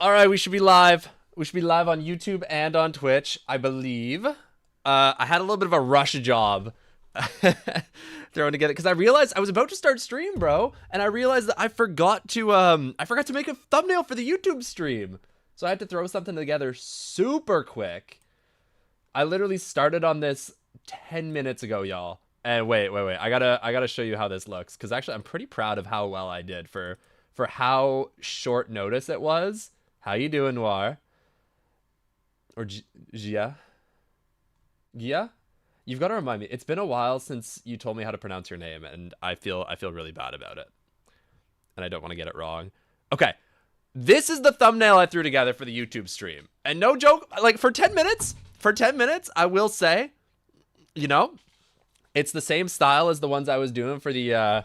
All right, we should be live. We should be live on YouTube and on Twitch, I believe. I had a little bit of a rush job throwing together because I realized I was about to start stream, bro, and I realized that I forgot to make a thumbnail for the YouTube stream, so I had to throw something together super quick. I literally started on this 10 minutes ago, y'all. And wait. I gotta show you how this looks because actually I'm pretty proud of how well I did for how short notice it was. How you doing, Noir? Or Gia? Gia? You've got to remind me. It's been a while since you told me how to pronounce your name, and I feel really bad about it, and I don't want to get it wrong. Okay, this is the thumbnail I threw together for the YouTube stream, and no joke, like for 10 minutes, I will say, you know, it's the same style as the ones I was doing for the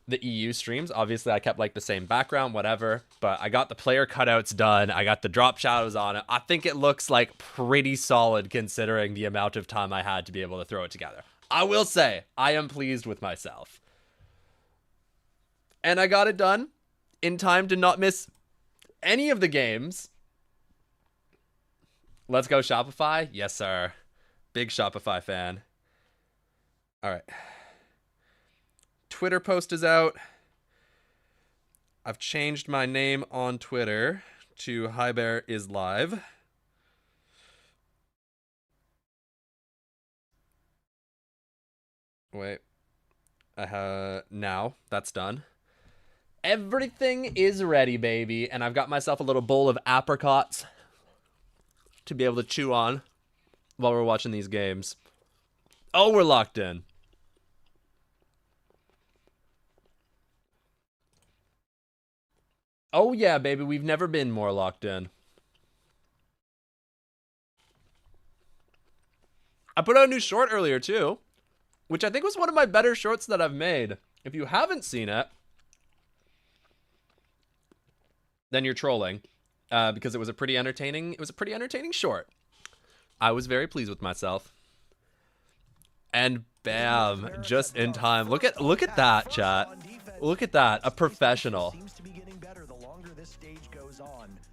EU streams. Obviously, I kept like the same background, whatever, but I got the player cutouts done. I got the drop shadows on it. I think it looks like pretty solid considering the amount of time I had to be able to throw it together. I will say, I am pleased with myself. And I got it done in time to not miss any of the games. Let's go Shopify. Yes, sir. Big Shopify fan. All right. Twitter post is out. I've changed my name on Twitter to Hi Bear is live. Wait. Now that's done. Everything is ready, baby, and I've got myself a little bowl of apricots to be able to chew on while we're watching these games. Oh, we're locked in. Oh yeah, baby, we've never been more locked in. I put out a new short earlier too, which I think was one of my better shorts that I've made. If you haven't seen it, then you're trolling, because it was a pretty entertaining short. I was very pleased with myself. And bam, just in time. Look at that, chat. Look at that, a professional.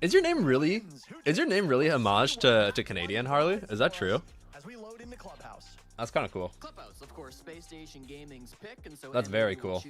Is your name really homage to Canadian, Harley? Is that true? That's kind of cool. Clubhouse, of course, Space Station Gaming's pick, and so that's very cool.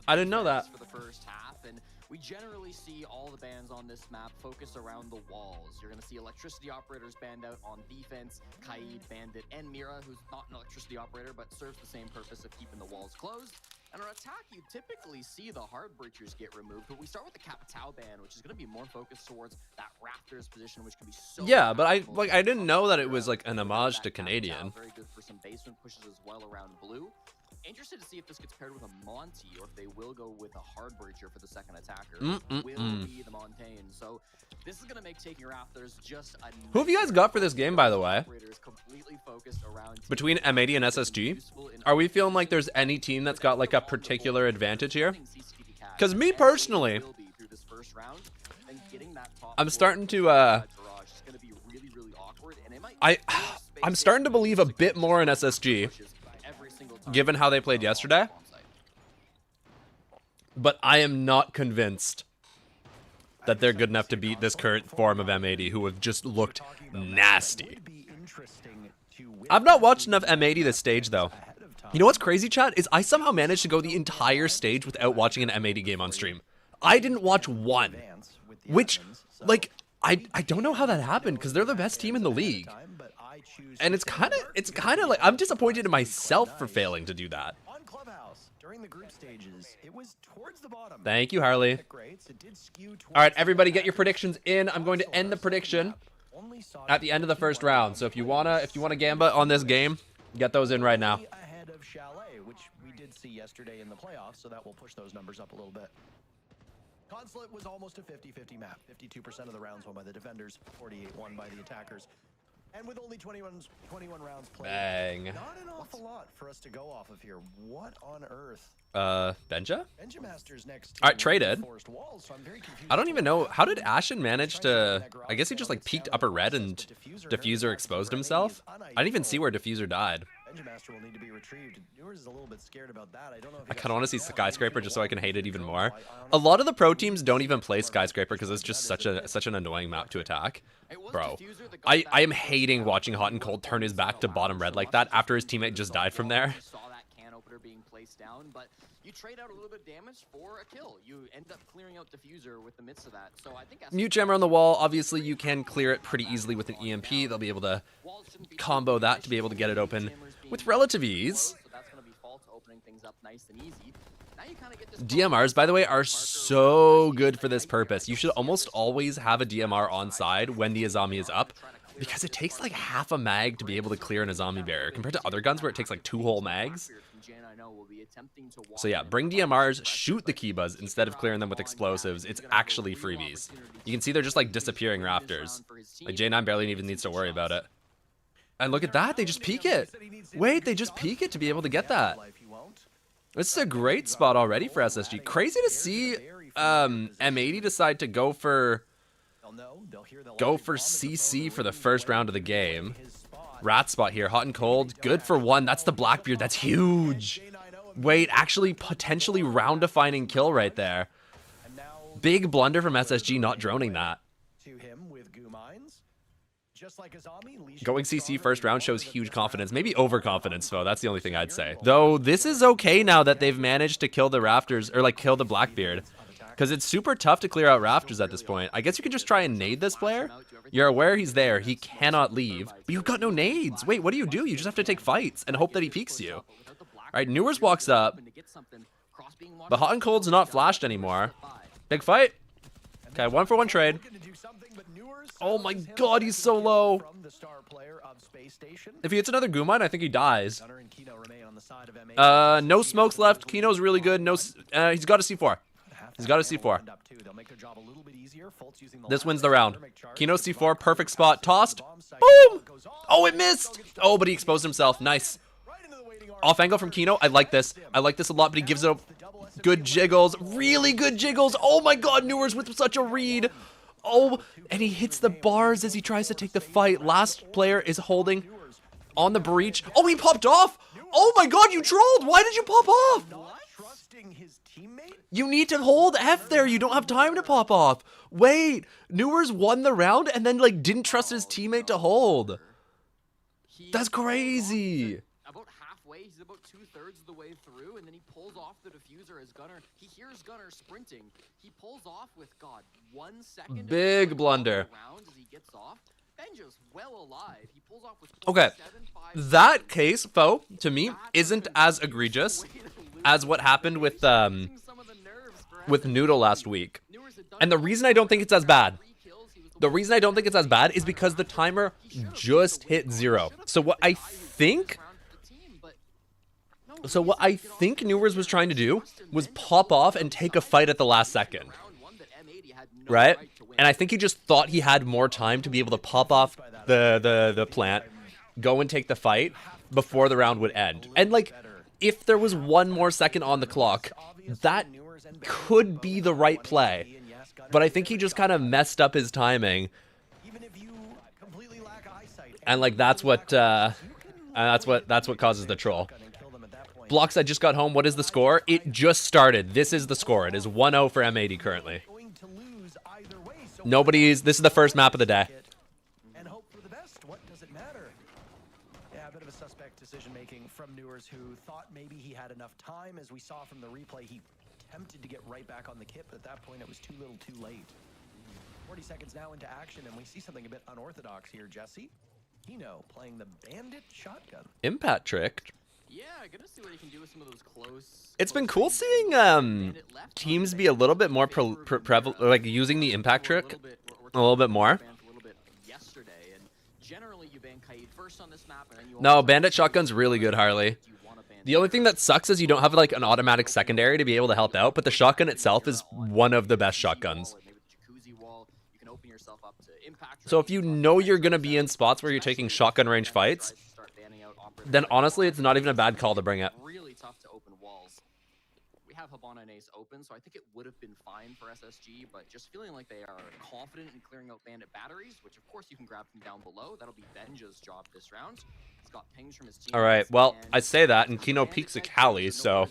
I didn't know that. For the first half, and we generally see all the bands on this map focus around the walls. You're going to see electricity operators banned out on defense, Kaid, Bandit, and Mira, who's not an electricity operator, but serves the same purpose of keeping the walls closed. And on attack, you typically see the hard breachers get removed, but we start with the Capitao ban, which is going to be more focused towards that Raptors position, which can be so yeah, but I didn't know that it was like an homage to Canadian. Very good for some basement pushes as well around blue. Interested to see if this gets paired with a Monty or if they will go with a hard breacher for the second attacker. Will be the Montaigne. So this is going to make taking Raptors just a... Who have you guys got for this game, by the way? Between M80 and SSG? Are we feeling like there's any team that's got like a particular advantage here? Because me personally, I'm starting to I'm starting to believe a bit more in SSG, given how they played yesterday. But I am not convinced that they're good enough to beat this current form of M80, who have just looked nasty. I've not watched enough M80 this stage, though. You know what's crazy, chat? Is I somehow managed to go the entire stage without watching an M80 game on stream. I didn't watch one. Which, like, I don't know how that happened, because they're the best team in the league. And it's kind of like, I'm disappointed in myself for failing to do that. Thank you, Harley. All right, everybody get your predictions in. I'm going to end the prediction at the end of the first round. So if you wanna gamba on this game, get those in right now. Ahead of Chalet, which we did see yesterday in the playoffs, so that will push those numbers up a little bit. Consulate was almost a 50-50 map. 52% of the rounds won by the defenders, 48 won by the attackers. And with only 21 rounds played, bang. Not an awful lot for us to go off of here. What on earth? Benja? Benjamaster's next. All right, traded. I don't even know. How did Ashen manage to... I guess he just like peeked upper red and Diffuser exposed himself? I didn't even see where Diffuser died. Dungeon Master will need to be retrieved. Newers is a little bit scared about that. I don't know if I kind of want to see Skyscraper just so I can hate it even more. A lot of the pro teams don't even play Skyscraper because it's just such an annoying map to attack. Bro, I am hating watching Hot and Cold turn his back to bottom red like that after his teammate just died from there. Being placed down, but you trade out a little bit of damage for a kill. You end up clearing out Diffuser with the midst of that. So I think Mute Jammer on the wall, obviously you can clear it pretty easily with an EMP. They'll be able to combo that to be able to get it open with relative ease. So that's going to be Fault opening things up nice and easy. Now you kind of get this DMRs, by the way, are so good for this purpose. You should almost always have a DMR on side when the Azami is up, because it takes like half a mag to be able to clear an Azami barrier compared to other guns where it takes like 2 whole mags. So yeah, bring DMRs, shoot the Kibas instead of clearing them with explosives. It's actually freebies. You can see they're just like disappearing rafters. Like J9 barely even needs to worry about it. And look at that, they just peek it. Wait, they just peek it to be able to get that. This is a great spot already for SSG. Crazy to see M80 decide to go for CC for the first round of the game. Rat spot here, Hot and Cold, good for 1. That's the Blackbeard, that's huge. Wait, actually potentially round defining kill right there. Big blunder from SSG not droning that. Going CC first round shows huge confidence, maybe overconfidence though, that's the only thing I'd say. Though this is okay now that they've managed to kill the Rafters, or like kill the Blackbeard. Because it's super tough to clear out Rafters at this point. I guess you can just try and nade this player. You're aware he's there. He cannot leave. But you've got no nades. Wait, what do? You just have to take fights and hope that he peeks you. All right, Newers walks up. But Hot and Cold's not flashed anymore. Big fight. Okay, 1-for-1 trade. Oh my god, he's so low. If he hits another Goomine, I think he dies. No smokes left. Kino's really good. No, he's got a C4. He's got a C4. This wins the round. Kino C4, perfect spot. Tossed. Boom! Oh, it missed! Oh, but he exposed himself. Nice. Off angle from Kino. I like this. I like this a lot, but he gives it a good jiggles. Really good jiggles. Oh my god, Newers with such a read. Oh, and he hits the bars as he tries to take the fight. Last player is holding on the breach. Oh, he popped off! Oh my god, you trolled! Why did you pop off? You need to hold F there. You don't have time to pop off. Wait, Newers won the round and then like didn't trust his teammate to hold. That's crazy. About halfway, he's about 2/3 of the way through, and then he pulls off the diffuser as Gunner. He hears Gunner sprinting. He pulls off with 1 second. Big blunder. As he gets off, Benjo's well alive. He pulls off with okay, that case, Fo, to me, isn't as egregious as what happened with Noodle last week. And the reason I don't think it's as bad, is because the timer just hit 0. So what I think Newers was trying to do was pop off and take a fight at the last second. Right? And I think he just thought he had more time to be able to pop off the plant, go and take the fight before the round would end. And like, if there was 1 more second on the clock, that could be the right play. But I think he just kind of messed up his timing. And like that's what causes the troll. Blocks, I just got home. What is the score? It just started. This is the score. It is 1-0 for M80 currently. This is the first map of the day. Decision-making from Newers, who thought maybe he had enough time. As we saw from the replay, he attempted to get right back on the kit, but at that point it was too little too late. 40 seconds now into action, and we see something a bit unorthodox here, Jesse. Kino playing the Bandit shotgun. Impact trick. Yeah, gonna see what he can do with some of those close. It's been cool seeing teams be a little bit more prevalent, like using the impact trick a little bit more. No, Bandit shotgun's really good, Harley. The only thing that sucks is you don't have like an automatic secondary to be able to help out, but the shotgun itself is one of the best shotguns. So if you know you're going to be in spots where you're taking shotgun range fights, then honestly it's not even a bad call to bring it. have Habana and Ace open, so I think it would have been fine for SSG, but just feeling like they are confident in clearing out Bandit batteries, which of course you can grab from down below. That'll be Benja's job this round. He's got pings from his team. All right, well, I say that, and Kino peeks a Cali, so...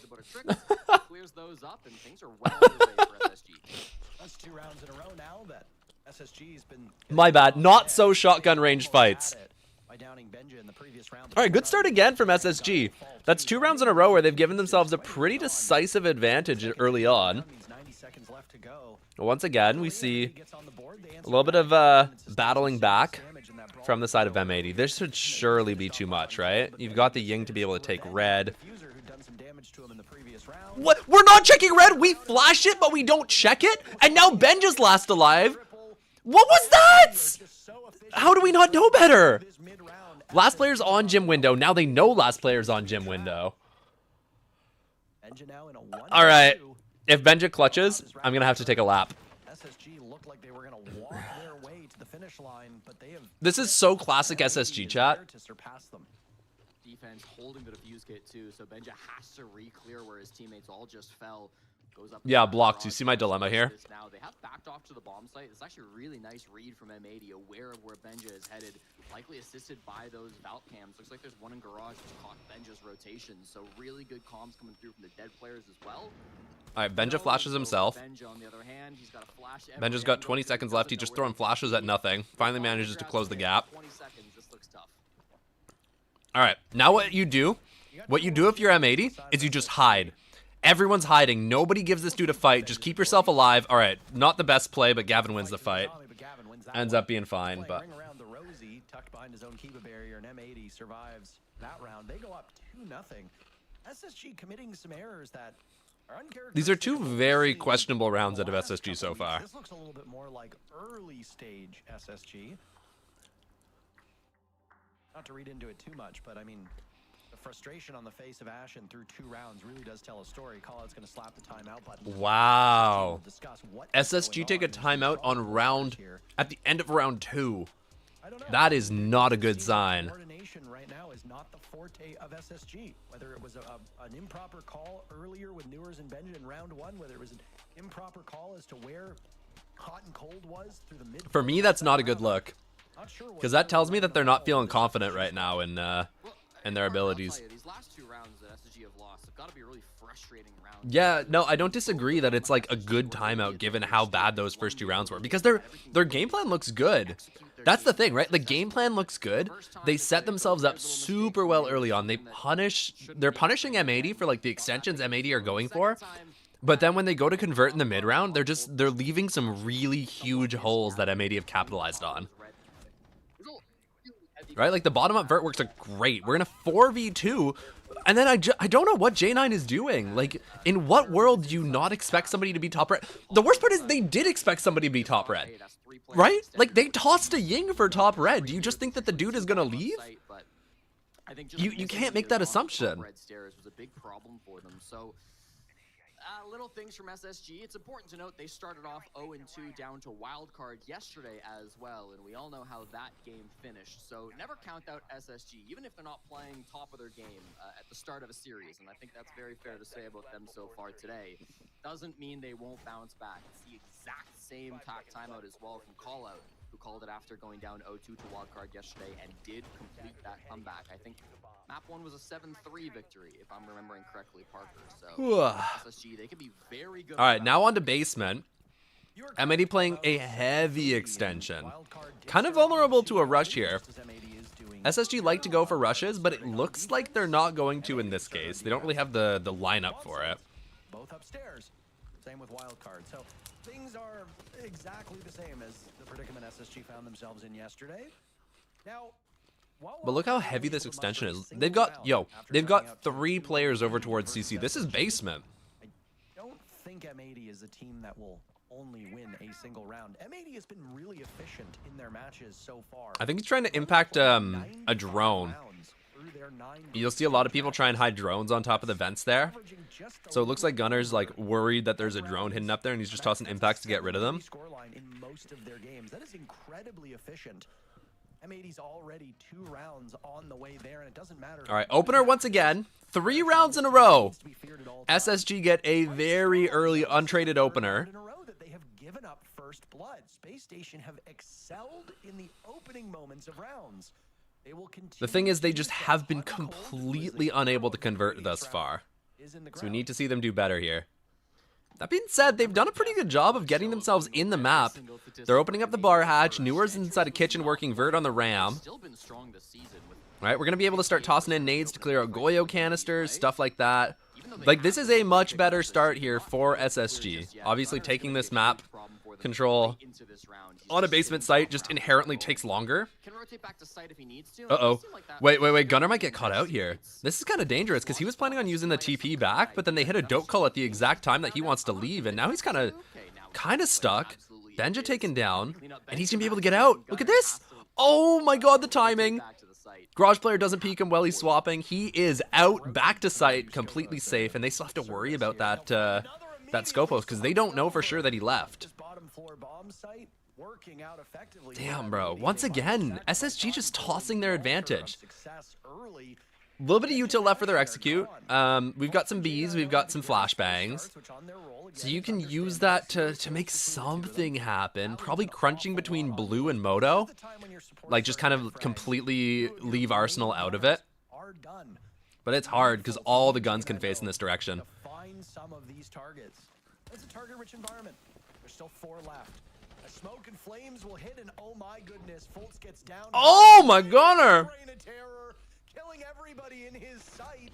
Clears those up, and things are well underway for SSG. That's 2 rounds in a row now that SSG's been... My bad, not so shotgun range fights. By downing Benja in the previous round. All right, good start again from SSG. That's 2 rounds in a row where they've given themselves a pretty decisive advantage early on. Once again, we see a little bit of battling back from the side of M80. This should surely be too much, right? You've got the Ying to be able to take red. What? We're not checking red! We flash it, but we don't check it? And now Benja's last alive? What was that? How do we not know better? Last player's on gym window. Now they know last player's on gym window. All right. If Benja clutches, I'm going to have to take a lap. This is so classic SSG, chat. Defense holding the defuse kit too, so Benja has to re-clear where his teammates all just fell. Goes up. Yeah, blocked. You see my dilemma here? Now they have backed off to the bomb site. It's actually a really nice read from M80, aware of where Benja is headed, likely assisted by those Valk cams. Looks like there's one in garage which caught Benja's rotation, so really good comms coming through from the dead players as well. All right, Benja flashes himself. Benja, on the other hand, he's got a flash. Benja's got 20 seconds left. He's just throwing flashes at nothing. Finally manages to close the gap. 20 seconds. This looks tough. All right, now what you do if you're M80 is you just hide. Everyone's hiding. Nobody gives this dude a fight. Just keep yourself alive. All right, not the best play, but Gavin wins the fight. Ends up being fine, but... Tucked behind his own Kiva barrier, and M80 survives that round. They go up 2-0. SSG committing some errors that are uncharacteristic. These are 2 very questionable rounds out of SSG so far. This looks a little bit more like early stage SSG. Not to read into it too much, but I mean, the frustration on the face of Ashen through 2 rounds really does tell a story. Callout's going to slap the timeout button. Wow. SSG take a timeout on at the end of round 2. That is not a good sign. Coordination right now is not the forte of SSG. Whether it was an improper call earlier with Newers and Benja in round 1, whether it was an improper call as to where hot and cold was through the mid. For me, that's not a good look, because that tells me that they're not feeling confident right now in their abilities. These last 2 rounds that SSG have lost have got to be really frustrating rounds. Yeah, no, I don't disagree that it's like a good timeout given how bad those first 2 rounds were, because their game plan looks good. That's the thing, right? The game plan looks good. They set themselves up super well early on. They're punishing M80 for like the extensions M80 are going for. But then when they go to convert in the mid round, they're leaving some really huge holes that M80 have capitalized on. Right? Like the bottom up vert works are great. We're in a 4v2. And then I don't know what J9 is doing. Like, in what world do you not expect somebody to be top red? The worst part is they did expect somebody to be top red. Right? Like, they tossed a Ying for top red. Do you just think that the dude is going to leave? You can't make that assumption. Little things from SSG. It's important to note they started off 0-2 down to wildcard yesterday as well, and we all know how that game finished. So never count out SSG, even if they're not playing top of their game at the start of a series, and I think that's very fair to say about them so far today. Doesn't mean they won't bounce back. It's the exact same timeout as well from Callout, who called it after going down 0-2 to wildcard yesterday and did complete that comeback. I think map 1 was a 7-3 victory, if I'm remembering correctly, Parker. So SSG, they could be very good. All right, now on to basement. M80 playing a heavy extension. Kind of vulnerable to a rush here. SSG like to go for rushes, but it looks like they're not going to in this case. They don't really have the lineup for it. Both upstairs. Same with wildcard. So things are exactly the same as the predicament SSG found themselves in yesterday. Now, but look how heavy this extension is. They've got 3 players over towards CC. This is basement. I don't think M80 is a team that will only win a single round. M80 has been really efficient in their matches so far. I think he's trying to impact a drone. You'll see a lot of people try and hide drones on top of the vents there. So it looks like Gunner's like worried that there's a drone hidden up there, and he's just tossing impacts to get rid of them. In most of their games, that is incredibly efficient. M80's already 2 rounds on the way there, and it doesn't matter. All right, opener once again. 3 rounds in a row. SSG get a very early untraded opener. In a row that they have given up first blood. Space Station have excelled in the opening moments of rounds. They will continue. The thing is, they just have been completely unable to convert thus far. So we need to see them do better here. That being said, they've done a pretty good job of getting themselves in the map. They're opening up the bar hatch. Newer's inside a kitchen working vert on the ram. Right, we're going to be able to start tossing in nades to clear out Goyo canisters, stuff like that. Like, this is a much better start here for SSG. Obviously, taking this map control on a basement site just inherently takes longer. Uh-oh. Wait. Gunner might get caught out here. This is kind of dangerous because he was planning on using the TP back, but then they hit a dope call at the exact time that he wants to leave, and now he's kind of stuck. Benja taken down, and he's going to be able to get out. Look at this. Oh my god, the timing. Garage player doesn't peek him while he's swapping. He is out, back to site, completely safe, and they still have to worry about that Scopos because they don't know for sure that he left. Damn, bro. Once again, SSG just tossing their advantage. A little bit of util left for their execute. We've got some Bs, we've got some flashbangs. So you can use that to make something happen. Probably crunching between Blue and Moto. Like, just kind of completely leave Arsenal out of it. But it's hard, because all the guns can face in this direction. It's a target-rich environment. There's still 4 left. A smoke and flames will hit, and oh my goodness, Fultz gets down. Oh my Gunner! Rain of terror, killing everybody in his sight.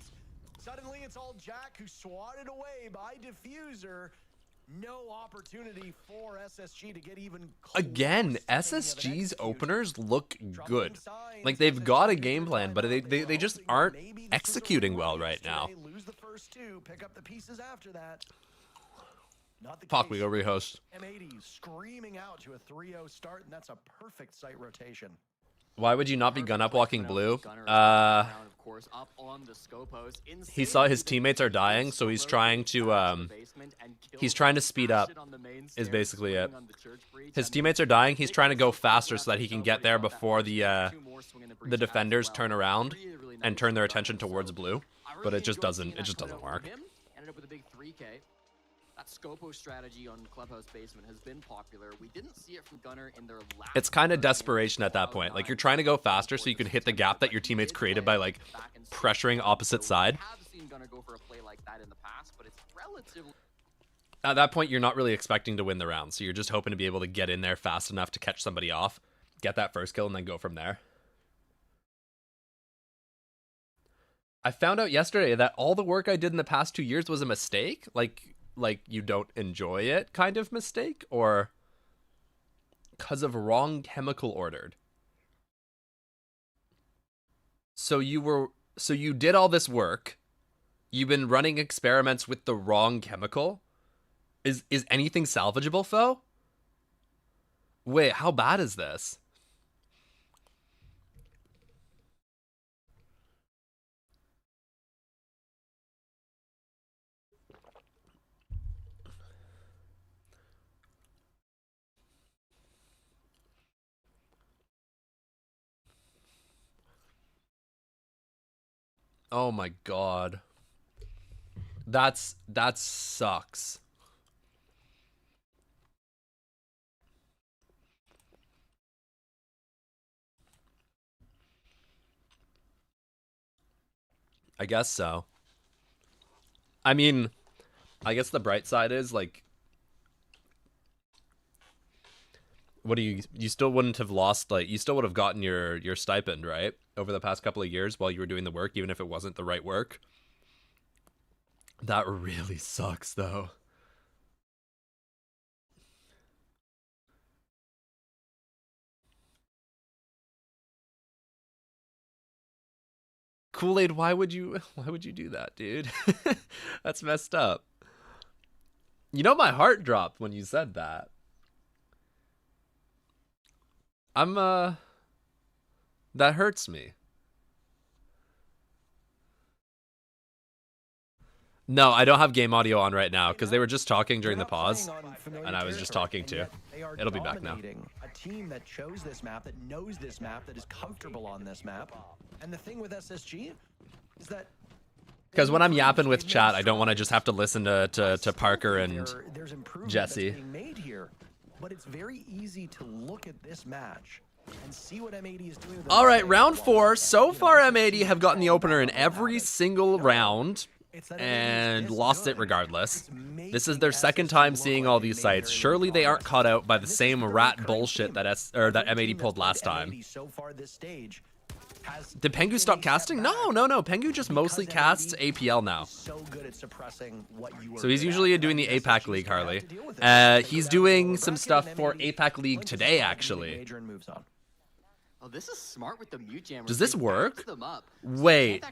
Suddenly, it's all Jack who's swatted away by Diffuser. No opportunity for SSG to get even close. Again, SSG's openers look good. Like, they've got a game plan, but they just aren't executing well right now. Lose the first 2, pick up the pieces after that. Fuck, we go rehost. M80 screaming out to a 3-0 start, and that's a perfect site rotation. Why would you not be gun up walking Blue? He saw his teammates are dying, so he's trying to speed up, is basically it. His teammates are dying, he's trying to go faster so that he can get there before the defenders turn around and turn their attention towards Blue. But it just doesn't work. Ended up with a big 3K. That Scopo strategy on Clubhouse Basement has been popular. We didn't see it from Gunner in their last. It's kind of desperation at that point. Like, you're trying to go faster so you can hit the gap that your teammates created by, like, pressuring opposite side. At that point, you're not really expecting to win the round, so you're just hoping to be able to get in there fast enough to catch somebody off, get that first kill, and then go from there. I found out yesterday that all the work I did in the past 2 years was a mistake. Like you don't enjoy it kind of mistake, or because of wrong chemical ordered. So you did all this work. You've been running experiments with the wrong chemical. Is anything salvageable, Fo? Wait, how bad is this? Oh my god. That sucks. I guess so. I mean, I guess the bright side is, like, what do you still wouldn't have lost, like, you still would have gotten your stipend, right? Over the past couple of years while you were doing the work, even if it wasn't the right work. That really sucks, though. Kool-Aid, why would you do that, dude? That's messed up. You know, my heart dropped when you said that. That hurts me. No, I don't have game audio on right now because they were just talking during the pause, and I was just talking too. It'll be back now. A team that chose this map, that knows this map, that is comfortable on this map. And the thing with SSG is that because when I'm yapping with chat, I don't want to just have to listen to Parker and Jesse. But it's very easy to look at this match and see what M80 is doing. All right, round 4. So far, M80 have gotten the opener in every single round and lost it regardless. This is their second time seeing all these sites. Surely they aren't caught out by the same rat bullshit that M80 pulled last time. Did Pengu stop casting? No. Pengu just mostly casts APL now. So he's usually doing the APAC League, Harley. He's doing some stuff for APAC League today, actually. Oh, this is smart with the mute jammers. Does this work? Wait.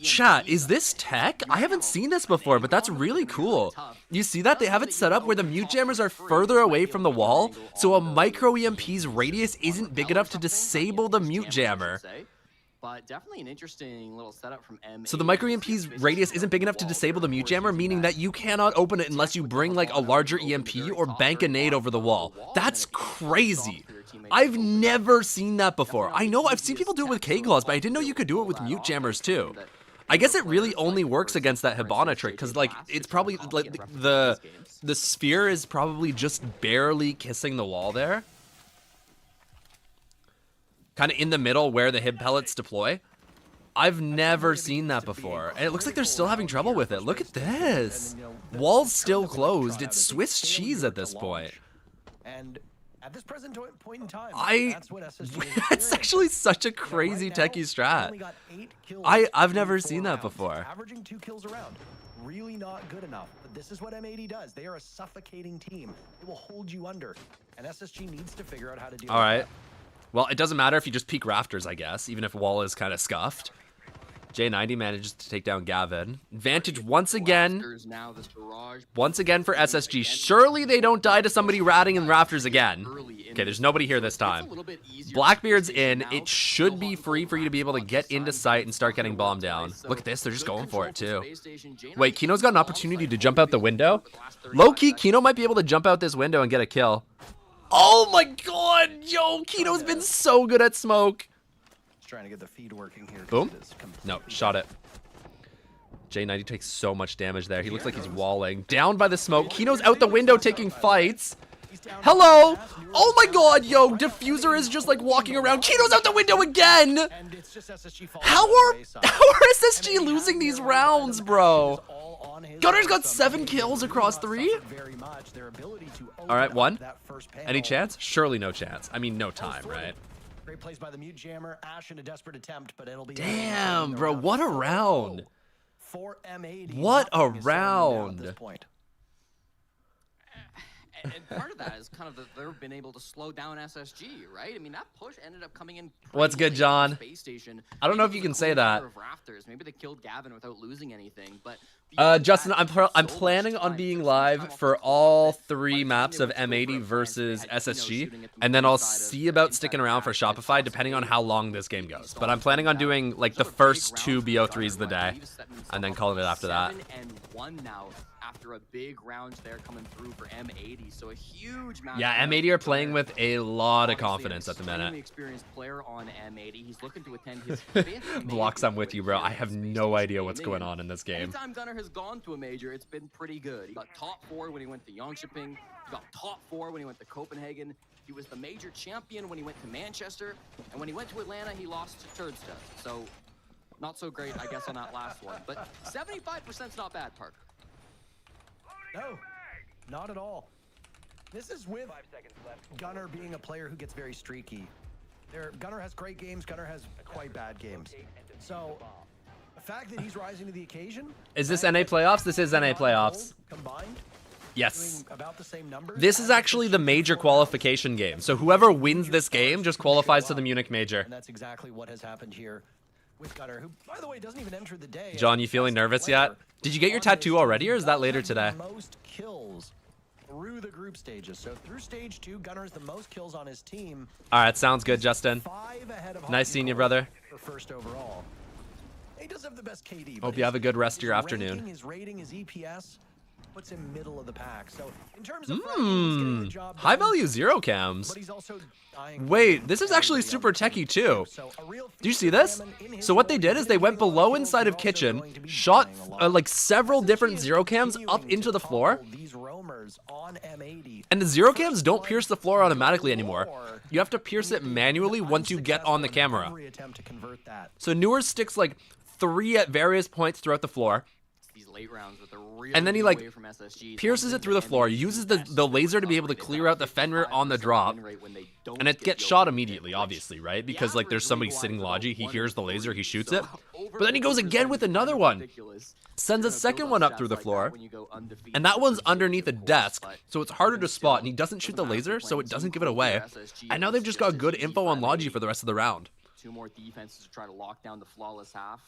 Chat, is this tech? I haven't seen this before, but that's really cool. You see that? They have it set up where the mute jammers are further away from the wall, so a micro EMP's radius isn't big enough to disable the mute jammer. But definitely an interesting little setup from M. So the micro EMP's radius isn't big enough to disable the mute jammer, meaning that you cannot open it unless you bring like a larger EMP or bank a nade over the wall. That's crazy. I've never seen that before. I know I've seen people do it with K-Claws, but I didn't know you could do it with mute jammers too. I guess it really only works against that Hibana trick, because like it's probably like the sphere is probably just barely kissing the wall there. Kind of in the middle where the Hib pellets deploy. I've never seen that before. And it looks like they're still having trouble with it. Look at this. Wall's still closed. It's Swiss cheese at this point. And at this present point in time, it's actually such a crazy techie strat. I've never seen that before. Averaging 2 kills around. Really not good enough. But this is what M80 does. They are a suffocating team. It will hold you under. And SSG needs to figure out how to do All right. Well, it doesn't matter if you just peek rafters, I guess, even if wall is kind of scuffed. J90 manages to take down Gavin. Advantage once again. Once again for SSG. Surely they don't die to somebody ratting in rafters again. Okay, there's nobody here this time. Blackbeard's in. It should be free for you to be able to get into sight and start getting bombed down. Look at this. They're just going for it, too. Wait, Kino's got an opportunity to jump out the window? Low-key, Kino might be able to jump out this window and get a kill. Oh my god! Yo, Kino's been so good at smoke. Trying to get the feed working here. Boom. No, shot it. J90 takes so much damage there. He looks like he's walling. Down by the smoke. Kino's out the window taking fights. Hello! Oh my god, yo, Diffuser is just like walking around. Kino's out the window again! How are SSG losing these rounds, bro? Gunner's got 7 kills across 3? Alright, 1. Any chance? Surely no chance. I mean, no time, right? Great plays by the mute jammer. Ash in a desperate attempt, but it'll be... Damn, bro, what a round. For M80. What a round. And part of that is kind of that they've been able to slow down SSG, right? I mean, that push ended up coming in. What's good, John? Space station. I don't know if you can say that. Maybe they killed Gavin without losing anything, but Justin, I'm planning on being live for all 3 maps of M80 versus SSG, and then I'll see about sticking around for Shopify depending on how long this game goes. But I'm planning on doing like the first 2 BO3s of the day, and then calling it after that. 7-1 now after a big round there coming through for M80, so a huge match. Yeah, M80 are playing with a lot of confidence at the minute. Experienced player on M80. He's looking to attend his 5th Blocks, I'm with you, bro. I have no idea what's going on in this game. Anytime Gunner has gone to a major, it's been pretty good. He got top 4 when he went to Jönköping. He got top 4 when he went to Copenhagen. He was the major champion when he went to Manchester. And when he went to Atlanta, he lost to Turdstad. So, not so great, I guess, on that last one. But 75%'s not bad, Parker. No, not at all. This is with Gunner being a player who gets very streaky. Gunner has great games, Gunner has quite bad games. So, the fact that he's rising to the occasion... Is this NA playoffs? This is NA playoffs. Combined, yes. about the same numbers. This is actually the major qualification game. So whoever wins this game just qualifies to the Munich major. And that's exactly what has happened here with Gunner, who, by the way, doesn't even enter the day. John, you feeling nervous yet? Did you get your tattoo already, or is that later today? Most kills through the group stages. So through stage 2, Gunner is the most kills on his team. All right, sounds good, Justin. 5 ahead of Nice seeing you, brother. For first overall. He does have the best KD. Hope you have a good rest of your afternoon. His rating, his EPS puts him middle of the pack. So in terms of he's getting the job High done, value zero cams. but he's also dying. Wait, this is actually super techie too. Do you see this? So what they did is they went below inside of kitchen, shot like several different zero cams up into the floor, and the zero cams don't pierce the floor automatically anymore. You have to pierce it manually once you get on the camera. So Newer sticks like 3 at various points throughout the floor, and then he like pierces it through the floor, uses the laser to be able to clear out the fender on the drop, and it gets shot immediately, obviously, right? Because like there's somebody sitting Logi, he hears the laser, he shoots it, but then he goes again with another one, sends a second one up through the floor, and that one's underneath a desk, so it's harder to spot, and he doesn't shoot the laser, so it doesn't give it away. And now they've just got good info on Logi for the rest of the round. 2 more defenses to try to lock down the flawless half.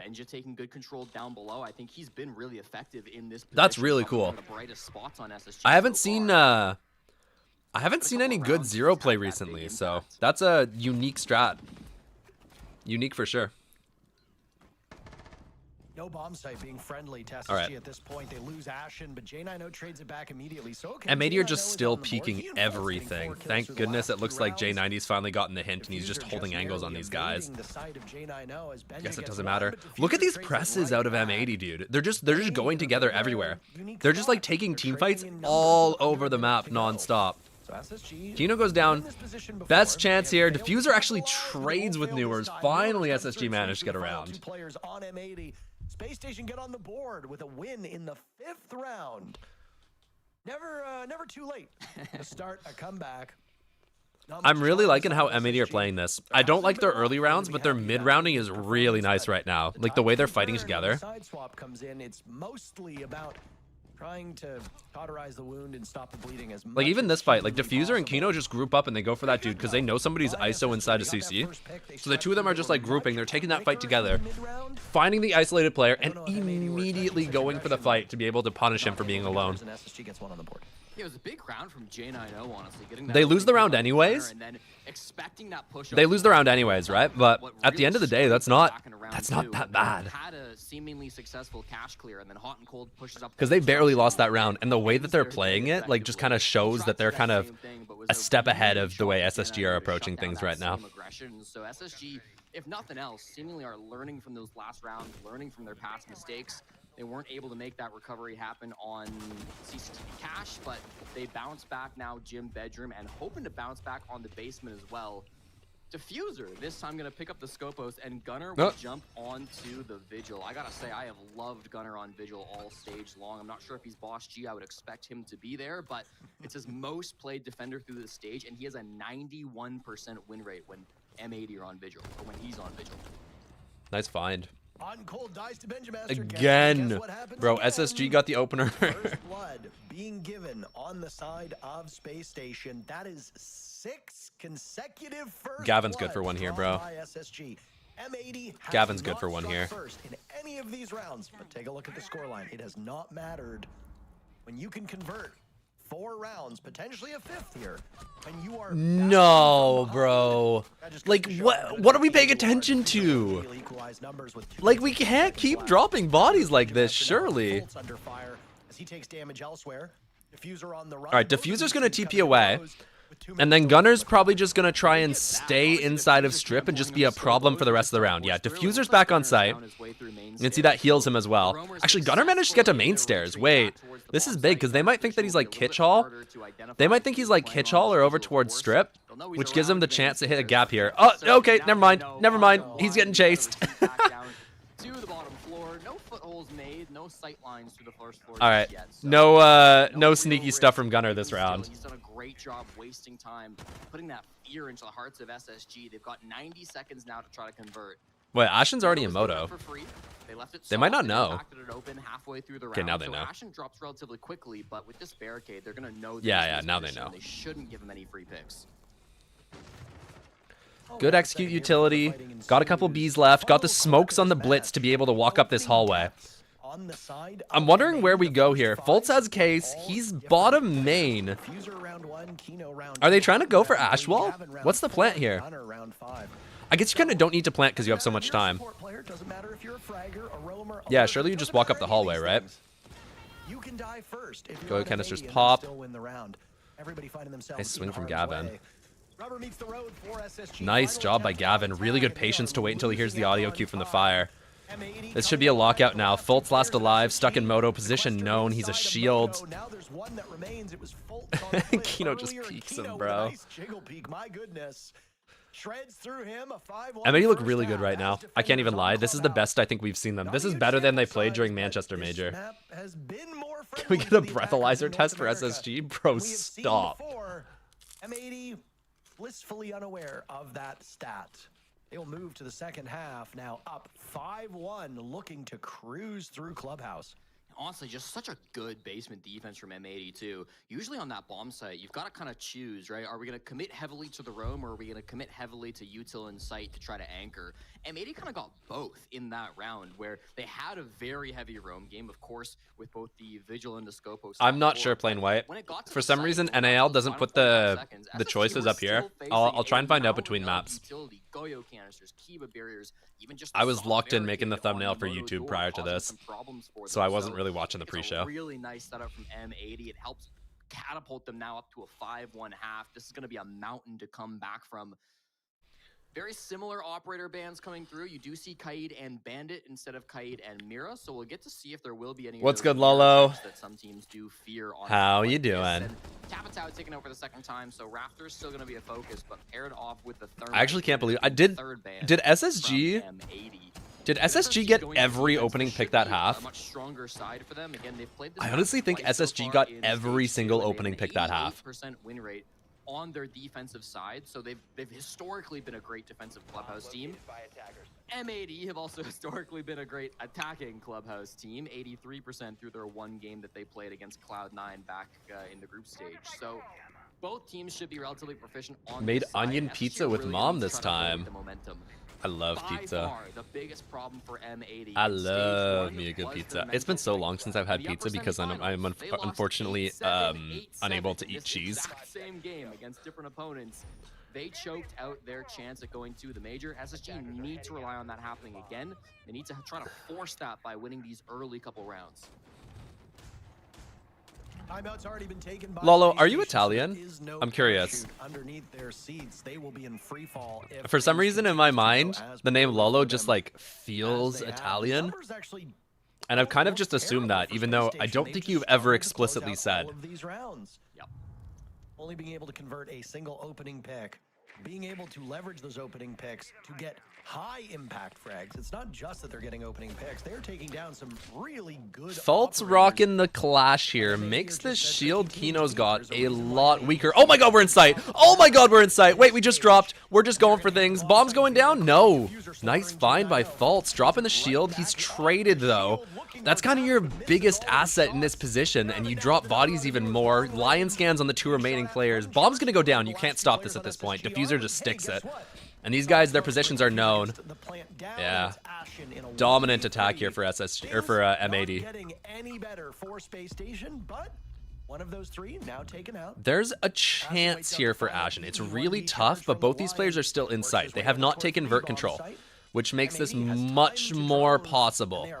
Benja taking good control down below. I think he's been really effective in this position. That's really cool. One of the brightest spots on SSG I haven't so seen any good zero play recently, so that's a unique strat. Unique for sure. No bomb site being friendly to SSG All right. at this point. They lose Ashen, but J90 trades it back immediately. So okay, And Meteor J90 just is still on the board. peeking He and Fultz everything. getting 4 kills Thank through the goodness last it looks 2 like rounds. J90's finally gotten the hint and he's just Diffuser holding angles on barely these guys. evading the sight of J90 as Benja Guess it gets doesn't one, matter. but Look at Diffuser these trades it presses right out of back. M80, dude. They're just going together everywhere. Unique They're just like spot. taking They're team trading fights in numbers all with over the 100 map to go. nonstop. So SSG Tino goes been down. in this position before. Best chance They here. have failed Diffuser to actually capitalize. They trades won't with fail this Newers. time. Finally, Newers SSG comes managed to get through the final around. 2 players on M80. Space Station get on the board with a win in the 5th round. Never too late to start a comeback. I'm really liking how M80 are playing this. I don't like their early rounds, but their mid-rounding is really nice right now. Like the way they're fighting together. Side swap comes in. It's mostly about trying to cauterize the wound and stop the bleeding as much. Like even as this fight, like humanly Diffuser and possible. Kino just group up and they go for that dude because they know somebody's ISO inside a CC. So the two of them are just like grouping. They're taking that fight together, finding the isolated player, and immediately going for the fight to be able to punish him for being alone. And SSG gets one on the board. Yeah, it was a big round from J90, honestly. Getting that They lose the round corner anyways. and then expecting that push They lose the round anyways, right? But What at the really end of the day, showed that's them not back in round that's 2, not that bad. Had a seemingly successful cash clear, and then Hot and Cold pushes up Because they barely lost that round, and the way that they're playing it, like, just kind of shows that they're kind of a step ahead of the way SSG are approaching things right now. So SSG, if nothing else, seemingly are learning from those last rounds, learning from their past mistakes. They weren't able to make that recovery happen on CCTV Cash, but they bounce back now Gym Bedroom and hoping to bounce back on the basement as well. Diffuser, this time going to pick up the Scopos, and Gunner will jump onto the Vigil. I gotta say, I have loved Gunner on Vigil all stage long. I'm not sure if he's Boss G. I would expect him to be there, but it's his most played defender through the stage, and he has a 91% win rate when M80 are on Vigil, or when he's on Vigil. Nice find. On Cold dies to Benjamin. Again. Bro, SSG got the opener. First blood being given on the side of Space Station. That is 6 consecutive first Gavin's good bloods for one here, drawn bro. by SSG. M80 has Gavin's good not for one struck here. First in any of these rounds, but take a look at the scoreline. It has not mattered. When you can convert 4 rounds, potentially a 5th here, and you are No, bro. Like, what are we paying attention to? Like, we can't keep dropping bodies like this, surely. Under fire as he takes damage elsewhere. Diffuser on the run. All right, Diffuser's going to TP away. And then Gunner's probably just going to try and stay inside of Strip and just be a problem for the rest of the round. Yeah, Diffuser's back on site. You can see that heals him as well. Actually, Gunner managed to get to main stairs. Wait, this is big because they might think that he's like Kitch Hall. They might think he's like Kitch Hall or over towards Strip, which gives him the chance to hit a gap here. Oh, okay, never mind. Never mind. He's getting chased. To the bottom floor, no footholds made, no sight lines through the first floor. All right, yet, so no sneaky stuff from Gunner this round. He's done a great job wasting time, putting that fear into the hearts of SSG. They've got 90 seconds now to try to convert. Wait, Ashen's already in Moto. They might not know. Okay, now they know. Ashen drops relatively quickly, but with this barricade, they're gonna know. Yeah, now they know. They shouldn't give him any free picks. Good execute utility. Got a couple Bs left. Got the smokes on the blitz to be able to walk up this hallway. I'm wondering where we go here. Fultz has case. He's bottom main. Are they trying to go for Ashwall? What's the plant here? I guess you kind of don't need to plant because you have so much time. Yeah, surely you just walk up the hallway, right? You can die first. Go canisters pop. Nice swing from Gavin. Nice job by Gavin. Really good patience to wait until he hears the audio cue from the fire. This should be a lockout now. Fultz last alive, stuck in moto position known. He's a shield. Kino just peeks him, bro. M80 look really good right now. I can't even lie. This is the best I think we've seen them. This is better than they played during Manchester Major. Can we get a breathalyzer test for SSG? Bro, stop. M80 blissfully unaware of that stat. They will move to the second half, now up 5-1, looking to cruise through Clubhouse. Honestly, just such a good basement defense from M80 too. Usually on that bomb site, you've got to kind of choose, right? Are we going to commit heavily to the roam, or are we going to commit heavily to util and site to try to anchor? M80 kind of got both in that round, where they had a very heavy roam game, of course, with both the Vigil and the Scopo. I'm not sure playing white. For some reason, NAL doesn't put the choices up here. I'll try and find out between maps. I was locked in making the thumbnail for YouTube prior to this, so I wasn't really watching the pre-show. Really nice setup from M80. It helps catapult them now up to a 5-1 half. This is going to be a mountain to come back from. Very similar operator bands coming through. You do see Kaid and Bandit instead of Kaid and Mira, so we'll get to see if there will be any. What's good, Lolo? That some teams do fear on. How you doing? Tapatau taking over the second time, so Raptor's still going to be a focus, but paired off with the third. I actually can't believe I did. Did SSG? Did SSG get every opening pick that half? Much stronger side for them. Again, they've played this I honestly think SSG got every single opening pick that half. % win rate on their defensive side, so they've historically been a great defensive Clubhouse team. M80 have also historically been a great attacking Clubhouse team, 83% through their one game that they played against Cloud9 back in the group stage. So both teams should be relatively proficient on Made this side. onion pizza with really mom needs to this try to avoid time. the momentum. I love By pizza. far, the biggest problem for M80 I in stage love one me a good was pizza. their It's been so mental long since I've had The pizza upper because I'm semifinals, they lost unfortunately 8-7, 8-7. unable to eat This cheese. exact same game against different opponents. They choked out their chance at going to the major. SSG need to rely on that happening again. They need to try to force that by winning these early couple rounds. Timeout's already been taken by Lolo, are you PlayStation, Italian? so there is no I'm curious. parachute underneath their seats. They will be in free fall if For some things reason in continue my to go mind, as the name planned Lolo for just them. like As feels they have, the Italian. numbers actually And I've kind of don't just look assumed terrible that, for even though I PlayStation. don't They've think just you've ever struggled to close explicitly out said. all of these rounds. Yep. Only being able to convert a single opening pick, being able to leverage those opening picks to get high impact frags. It's not just that they're getting opening picks; they're taking down some really good. Fultz operators. rocking the clash here makes the shield Kino's got a lot weaker. Oh my god, we're in sight. Oh my god, we're in sight. Wait, we just dropped. We're just going for things. Bomb's going down? No. Nice find by Fultz. Dropping the shield. He's traded though. That's kind of your biggest asset in this position, and you drop bodies even more. Lion scans on the two remaining players. Bomb's gonna go down. You can't stop this at this point. Diffuser just sticks it. And these guys, their positions are known. Yeah. Dominant attack here for SSG or for M80. Getting any better for Space Station, but one of those three now taken out. There's a chance here for Ashen. It's really tough, but both these players are still in sight. They have not taken vert control, which makes this much more possible.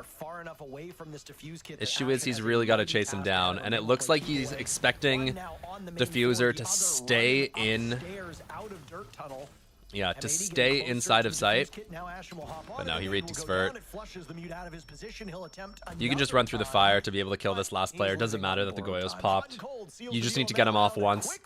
Issue is he's really got to chase him down, and it looks like he's expecting Diffuser to stay in. Yeah, to stay inside of sight. But now he retakes vert. You can just run through the fire to be able to kill this last player. Doesn't matter that the Goyo's popped. You just need to get him off once.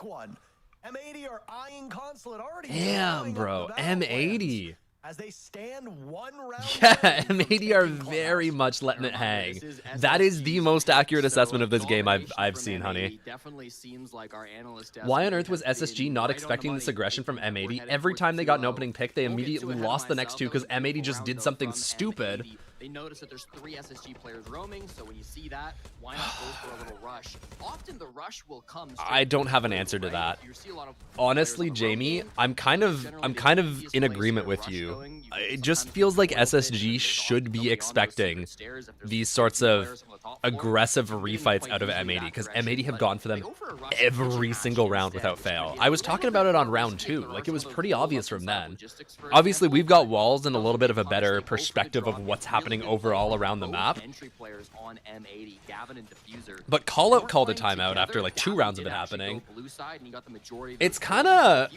Damn, bro. M80. As they stand one round. Yeah, M80 are very much letting it hang. That is the most accurate assessment of this game I've seen, honey. Why on earth was SSG not expecting this aggression from M80? Every time they got an opening pick, they immediately lost the next two because M80 just did something stupid. They notice that there's 3 SSG players roaming, so when you see that, why not go for a little rush? Often the rush will come. I don't have an answer to that. Honestly, Jamie, I'm kind of in agreement with you. It just feels like SSG should be expecting these sorts of aggressive refights out of M80, because M80 have gone for them every single round without fail. I was talking about it on round 2, like it was pretty obvious from then. Obviously, we've got walls and a little bit of a better perspective of what's happening overall around the map. But Callout called a timeout after like 2 rounds of it happening. It's kind of,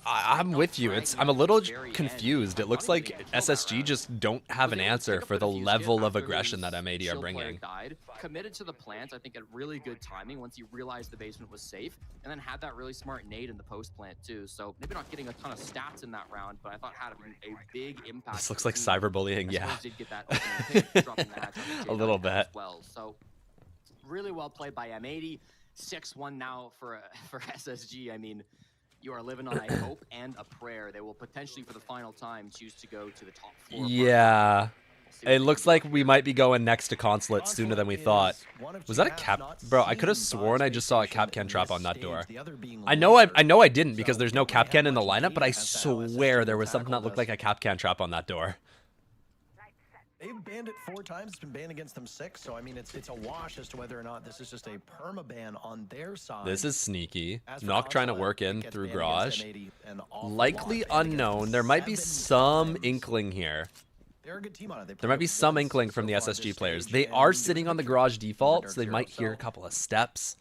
I'm with you. I'm a little confused. It looks like SSG just don't have an answer for the level of aggression that M80 are bringing. Committed to the plant, I think at really good timing once he realized the basement was safe, and then had that really smart nade in the post plant too. So maybe not getting a ton of stats in that round, but I thought had a big impact. This looks like cyberbullying, yeah. Did get that pick, dropping the hatch on the a little bit. as well. So really well played by M80. 6-1 now for SSG. I mean, you are living on a hope and a prayer. They will potentially, for the final time, choose to go to the top 4. Yeah. It looks like we might be going next to Consulate sooner than we thought. Was that a cap? Bro, I could have sworn I just saw a Capcan trap on that door. I know I didn't, because there's no Capcan in the lineup, but I swear there was something that looked like a Capcan trap on that door. They've banned it 4 times. It's been banned against them 6. So I mean, it's a wash as to whether or not this is just a perma ban on their side. This is sneaky. Knock trying to work in through garage. Likely unknown. There might be some inkling here. They're a good team on it. There might be some inkling from the SSG players. They are sitting on the garage default, so they might hear a couple of steps.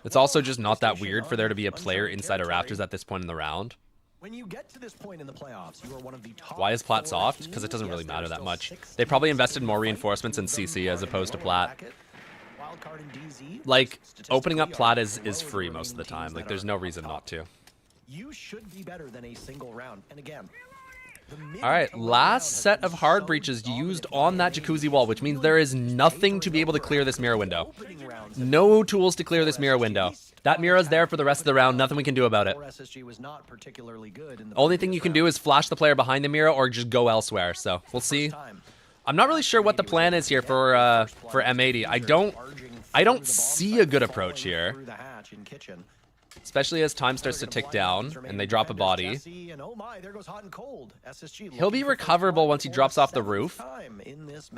It's also just not that weird for there to be a player inside of Raptors at this point in the round. When you get to this point in the playoffs, you are one of the top. Why is Plat soft? Because it doesn't really matter that much. They probably invested more reinforcements in CC as opposed to Plat. Like, opening up Plat is free most of the time. Like, there's no reason not to. You should be better than a single round. And again, alright, last set of hard breaches used on that jacuzzi wall, which means there is nothing to be able to clear this mirror window. No tools to clear this mirror window. That mirror's there for the rest of the round, nothing we can do about it. Only thing you can do is flash the player behind the mirror or just go elsewhere, so we'll see. I'm not really sure what the plan is here for M80. I don't see a good approach here. Especially as time starts to tick down and they drop a body. He'll be recoverable once he drops off the roof. It's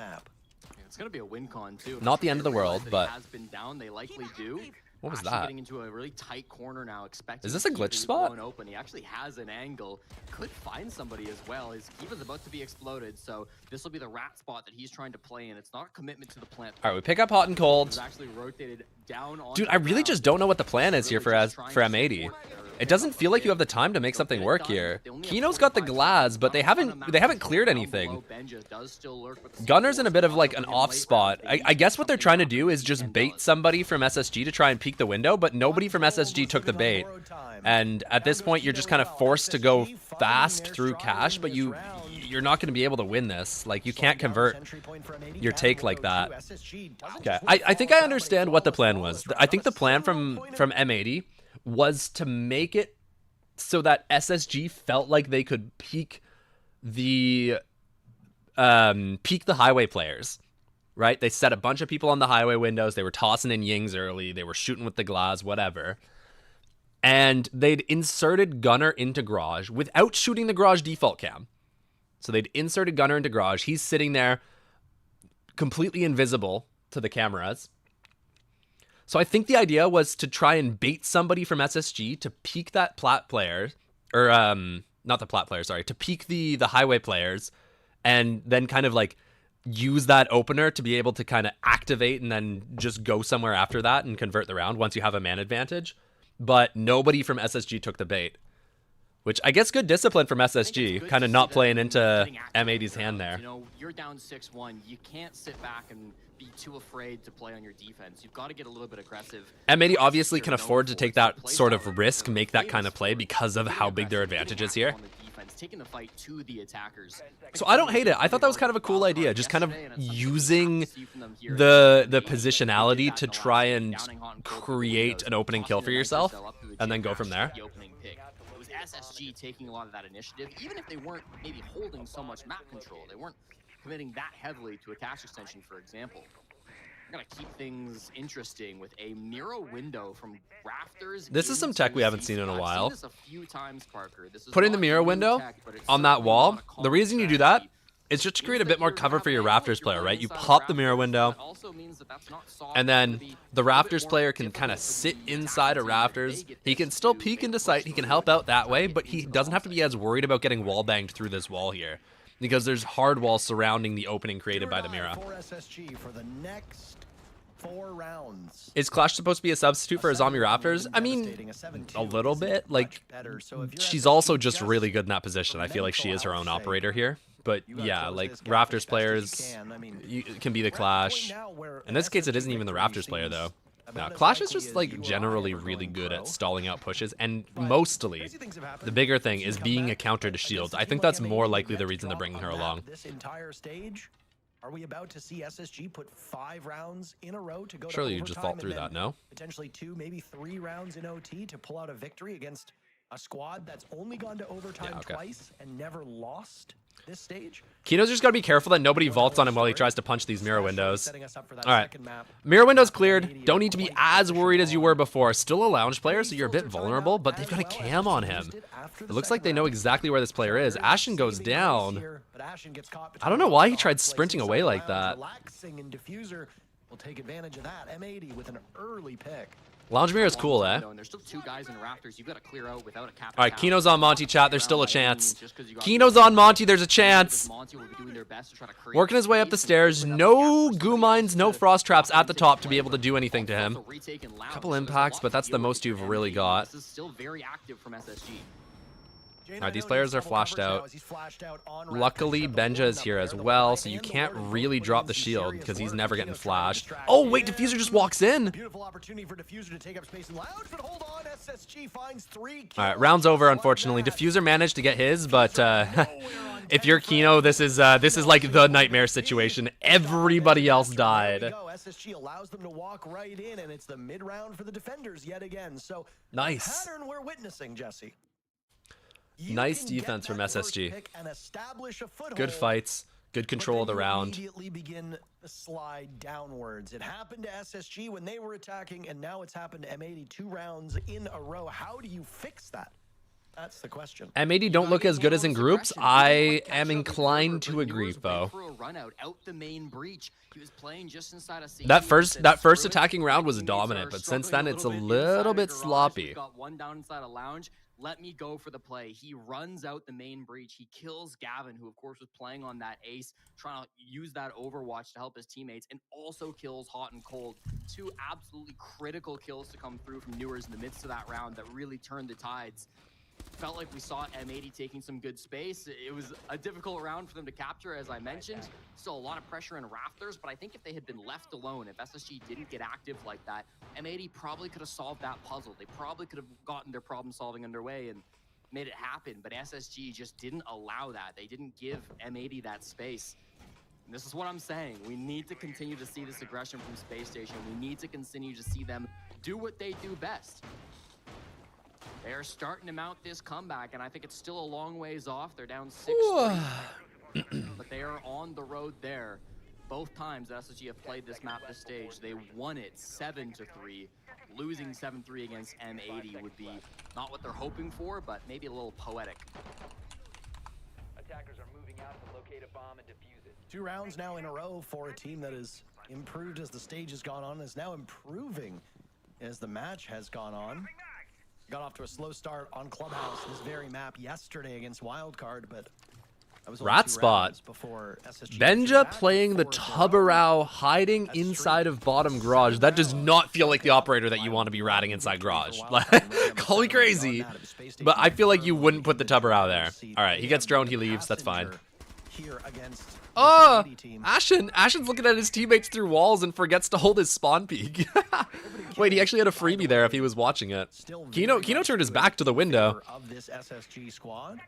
gonna be a win con too. Not the end of the world, but has been down. They likely do. What was actually that? Getting into a really tight corner now. Is this a glitch spot? Open. He actually has an angle. Could find somebody as well. His Kiva's about to be exploded, so this will be the rat spot that he's trying to play in. It's not a commitment to the plant. All right, we pick up hot and cold. Actually rotated down on dude, I really just don't know what the plan is here for M80. It doesn't feel like you have the time to make something work here. Kino's got the glass, but they haven't cleared anything. Gunner's in a bit of like an off spot. I guess what they're trying to do is just bait somebody from SSG to try and peek the window, but nobody from SSG took the bait. And at this point, you're just kind of forced to go fast through cash, but you're not going to be able to win this. Like, you can't convert your take like that. Okay, I think I understand what the plan was. I think the plan from M80 was to make it so that SSG felt like they could peek the highway players, right? They set a bunch of people on the highway windows. They were tossing in yings early. They were shooting with the glass, whatever. And they'd inserted Gunner into garage without shooting the garage default cam. So they'd inserted Gunner into garage. He's sitting there completely invisible to the cameras. So I think the idea was to try and bait somebody from SSG to peek that plat player, or not the plat player, sorry, to peek the highway players, and then kind of like use that opener to be able to kind of activate and then just go somewhere after that and convert the round once you have a man advantage. But nobody from SSG took the bait, which I guess good discipline from SSG, kind of not playing into M80's hand there. You know, you're down 6-1. You can't sit back and be too afraid to play on your defense. You've got to get a little bit aggressive. M80 obviously can afford to take that sort of risk, make that kind of play because of how big their advantage is here. Taking the fight to the attackers. So I don't hate it. I thought that was kind of a cool idea, just kind of using the positionality to try and create an opening kill for yourself and then go from there. SSG taking a lot of that initiative, even if they weren't maybe holding so much map control. They weren't committing that heavily to attach extension, for example. We're gonna keep things interesting with a Mira window from Rafters. This is some tech we haven't seen in a I've while. seen this a few times, Parker. This is Putting the not Mira new window tech, but it's on that certainly wall, not a the reason you do common that is just to create a bit more cover for your Rafters player, right? You Inside pop the Mira Rafters, window, that also means that that's not soft. and It's then gonna be the a little bit Rafters more player can difficult kind of for sit the inside of attacking team if Rafters. they get He this can still to peek make into a sight. push He can through help out that and way, get but he into the doesn't have to be onside. as worried about getting wall banged through this wall here, because there's hard walls surrounding the opening created by the Mira. For SSG for the next 4 rounds. Is Clash supposed to be a substitute for a zombie Raptors? I mean, a little bit. Like, she's also just really good in that position. I feel like she is her own operator here. But yeah, like Raptors players, you can be the Clash. In this case, it isn't even the Raptors player though. No, Clash is just like generally really good at stalling out pushes, and mostly the bigger thing is being a counter to shields. I think that's more likely the reason they're bringing her along. This entire stage, are we about to see SSG put 5 rounds in a row to go Surely to you just overtime fall and through then that, no? potentially 2, maybe 3 rounds in OT to pull out a victory against a squad that's only gone to overtime Yeah, okay. twice and never lost this stage? Kino's just gotta be careful that nobody vaults on him while he tries to punch these mirror windows. Setting us up for that All right, second map. mirror windows cleared. Don't need to be as worried as you were before. Still a lounge player, so you're a bit vulnerable, but they've got a cam on him. It looks like they know exactly where this player is. Ashen goes down. I don't know why he tried sprinting away like that. Relaxing, and Diffuser will take advantage of that. M80 with an early pick. Lounge mirror is cool, eh? And there's still 2 guys in Rafters. You've got to clear out without a cap. All right, Kino's on Monty, chat. There's still a chance. Kino's on Monty. There's a chance. Working his way up the stairs. No goo mines, no frost traps at the top to be able to do anything to him. Couple impacts, but that's the most you've really got. This is still very active from SSG. All right, these players are flashed out. Luckily, Benja is here as well, so you can't really drop the shield because he's never getting flashed. Oh, wait, Diffuser just walks in. Beautiful opportunity for Diffuser to take up space in lounge, but hold on, SSG finds 3 kills. All right, round's over, unfortunately. Diffuser managed to get his, but if you're Kino, this is like the nightmare situation. Everybody else died. SSG allows them to walk right in, and it's the mid-round for the defenders yet again. So nice. Pattern we're witnessing, Jesse. Nice defense from SSG. Good fights, good control of the round. Immediately begin the slide downwards. It happened to SSG when they were attacking, and now it's happened to M80 2 rounds in a row. How do you fix that? That's the question. M80 don't look as good as in groups. I am inclined to agree, Bo. That first attacking round was dominant, but since then it's a little bit sloppy. Let me go for the play. He runs out the main breach. He kills Gavin, who of course was playing on that ace, trying to use that overwatch to help his teammates, and also kills Hot and Cold. 2 absolutely critical kills to come through from Newers in the midst of that round that really turned the tides. Felt like we saw M80 taking some good space. It was a difficult round for them to capture, as I mentioned. Still a lot of pressure in Rafters, but I think if they had been left alone, if SSG didn't get active like that, M80 probably could have solved that puzzle. They probably could have gotten their problem solving underway and made it happen, but SSG just didn't allow that. They didn't give M80 that space. And this is what I'm saying. We need to continue to see this aggression from Space Station. We need to continue to see them do what they do best. They're starting to mount this comeback, and I think it's still a long ways off. They're down 6-3, but they are on the road there. Both times SSG have played this map, this stage, they won it 7-3. Losing 7-3 against M80 would be not what they're hoping for, but maybe a little poetic. Attackers are moving out to locate a bomb and defuse it. 2 rounds now in a row for a team that has improved as the stage has gone on, is now improving as the match has gone on. Got off to a slow start on Clubhouse, this very map yesterday against Wildcard, but that was only Rat 2 spot. rounds before SSG Benja playing the Tubarao, hiding inside of bottom garage. That does not feel like the operator that you want to be ratting inside garage. Call me crazy, but I feel like you wouldn't put the Tubarao there. All right, he gets droned, he leaves. That's fine. Here against Oh, Ashen's looking at his teammates through walls and forgets to hold his spawn peek. Wait, he actually had a freebie there if he was watching it. Kino turned his back to the window. Of this SSG squad.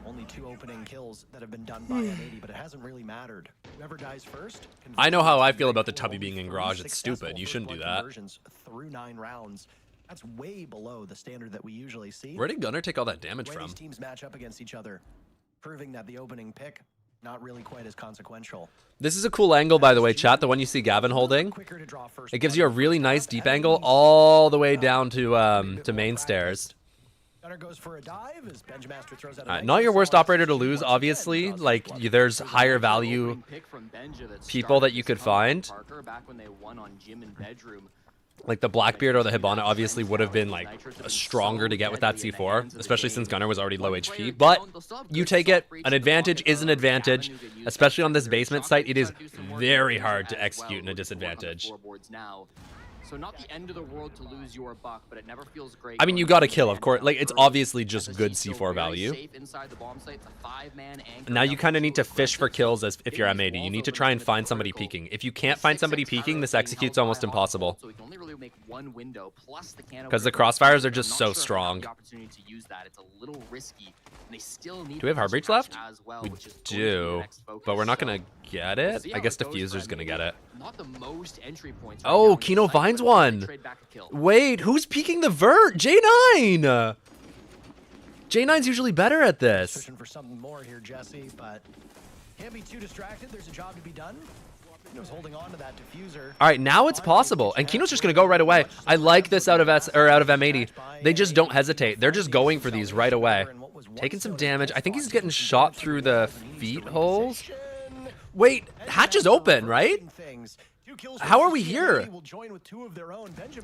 Only 2 opening kills that have been done by M80, but it hasn't really mattered. Whoever dies first. I know how I feel about the Tubby being in garage. It's stupid. You shouldn't do that. Through 9 rounds. That's way below the standard that we usually see. Where did Gunner take all that damage Where from? these teams match up against each other, proving that the opening pick not really quite as consequential. This is a cool angle, by the way, chat. The one you see Gavin holding. Quicker to draw first It gives you a blood. really nice deep angle all the way down to main stairs. Gunner goes for a dive as Benjamaster throws out a Not your negative, worst so operator to SSG lose, once again obviously. draws Like, first blood. there's higher value people that you could find. Like the Blackbeard or the Hibana obviously would have been like stronger to get with that C4, especially since Gunner was already low HP. But you take it, an advantage is an advantage, especially on this basement site. It is very hard to execute in a disadvantage. So not the end of the world to lose your buck, but it never feels great. I mean, you got to kill, of course. Like, it's obviously just good C4 value. Now you kind of need to fish for kills as if you're M80. You need to try and find somebody peeking. If you can't find somebody peeking, this execute's almost impossible. Because the crossfires are just so strong. Do we have Heartbreach left? We do, but we're not going to get it. I guess Diffuser's going to get it. Oh, Kino Vines one. Wait, who's peeking the vert? J9. J9's usually better at this. Pushing for something more here, Jesse, but can't be too distracted. There's a job to be done. Kino's holding on to that diffuser. All right, now it's possible, and Kino's just gonna go right away. I like this out of M80. They just don't hesitate. They're just going for these right away. Taking some damage. I think he's getting shot through the feet holes. Wait, hatch is open, right? How are we here?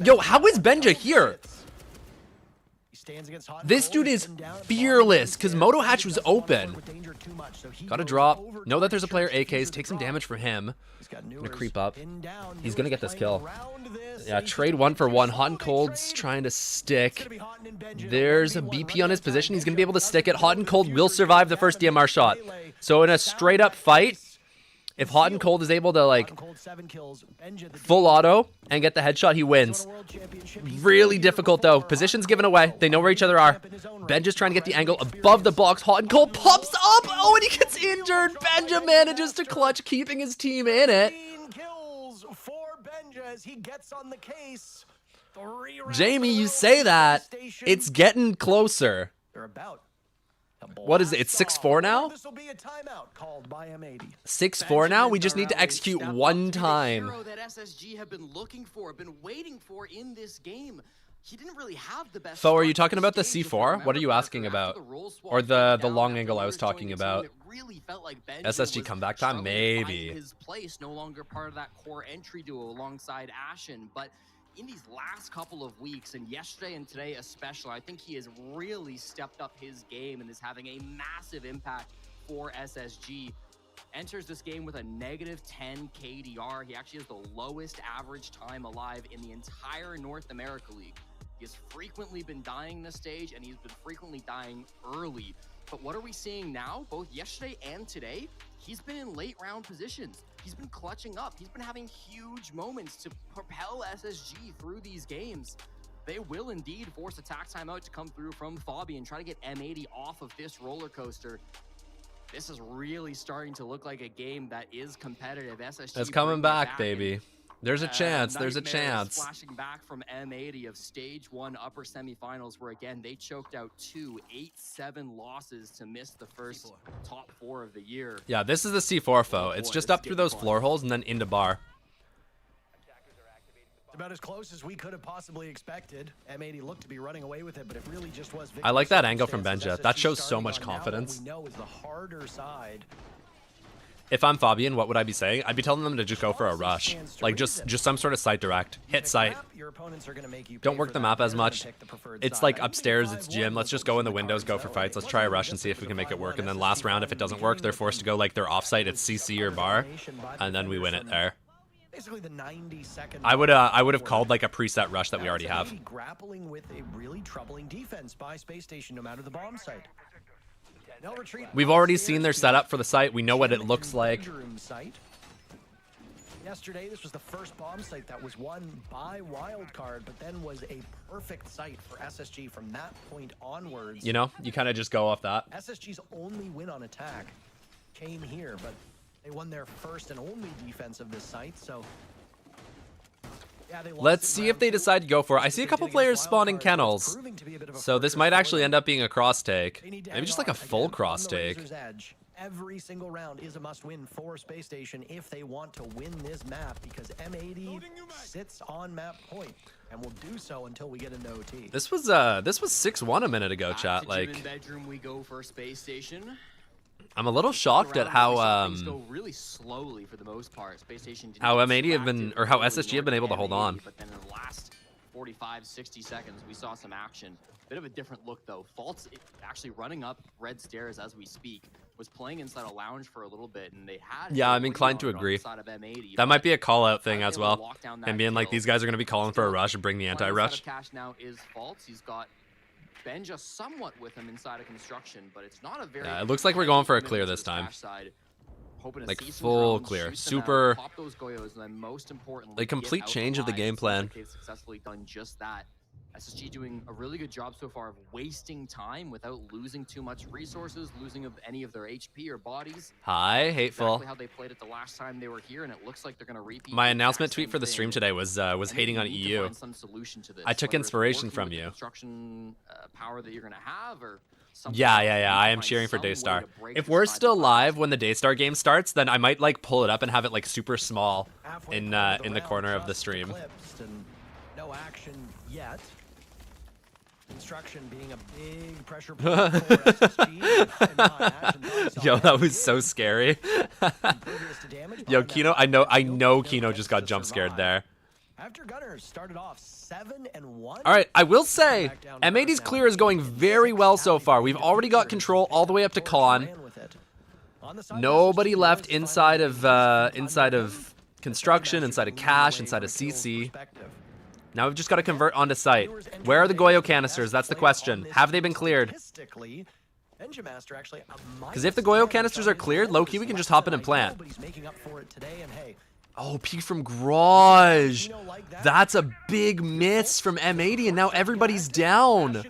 Yo, how is Benja here? This dude is fearless because Moto Hatch was open. Gotta drop. Know that there's a player AKs. Take some damage for him. Gonna creep up. He's gonna get this kill. Yeah, trade 1 for 1. Hot and Cold's trying to stick. There's a BP on his position. He's gonna be able to stick it. Hot and Cold will survive the first DMR shot. So in a straight up fight, if Hot and Cold is able to like full auto and get the headshot, he wins. Really difficult though. Position's given away. They know where each other are. Benja's trying to get the angle above the box. Hot and Cold pops up. Oh, and he gets injured. Benja manages to clutch, keeping his team in it. Jamie, you say that. It's getting closer. What is it? It's 6-4 now? 6-4 now? We just need to execute one time. That SSG have been looking for, been waiting for in this game. He didn't really have the best. Fo, are you talking about the C4? What are you asking about? Or the long angle I was talking about? SSG comeback time? Maybe. His place no longer part of that core entry duo alongside Ashen, but in these last couple of weeks, and yesterday and today especially, I think he has really stepped up his game and is having a massive impact for SSG. Enters this game with a -10 KDR. He actually has the lowest average time alive in the entire North America League. He has frequently been dying this stage, and he's been frequently dying early. But what are we seeing now? Both yesterday and today, he's been in late round positions. He's been clutching up. He's been having huge moments to propel SSG through these games. They will indeed force attack timeout to come through from Fabi and try to get M80 off of this roller coaster. This is really starting to look like a game that is competitive. SSG It's coming back, baby. There's a chance. There's a chance. Flashing back from M80 of stage 1 upper semifinals, where again they choked out 2 8-7 losses to miss the first top 4 of the year. Yeah, this is the C4 Fo. It's just up through those floor holes and then into bar. It's about as close as we could have possibly expected. M80 looked to be running away with it, but it really just was. I like that angle from Benja. That shows so much confidence. We know is the harder side. If I'm Fabian, what would I be saying? I'd be telling them to just go for a rush. Like, just some sort of site direct. Hit site. Don't work the map as much. It's like upstairs, it's gym. Let's just go in the windows, go for fights. Let's try a rush and see if we can make it work. And then last round, if it doesn't work, they're forced to go like they're off-site. It's CC or bar. And then we win it there. Basically the 90-second. I would have called like a preset rush that we already have. Grappling with a really troubling defense by Space Station, no matter the bomb site. We've already seen their setup for the site. We know what it looks like. Yesterday, this was the first bomb site that was won by Wildcard, but then was a perfect site for SSG from that point onwards. You know, you kind of just go off that. SSG's only win on attack came here, but they won their first and only defense of this site, so... Yeah, let's see if they decide to go for it. I see a couple players spawning kennels, so this might actually end up being a cross take. Maybe just like a full cross take. every single round is a must-win for Space Station if they want to win this map, because M80 sits on map point and will do so until we get an OT. This was 6-1 a minute ago, chat. Back to gym Like, and bedroom we go for Space Station. I'm a little shocked at how Things go really slowly for the most part. Space Station didn't how get M80 have been, distracted or how early, SSG have nor been able to did hold M80, on. But then in the last 45, 60 seconds, we saw some action. Bit of a different look though. Faults actually running up red stairs as we speak. Was playing inside a lounge for a little bit, and they had. Yeah, I'm inclined to agree. That might be a call out thing as well. And being like, these guys are going to be calling for a rush and bring the anti-rush. Cash now is Faults. He's got Benja somewhat with him inside of construction, but it's not a very. Yeah, it looks like we're going for a clear this time. Like full clear, super. Like complete change of the game plan. They've successfully done just that. SSG doing a really good job so far of wasting time without losing too much resources, losing of any of their HP or bodies. Hi, hateful. Exactly how they played it the last time they were here, and it looks like they're going to repeat. My announcement tweet for the stream today was hating on EU. I took inspiration from you. Construction power that you're going to have, or yeah. I am cheering for Daystar. If we're still live when the Daystar game starts, then I might like pull it up and have it like super small in the corner of the stream. No action yet. Construction being a big pressure point for SSG. Yo, that was so scary. Yo, Kino, I know Kino just got jump scared there. After Gunners started off 7-1. All right, I will say M80's clear is going very well so far. We've already got control all the way up to Con. Nobody left inside of construction, inside of cash, inside of CC. Now we've just got to convert onto site. Where are the Goyo canisters? That's the question. Have they been cleared? Because if the Goyo canisters are cleared, low-key, we can just hop in and plant. Oh, peek from Garage. That's a big miss from M80, and now everybody's down.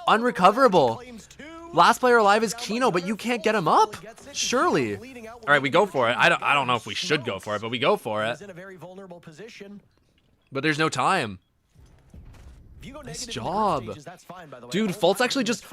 Unrecoverable. Last player alive is Kino, but you can't get him up? Surely. All right, we go for it. I don't know if we should go for it, but we go for it. But there's no time. Nice job. Dude, Faults actually just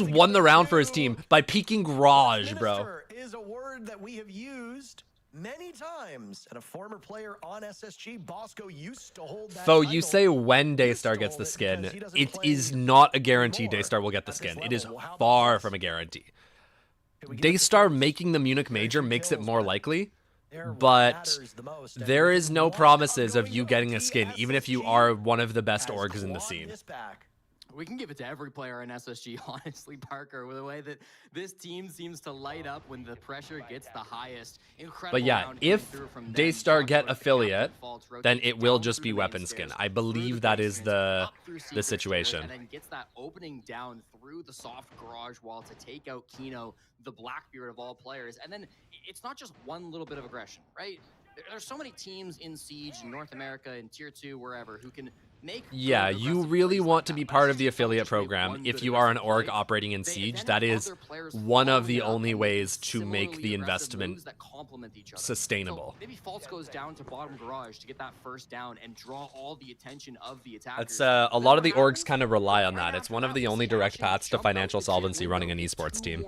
won the round for his team by peeking Garage, bro. Is a word that we have used many times, and a former player on SSG, Bosco, used to hold that Fo, you say when Daystar gets the skin. It is not a guarantee Daystar will get the skin. It is far from a guarantee. Daystar making the Munich Major makes it more likely. But there is no promises of you getting a skin, even if you are one of the best orgs in the scene. We can give it to every player in SSG, honestly, Parker, with the way that this team seems to light up when the pressure gets the highest. But yeah, if Daystar get affiliate, then it will just be weapon skin. I believe that is the situation. And then gets that opening down through the soft garage wall to take out Kino, the Blackbeard of all players. And then it's not just one little bit of aggression, right? There's so many teams in Siege, in North America, in Tier 2, wherever, who can make... Yeah, you really want to be part of the affiliate program. If you are an org operating in Siege, that is one of the only ways to make the investment sustainable. Maybe Faults goes down to bottom garage to get that first down and draw all the attention of the attackers. That's a lot of the orgs kind of rely on that. It's one of the only direct paths to financial solvency running an esports team.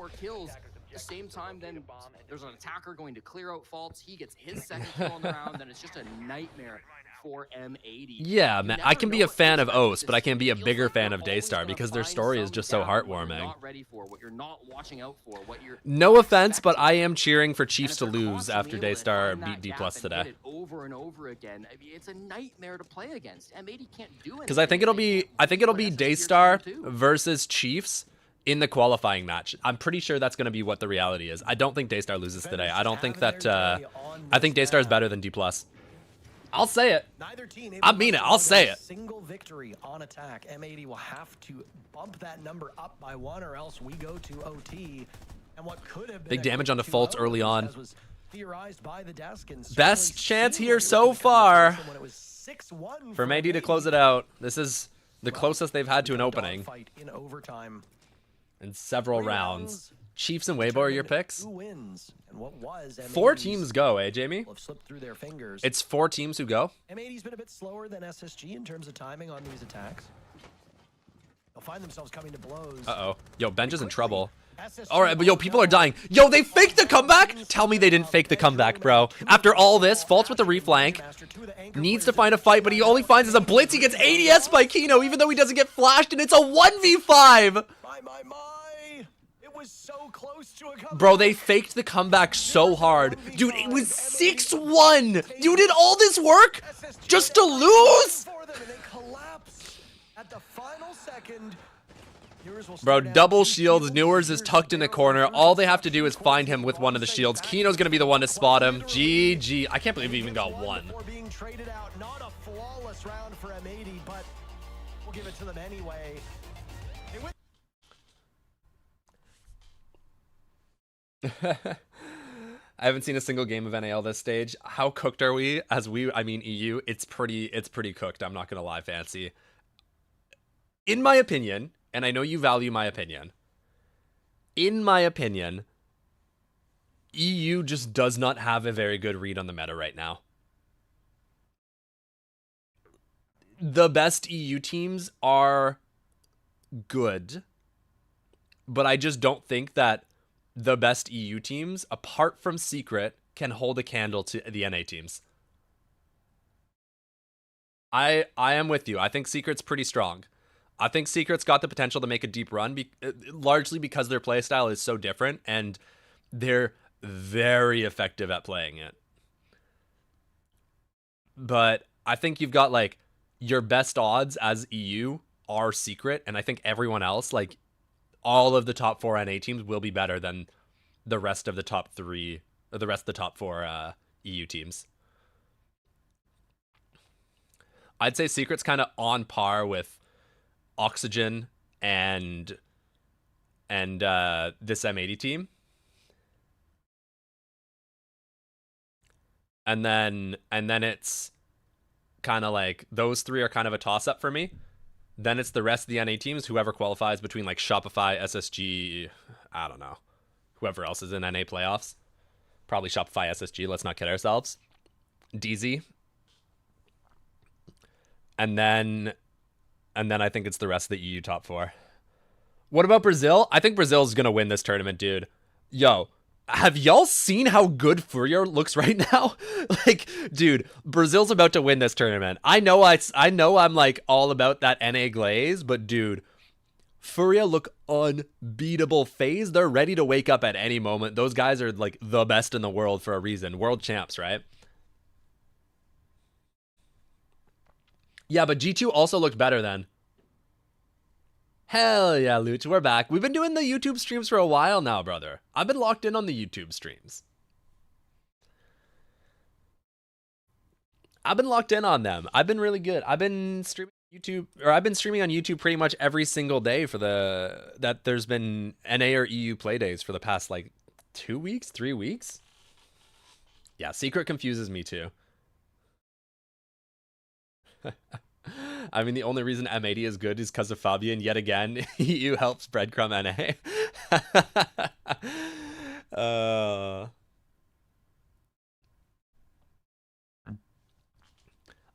At the same time, then there's an attacker going to clear out Faults. He gets his second kill on the round, and it's just a nightmare for M80. Yeah, man, I can be a fan of OS, but I can be a bigger fan of Daystar because their story is just so heartwarming. No offense, but I am cheering for Chiefs to lose after Daystar beat D+ today. Over and over again. I mean, it's a nightmare to play against. M80 can't do it. Because I think it'll be Daystar versus Chiefs in the qualifying match. I'm pretty sure that's going to be what the reality is. I don't think Daystar loses today. I don't think that... I think Daystar is better than D+. I'll say it. I mean it. I'll say it. Single victory on attack. M80 will have to bump that number up by 1, or else we go to OT. And what could have been big damage onto Faults early on. Best chance here so far for M80 to close it out. This is the closest they've had to an opening in several rounds. Chiefs and Weibo are your picks? 4 teams go, eh, Jamie? It's 4 teams who go? M80's been a bit slower than SSG in terms of timing on these attacks. They'll find themselves coming to blows. Uh-oh. Yo, Benja's in trouble. All right, but yo, people are dying. Yo, they faked the comeback? Tell me they didn't fake the comeback, bro. After all this, Faults with the reflank. Needs to find a fight, but he only finds is a blitz. He gets ADS by Kino, even though he doesn't get flashed, and it's a 1v5. It was so close to a comeback. Bro, they faked the comeback so hard. Dude, it was 6-1. You did all this work just to lose? At the final second. Bro, double shields. Newers is tucked in a corner. All they have to do is find him with one of the shields. Kino's going to be the one to spot him. GG. I can't believe he even got one. Being traded out. Not a flawless round for M80, but we'll give it to them anyway. I haven't seen a single game of NAL this stage. How cooked are we? I mean EU, it's pretty cooked. I'm not going to lie, Fancy. In my opinion, and I know you value my opinion, in my opinion, EU just does not have a very good read on the meta right now. The best EU teams are good, but I just don't think that the best EU teams, apart from Secret, can hold a candle to the NA teams. I am with you. I think Secret's pretty strong. I think Secret's got the potential to make a deep run, largely because their playstyle is so different, and they're very effective at playing it. But I think you've got, like, your best odds as EU are Secret, and I think everyone else, like, all of the top 4 NA teams will be better than the rest of the top 3, or the rest of the top 4 EU teams. I'd say Secret's kind of on par with Oxygen and this M80 team. And then it's kind of like those 3 are kind of a toss-up for me. Then it's the rest of the NA teams, whoever qualifies between like Shopify, SSG, I don't know, whoever else is in NA playoffs. Probably Shopify, SSG, let's not kid ourselves. DZ. And then I think it's the rest of the EU top 4. What about Brazil? I think Brazil's going to win this tournament, dude. Yo, have y'all seen how good Furia looks right now? Like, dude, Brazil's about to win this tournament. I know I'm like all about that NA glaze, but dude, Furia look unbeatable. FaZe, they're ready to wake up at any moment. Those guys are like the best in the world for a reason. World champs, right? Yeah, but G2 also looked better then. Hell yeah, Luch, we're back. We've been doing the YouTube streams for a while now, brother. I've been locked in on the YouTube streams. I've been locked in on them. I've been really good. I've been streaming on YouTube pretty much every single day for that there's been NA or EU play days for the past like 2 weeks, 3 weeks. Yeah, Secret confuses me too. I mean, the only reason M80 is good is because of Fabian. Yet again, EU helps breadcrumb NA.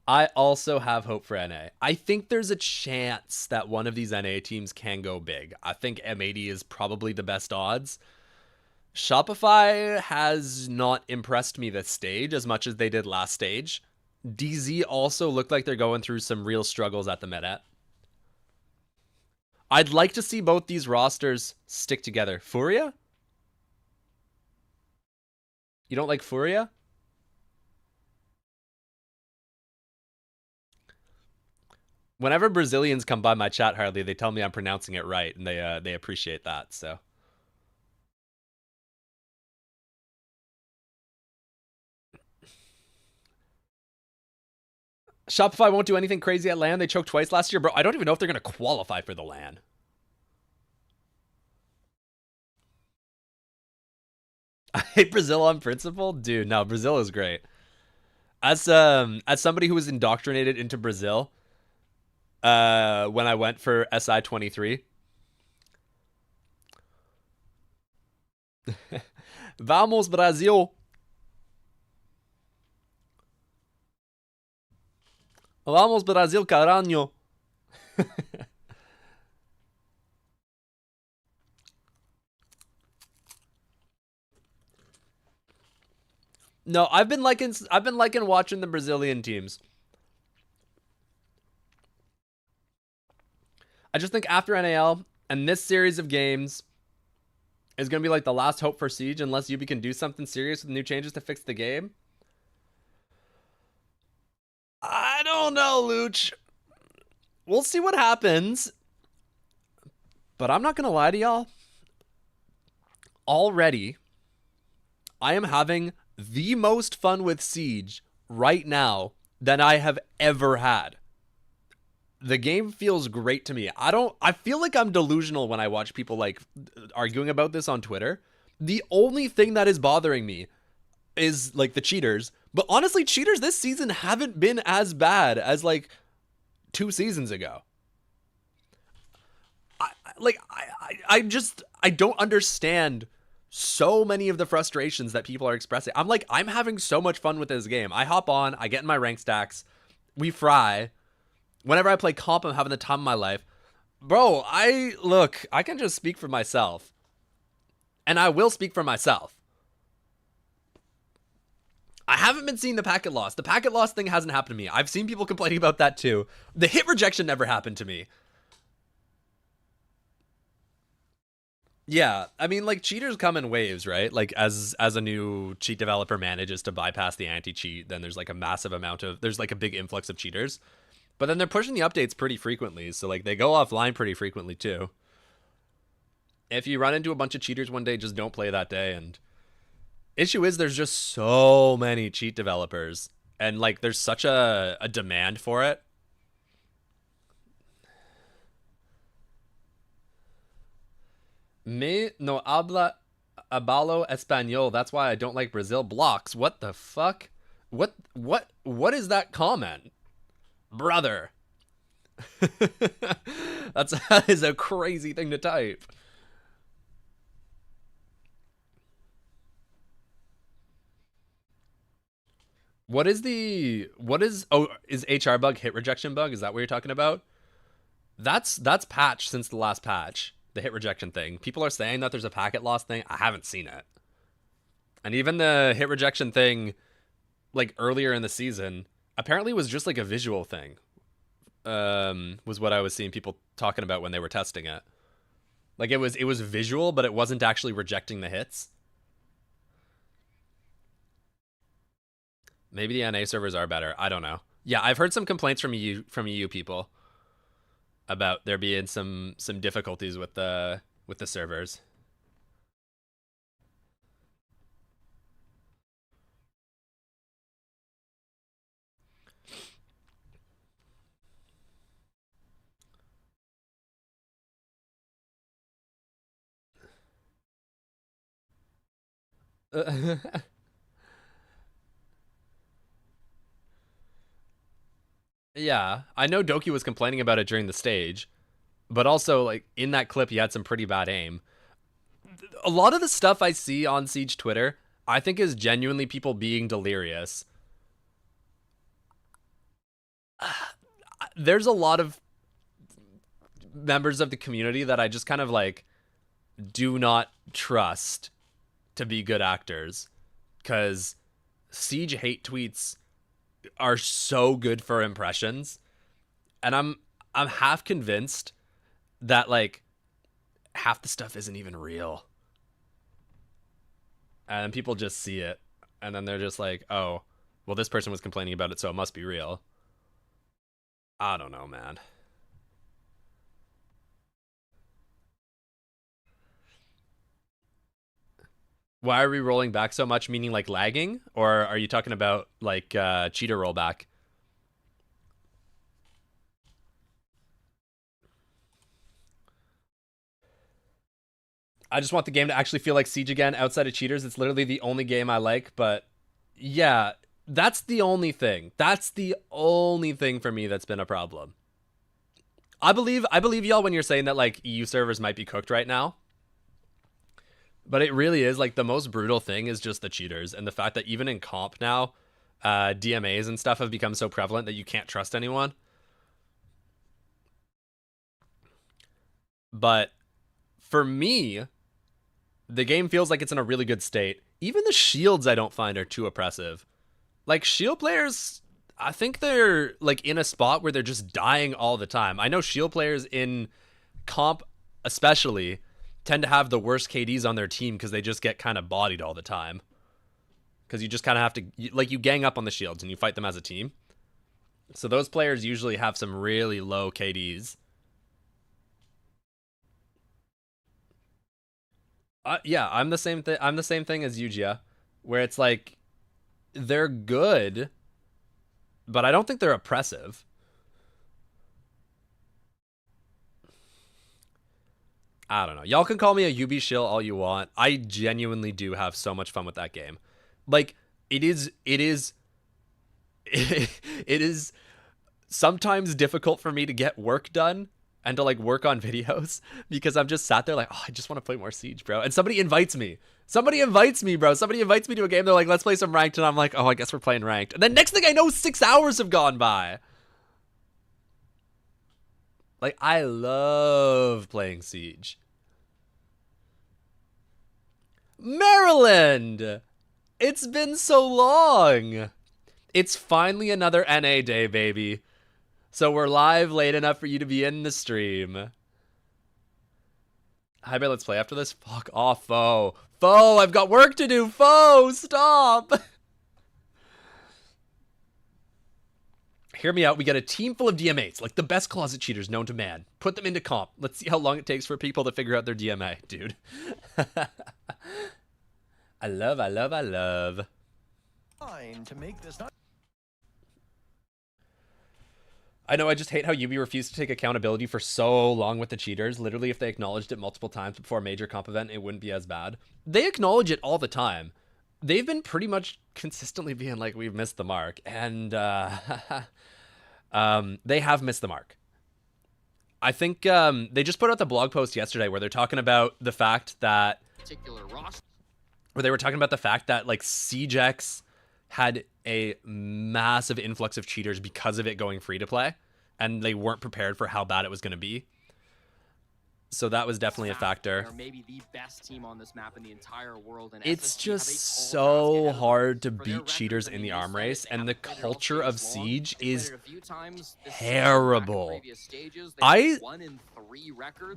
I also have hope for NA. I think there's a chance that one of these NA teams can go big. I think M80 is probably the best odds. Shopify has not impressed me this stage as much as they did last stage. DZ also look like they're going through some real struggles at the mid-at. I'd like to see both these rosters stick together. Furia? You don't like Furia? Whenever Brazilians come by my chat, Harley, they tell me I'm pronouncing it right, and they appreciate that, so... Shopify won't do anything crazy at LAN. They choked twice last year. Bro, I don't even know if they're going to qualify for the LAN. I hate Brazil on principle? Dude, no, Brazil is great. As somebody who was indoctrinated into Brazil when I went for SI 23. Vamos, Brasil. Vamos, Brasil, caralho. No, I've been liking watching the Brazilian teams. I just think after NAL and this series of games is going to be like the last hope for Siege unless Yubi can do something serious with new changes to fix the game. I don't know, Luch. We'll see what happens. But I'm not going to lie to y'all. Already, I am having the most fun with Siege right now than I have ever had. The game feels great to me. I feel like I'm delusional when I watch people like arguing about this on Twitter. The only thing that is bothering me is like the cheaters. But honestly, cheaters this season haven't been as bad as like 2 seasons ago. I don't understand so many of the frustrations that people are expressing. I'm having so much fun with this game. I hop on, I get in my rank stacks, we fry. Whenever I play comp, I'm having the time of my life. Bro, I can just speak for myself. And I will speak for myself. I haven't been seeing the packet loss. The packet loss thing hasn't happened to me. I've seen people complaining about that too. The hit rejection never happened to me. Yeah, I mean, like, cheaters come in waves, right? Like, as a new cheat developer manages to bypass the anti-cheat, then there's like a massive amount of, there's like a big influx of cheaters. But then they're pushing the updates pretty frequently, so like they go offline pretty frequently too. If you run into a bunch of cheaters one day, just don't play that day. And issue is there's just so many cheat developers, and like there's such a demand for it. Me no habla abalo español. That's why I don't like Brazil. Blocks. What the fuck? What is that comment? Brother. That is a crazy thing to type. Is HR bug hit rejection bug? Is that what you're talking about? That's patched since the last patch. The hit rejection thing. People are saying that there's a packet loss thing. I haven't seen it. And even the hit rejection thing, like earlier in the season, apparently was just like a visual thing. Was what I was seeing people talking about when they were testing it. Like it was visual, but it wasn't actually rejecting the hits. Maybe the NA servers are better. I don't know. Yeah, I've heard some complaints from EU people about there being some difficulties with the servers. Yeah, I know Doki was complaining about it during the stage, but also like in that clip he had some pretty bad aim. A lot of the stuff I see on Siege Twitter, I think is genuinely people being delirious. There's a lot of members of the community that I just kind of like do not trust to be good actors, because Siege hate tweets are so good for impressions, and I'm half convinced that like half the stuff isn't even real, and people just see it and then they're just like, oh well, this person was complaining about it, so it must be real. I don't know, man. Why are we rolling back so much, meaning like lagging, or are you talking about like cheater rollback? I just want the game to actually feel like Siege again. Outside of cheaters, it's literally the only game I like. But yeah, that's the only thing. That's the only thing for me that's been a problem. I believe y'all when you're saying that like EU servers might be cooked right now. But it really is like the most brutal thing is just the cheaters, and the fact that even in comp now, DMAs and stuff have become so prevalent that you can't trust anyone. But for me, the game feels like it's in a really good state. Even the shields I don't find are too oppressive. Like, shield players, I think they're like in a spot where they're just dying all the time. I know shield players in comp especially tend to have the worst KDs on their team because they just get kind of bodied all the time. Because you just kind of have to, like, you gang up on the shields and you fight them as a team. So those players usually have some really low KDs. Yeah, I'm the same thing. I'm the same thing as Yugia, where it's like they're good, but I don't think they're oppressive. I don't know. Y'all can call me a Yubi shill all you want. I genuinely do have so much fun with that game. Like, it is it is sometimes difficult for me to get work done and to like work on videos because I'm just sat there like, oh, I just want to play more Siege, bro. And somebody invites me. Somebody invites me, bro. Somebody invites me to a game. They're like, let's play some ranked. And I'm like, oh, I guess we're playing ranked. And then next thing I know, 6 hours have gone by. Like, I love playing Siege. Maryland! It's been so long. It's finally another NA day, baby. So we're live late enough for you to be in the stream. Hi, babe, let's play after this. Fuck off, Foe. Foe, I've got work to do. Foe, stop. Hear me out. We got a team full of DMAs, like the best closet cheaters known to man. Put them into comp. Let's see how long it takes for people to figure out their DMA, dude. I love. Fine to make this not. I know, I just hate how Yubi refused to take accountability for so long with the cheaters. Literally, if they acknowledged it multiple times before a major comp event, it wouldn't be as bad. They acknowledge it all the time. They've been pretty much consistently being like, we've missed the mark. And they have missed the mark. I think they just put out the blog post yesterday where they're talking about the fact that... Where they were talking about the fact that, like, CJX had a massive influx of cheaters because of it going free to play, and they weren't prepared for how bad it was going to be. So that was definitely a factor. Maybe the best team on this map in the entire world. And it's just so hard to beat cheaters in the arm race, and the culture of Siege is terrible. I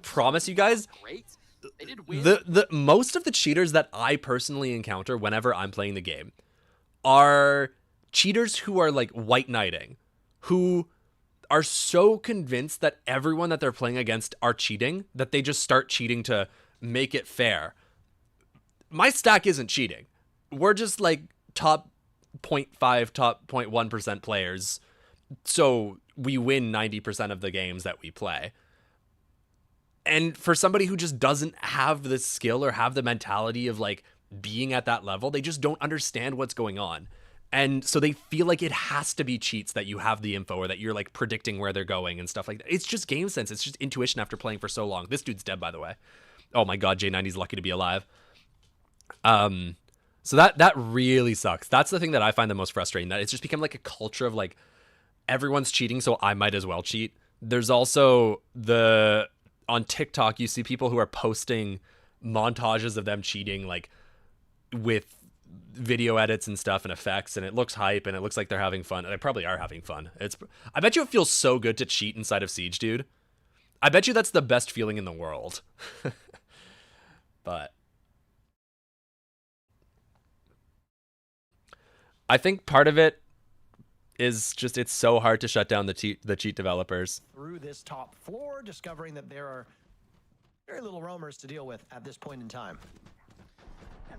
promise you guys, the most of the cheaters that I personally encounter whenever I'm playing the game are cheaters who are like white knighting, who are so convinced that everyone that they're playing against are cheating that they just start cheating to make it fair. My stack isn't cheating. We're just like top 0.5, top 0.1% players. So we win 90% of the games that we play. And for somebody who just doesn't have the skill or have the mentality of like being at that level, they just don't understand what's going on. And so they feel like it has to be cheats that you have the info or that you're like predicting where they're going and stuff like that. It's just game sense. It's just intuition after playing for so long. This dude's dead, by the way. Oh my God, J90's lucky to be alive. So that really sucks. That's the thing that I find the most frustrating, that it's just become like a culture of like everyone's cheating, so I might as well cheat. There's also on TikTok, you see people who are posting montages of them cheating, like with video edits and stuff and effects, and it looks hype and it looks like they're having fun, and they probably are having fun. I bet you it feels so good to cheat inside of Siege, dude. I bet you that's the best feeling in the world. But I think part of it is just it's so hard to shut down the cheat developers. Through this top floor, discovering that there are very little roamers to deal with at this point in time.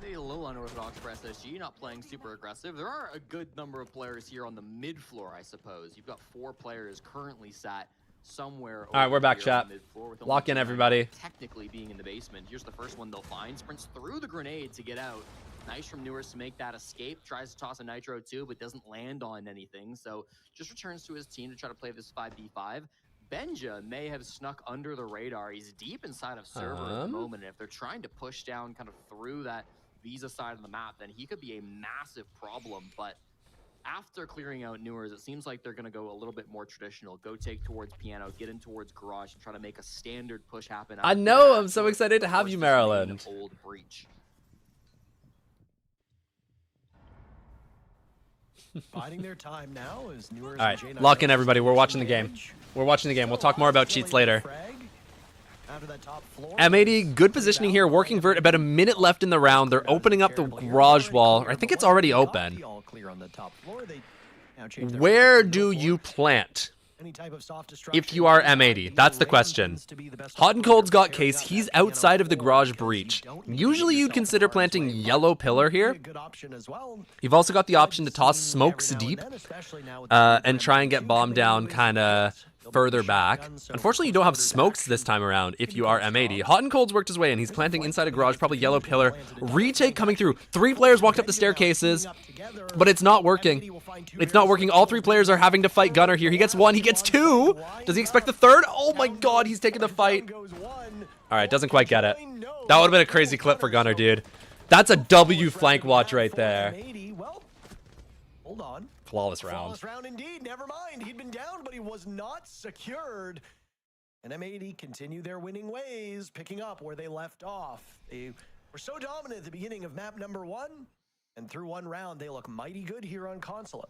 Maybe a little unorthodox for SSG, not playing super aggressive. There are a good number of players here on the mid floor, I suppose. You've got 4 players currently sat somewhere. All right, we're back, chat. Lock in, everybody. Technically being in the basement. Here's the first one they'll find. Sprints through the grenade to get out. Nice from Newers to make that escape. Tries to toss a nitro too, but doesn't land on anything. So just returns to his team to try to play this 5v5. Benja may have snuck under the radar. He's deep inside of server at the moment. And if they're trying to push down kind of through that Visa side of the map, then he could be a massive problem. But after clearing out Newers, it seems like they're going to go a little bit more traditional. Go take towards Piano, get in towards Garage, and try to make a standard push happen. I know, I'm so excited to have you, Maryland. Old breach. Biding their time now as All right, lock in everybody. We're watching the game. We're watching the game. We'll talk more about cheats later. M80, good positioning here. Working vert, about a minute left in the round. They're opening up the garage wall. I think it's already open. Where do you plant if you are M80? That's the question. Hot and Cold's got case. He's outside of the garage breach. Usually you'd consider planting yellow pillar here. You've also got the option to toss smokes deep and try and get bomb down kind of further back. Unfortunately, you don't have smokes this time around if you are M80. Hot and Cold's worked his way in. He's planting inside a garage, probably yellow pillar. Retake coming through. 3 players walked up the staircases, but it's not working. It's not working. All 3 players are having to fight Gunner here. He gets 1, he gets 2. Does he expect the 3rd? Oh my god, he's taking the fight. Alright, doesn't quite get it. That would have been a crazy clip for Gunner, dude. That's a W flank watch right there. Hold on. Flawless round. Flawless round indeed. Never mind. He'd been down, but he was not secured. And M80 continue their winning ways, picking up where they left off. They were so dominant at the beginning of map number 1, and through 1 round, they look mighty good here on Consulate.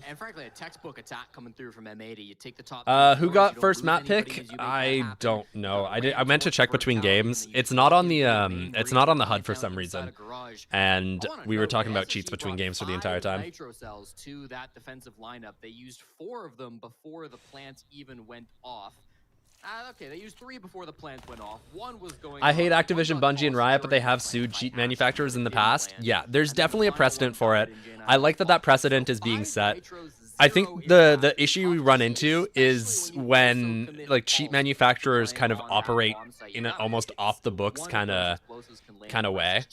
And frankly, a textbook attack coming through from M80. You take the top. Who got first map pick? I don't know. I meant to check between games. It's not on the HUD for some reason. And we were talking about cheats between games for the entire time. Nitro cells to that defensive lineup. They used 4 of them before the plants even went off. Okay, they used 3 before the plants went off. 1 was going. I hate Activision, Bungie, and Riot, but they have sued cheat manufacturers in the past. Yeah, there's definitely a precedent for it. I like that precedent is being set. I think the issue we run into is when like cheat manufacturers kind of operate in an almost off the books kind of way,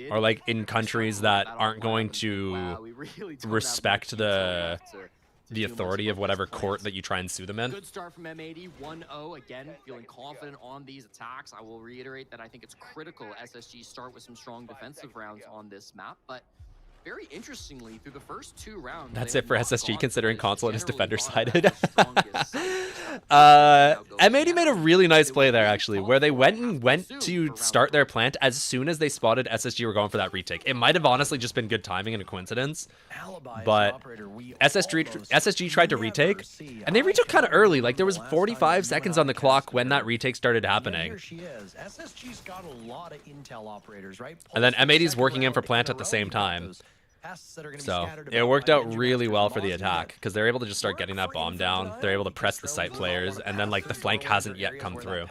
or like in countries that aren't going to respect the authority of whatever court that you try and sue them in. Good start from M80, 1-0. Again, feeling confident on these attacks. I will reiterate that I think it's critical SSG start with some strong defensive rounds on this map, but very interestingly, through the first 2 rounds... That's it for SSG, considering Consulate is defender-sided. M80 made a really nice play there, actually, where they went to start their plant as soon as they spotted SSG were going for that retake. It might have honestly just been good timing and a coincidence, but SSG tried to retake, and they retook kind of early. Like, there was 45 seconds on the clock when that retake started happening. And then M80's working in for plant at the same time. So it worked out really well for the attack because they're able to just start getting that bomb down. They're able to press the site players, and then like the flank hasn't yet come through.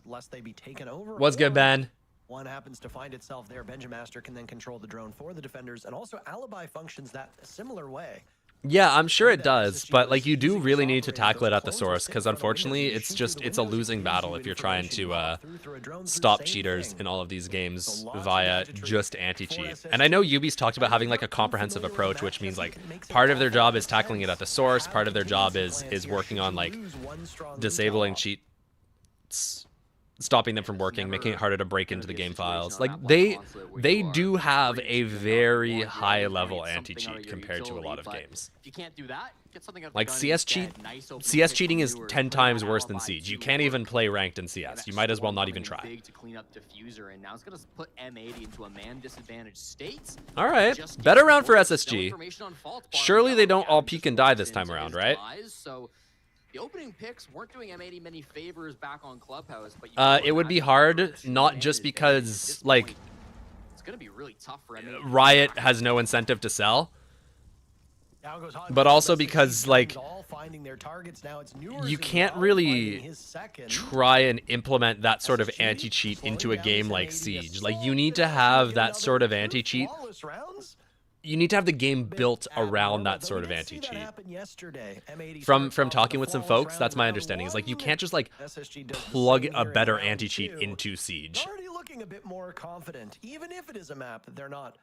What's good, Ben? One happens to find itself there. Benjamaster can then control the drone for the defenders, and also Alibi functions that a similar way. Yeah, I'm sure it does, but like you do really need to tackle it at the source because unfortunately it's a losing battle if you're trying to stop cheaters in all of these games via just anti-cheat. And I know Ubi's talked about having like a comprehensive approach, which means like part of their job is tackling it at the source, part of their job is working on like disabling cheats, stopping them from working, making it harder to break into the game files. Like they do have a very high level anti-cheat compared to a lot of games. Like CS cheating is 10 times worse than Siege. You can't even play ranked in CS. You might as well not even try. All right, better round for SSG. Surely they don't all peek and die this time around, right? The opening picks weren't doing M80 many favors back on Clubhouse, but it would be hard, not just because like it's gonna be really tough for M80. Riot has no incentive to sell, but also because like you can't really try and implement that sort of anti-cheat into a game like Siege. Like you need to have that sort of anti-cheat. You need to have the game built around that sort of anti-cheat. From talking with some folks, that's my understanding. Is like you can't just like plug a better anti-cheat into Siege. Already looking a bit more confident, even if it is a map that they're not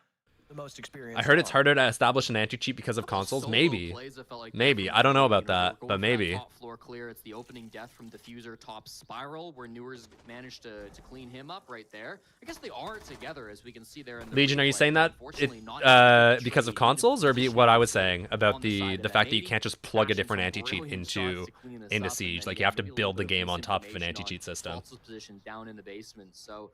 the most experienced. I heard it's harder to establish an anti-cheat because of consoles. Maybe. I don't know about that, but maybe. Top floor clear. It's the opening death from Diffuser top spiral where Newers managed to clean him up right there. I guess they are together as we can see there in the Legion, are you saying that because of consoles, or what I was saying about the fact that you can't just plug a different anti-cheat into Siege? Like you have to build the game on top of an anti-cheat system. Position down in the basement. So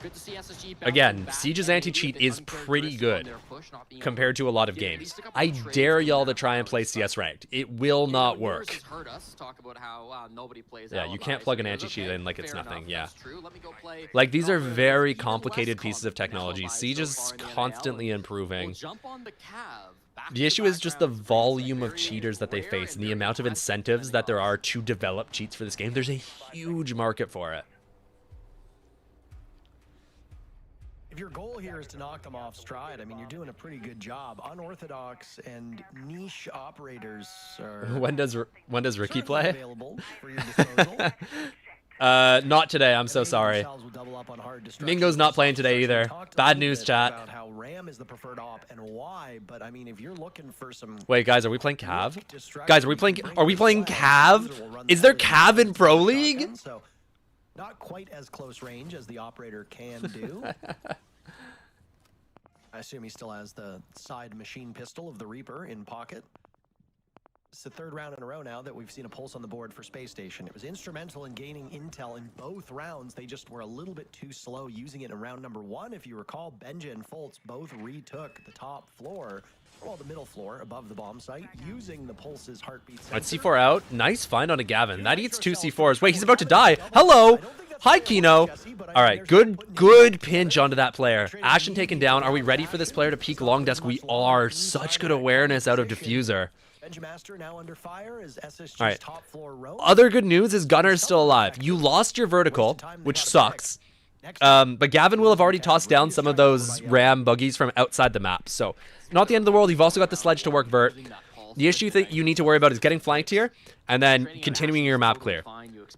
Good to see SSG Again, back Siege's and anti-cheat maybe a is bit pretty uncharacteristic on good their push, not being compared to a lot of games. I trades dare from y'all to their try and play powers, CS ranked. It will not work. Has heard us talk about how nobody plays Yeah, you Alibi, can't so plug an he goes, anti-cheat okay, in like it's fair nothing. enough, Yeah. that's true. Let me go play Like, these are an operator very that's even complicated less pieces of confident in technology. Alibi Siege so is far in the NAL, constantly and improving. we'll jump on the Cav. The issue is just the volume of cheaters that they face and the amount of incentives that there are to develop cheats for this game. There's a huge market for it. If your goal here is to knock them off stride, I mean, you're doing a pretty good job. Unorthodox and niche operators are When does Ricky certainly play? available for your disposal. Not today. I'm so They sorry. themselves will double up on hard destruction. Mingo's not playing today We either. talked a Bad little news, bit chat. about how Ram is the preferred op and why, but I mean, if you're looking for some Wait, guys, are we playing Cav? quick destruction, Guys, are we playing Cav? Is there Cav in Pro League? So, not quite as close range as the operator can do. I assume he still has the side machine pistol of the Reaper in pocket. It's the third round in a row now that we've seen a pulse on the board for Space Station. It was instrumental in gaining intel in both rounds. They just were a little bit too slow using it in round number 1. If you recall, Benja and Fultz both retook the top floor, well, the middle floor above the bomb site, using the Pulse's heartbeat sensor. Alright, C4 out. Nice find on a Gavin. That eats 2 C4s. Wait, he's about to die. Hello! Hi, Kino. Alright, good pinch onto that player. Ashen taken down. Are we ready for this player to peek long desk? We are. Such good awareness out of Diffuser. Benjamaster now under fire as SSG's Alright. top floor row. Other good news is Gunner's still alive. You lost your vertical, which sucks. But Gavin will have already tossed down some of those ram buggies from outside the map. So, not the end of the world. You've also got the sledge to work, Vert. The issue that you need to worry about is getting flanked here and then continuing your map clear.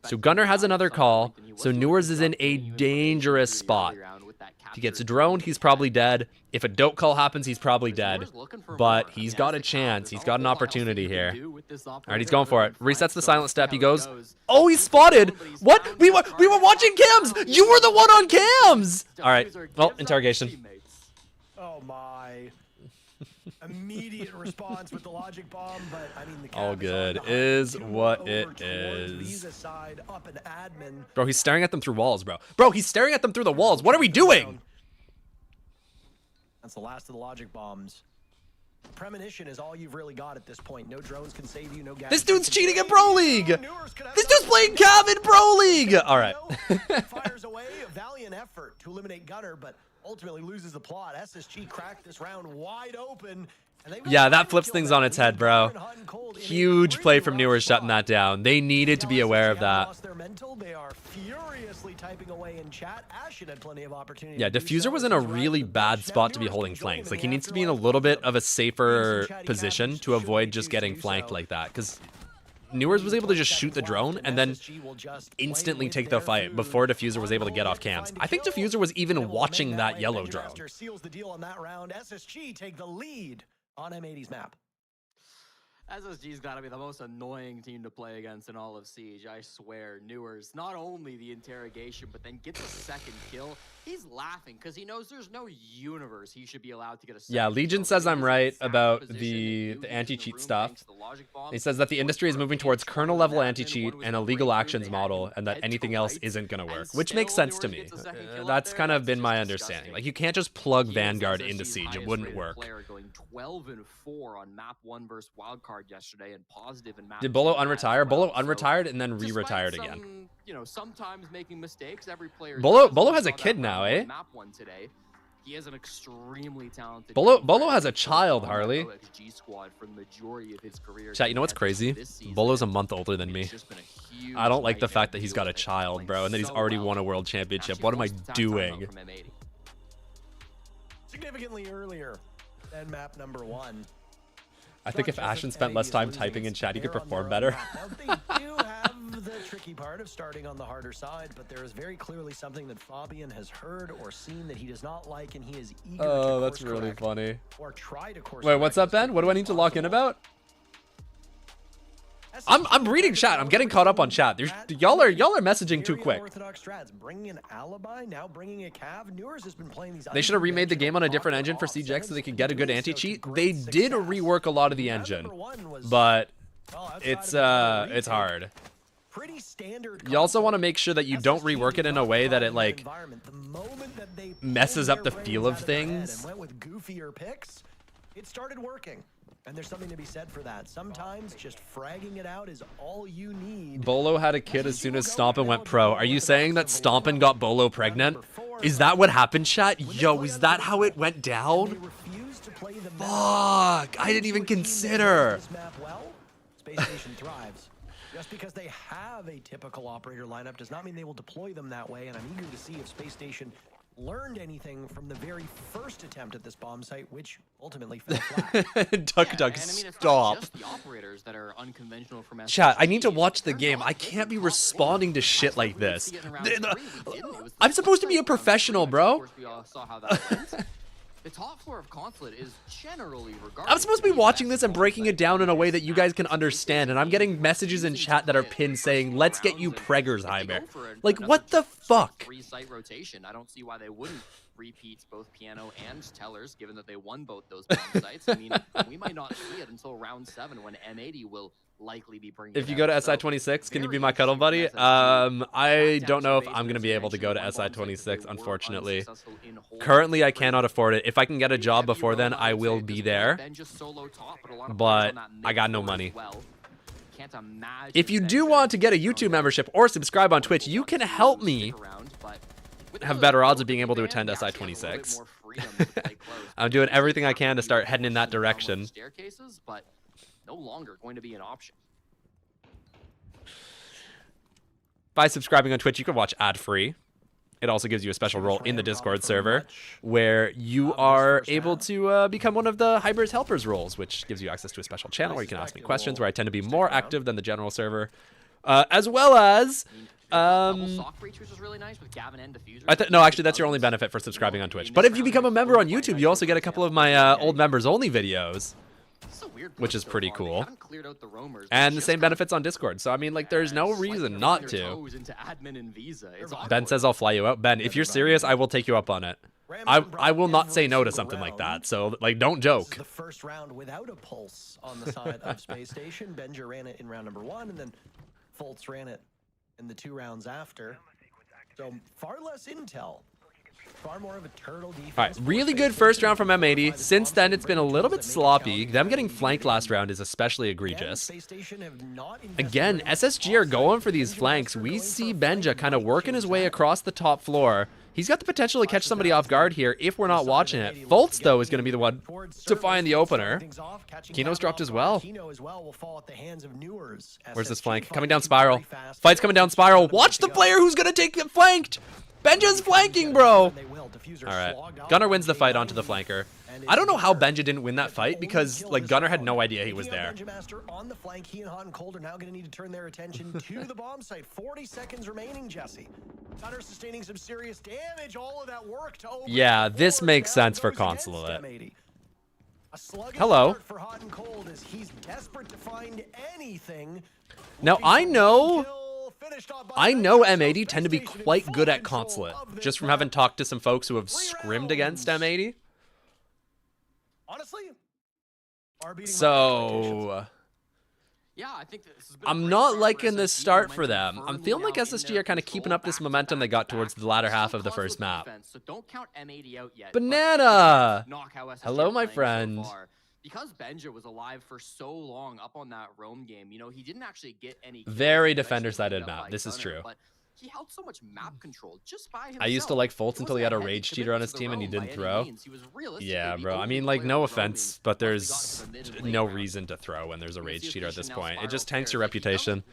So Gunner has another call. So Newers is in a dangerous spot. If he gets droned, he's probably dead. If a dope call happens, he's probably dead. But he's got a chance. He's got an opportunity here. All right, he's going for it. Resets the silent step. He goes. Oh, he's spotted. What? We were watching cams. You were the one on cams. All right. Well, interrogation. Oh my. Immediate response with the logic bomb, but I mean the All Cavs good on the is hunt. Two what over it towards is. Visa side, up an admin. Bro, he's staring at them through walls, bro. Bro, he's staring at them through the walls. What are we doing? That's the last of the logic bombs. Premonition is all you've really got at this point. No drones can save you. No gas. This dude's cheating in Pro League. This dude's playing Cav in Pro League. All right. Fires away a valiant effort to eliminate Gunner, but ultimately loses the plot. SSG cracked this round wide open. Yeah, that flips things on its head, bro. Huge play from Newers shutting that down. They needed to be aware of that. Yeah, Diffuser was in a really bad spot to be holding flanks. Like, he needs to be in a little bit of a safer position to avoid just getting flanked like that. Because Newers was able to just shoot the drone and then instantly take the fight before Diffuser was able to get off cams. I think Diffuser was even watching that yellow drone. Seals the deal on that round. SSG take the lead on M80's map. SSG's got to be the most annoying team to play against in all of Siege. I swear, Newers, not only the interrogation, but then gets a second kill. He's laughing because he knows there's no universe he should be allowed to get a second Yeah, Legion kill. says I'm right about Position the to anti-cheat room stuff. thanks to the logic bomb. He says that the industry is moving towards kernel-level anti-cheat and a legal actions model, and that anything else isn't going to work, which makes sense to me. That's kind of been my understanding. Like, you can't just plug Vanguard into Siege. It wouldn't work. Going 12-4 on map 1 versus wildcard yesterday and positive in map Did Bolo 2 as unretire? well. Bolo unretired and then Despite re-retired some, again. You know, sometimes making mistakes. Every player. Bolo has a kid now, eh? Map 1 today. He has an extremely talented. Bolo has a child, Harley. OXG squad for the majority of his career. Chat, you know what's crazy? Bolo's a month older than me. I don't like the fact that he's got a child, bro, and that he's already won a world championship. What am I doing? Significantly earlier than map number 1. I think if Ashen spent less time typing in chat, he could perform better. Now, they do have the tricky part of starting on the harder side, but there is very clearly something that Fabian has heard or seen that he does not like, and he is eager Oh, to that's really funny. or try to course Wait, what's up, Ben? What do I need to lock in about? I'm reading chat. I'm getting caught up on chat. Y'all are messaging too quick. Orthodox strats, bringing an alibi, now bringing a Cav. Newers has been playing these. They should have remade the game on a different engine for CGX so they could get a good anti-cheat. They did rework a lot of the engine, but it's hard. pretty standard. You also want to console. make sure that you don't SSG rework it in a was way that it finding like environment. The moment that they messes pulled up the their feel reins of out their head things. and went with goofier picks, it started working. And there's something to be said for that. Sometimes just fragging it out is all you need. Bolo had a kid as soon as Stompin went pro. Are you saying that Stompin got Bolo pregnant? Is that what happened, chat? Yo, is that how it went down? Fuck, I didn't even consider. Space Station thrives. Just because they have a typical operator lineup does not mean they will deploy them that way, and I'm eager to see if Space Station learned anything from the very first attempt at this bomb site, which ultimately fell flat. Duck, duck, and I mean, it's stop. not just the operators that are unconventional from SSG. Chat, I need to watch the They're game. not I getting can't be top responding to four. shit like We this. see it in round three. We didn't. It was the I'm supposed to be a top round professional, three, which, bro. of course, we all saw how that went. The top floor of Consulate is generally regarded. I'm supposed to be watching this and breaking it down in a way that you guys can understand, and I'm getting messages in chat that are pinned saying, "Let's get you Pregersheimer." Like, what the fuck? Three-site rotation. I don't see why they wouldn't repeat both Piano and Tellers, given that they won both those bomb sites. I mean, we might not see it until round 7 when M80 will likely be bringing. If you go to SI26, can you be my cuddle buddy? I don't know if I'm gonna be able to go to SI26, unfortunately. Currently, I cannot afford it. If I can get a job before then, I will be there. But I got no money. If you do want to get a YouTube membership or subscribe on Twitch, you can help me have better odds of being able to attend SI26. I'm doing everything I can to start heading in that direction. But no longer going to be an option. By subscribing on Twitch, you can watch ad-free. It also gives you a special role in the Discord server where you are able to become one of the Hybrids Helpers roles, which gives you access to a special channel where you can ask me questions, where I tend to be more active than the general server. As well as... no, actually, that's your only benefit for subscribing on Twitch. But if you become a member on YouTube, you also get a couple of my old members-only videos, which is pretty cool. And the same benefits on Discord. So, I mean, like, there's no reason not to. Ben says I'll fly you out. Ben, if you're serious, I will take you up on it. I will not say no to something like that. So, like, don't joke. The first round without a pulse on the side of Space Station. Benja ran it in round number 1, and then Fultz ran it in the 2 rounds after. So, far less intel. Far more of a turtle defense. All right, really good first round from M80. Since then, it's been a little bit sloppy. Them getting flanked last round is especially egregious. Again, SSG are going for these flanks. We see Benja kind of working his way across the top floor. He's got the potential to catch somebody off guard here if we're not watching it. Fultz, though, is going to be the one to find the opener. Kino's dropped as well. Where's this flank? Coming down spiral. Fight's coming down spiral. Watch the player who's going to take it flanked. Benja's flanking, bro. All right. Gunner wins the fight onto the flanker. I don't know how Benja didn't win that fight because, like, Gunner had no idea he was there. On the flank, he and Hot and Cold are now going to need to turn their attention to the bomb site. 40 seconds remaining, Jesse. Gunner sustaining some serious damage. All of that work to open. Yeah, this makes sense for Consulate. Hello. For Hot and Cold as he's desperate to find anything. Now, I know M80 tend to be quite good at Consulate, just from having talked to some folks who have scrimmed against M80. Honestly, so yeah, I think this has been I'm not liking this start for them. I'm feeling like SSG are kind of keeping up this momentum they got towards the latter half of the first map. So don't count M80 out yet. Banana! Hello, Hello, my friend. Because Benja was alive for so long up on that roam game, you know, he didn't actually get any kills. Very defender-sided map. This is true. But he held so much map control just by himself. I used to like Fultz until he had a rage cheater on his team and he didn't throw. Yeah, bro. I mean, like, no offense, but there's no reason to throw when there's a rage cheater at this point. It just tanks your reputation.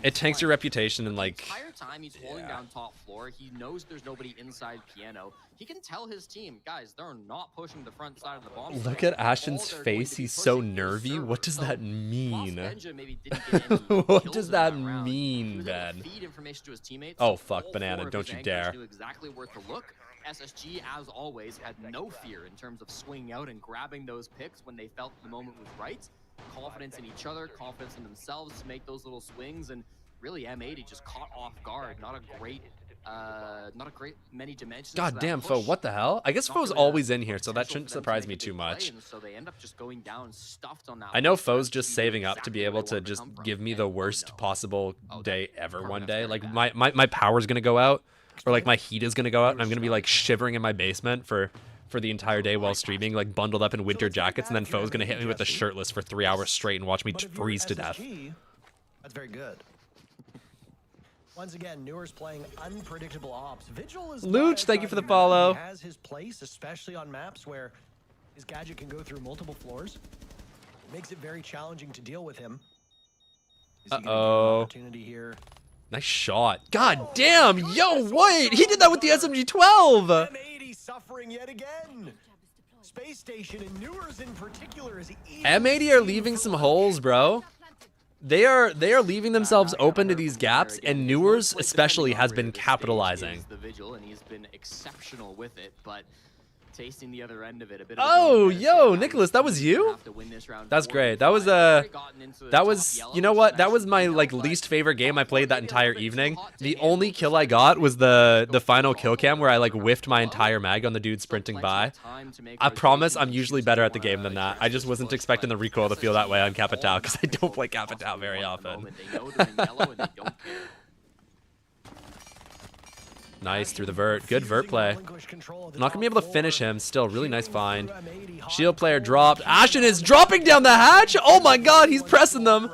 It tanks your reputation and, like, the entire time he's holding down top floor, he knows there's nobody inside Piano. He can tell his team, guys, they're not pushing the front side of the bomb. Look at Ashton's face. He's so nervy. What does that mean? What does that mean, Ben? Oh, fuck, Banana. Don't you dare. Knew exactly where to look. SSG, as always, had no fear in terms of swinging out and grabbing those picks when they felt the moment was right. Confidence in each other, confidence in themselves to make those little swings, and really M80 just caught off guard. Not a great many dimensions. God damn, Foe, what the hell? I guess Foe's always in here, so that shouldn't surprise me too much. So they end up just going down stuffed on that. I know Foe's just saving up to be able to just give me the worst possible day ever one day. Like, my power's gonna go out, or like my heat is gonna go out, and I'm gonna be like shivering in my basement for the entire day while streaming, like bundled up in winter jackets, and then Foe's gonna hit me with the shirtless for 3 hours straight and watch me freeze to death. That's very good. Once again, Newer's playing unpredictable ops. Vigil is Luch, thank you for the follow. He has his place, especially on maps where his gadget can go through multiple floors. It makes it very challenging to deal with him. Opportunity here. Nice shot. God damn, yo, wait, he did that with the SMG-12. M80 suffering yet again. Space Station and Newer's in particular is M80 are leaving some holes, bro. They are leaving themselves open to these gaps, and Newers especially has been capitalizing. The Vigil, and he's been exceptional with it, but tasting the other end of it a bit. Oh, yo, Nicholas, that was you? That's great. That was you know what? That was my like least favorite game I played that entire evening. The only kill I got was the final kill cam where I like whiffed my entire mag on the dude sprinting by. I promise I'm usually better at the game than that. I just wasn't expecting the recoil to feel that way on Capitao because I don't play Capitao very often. Nice through the vert. Good vert play. Not going to be able to finish him. Still, really nice find. Shield player dropped. Ashen is dropping down the hatch. Oh my god, he's pressing them.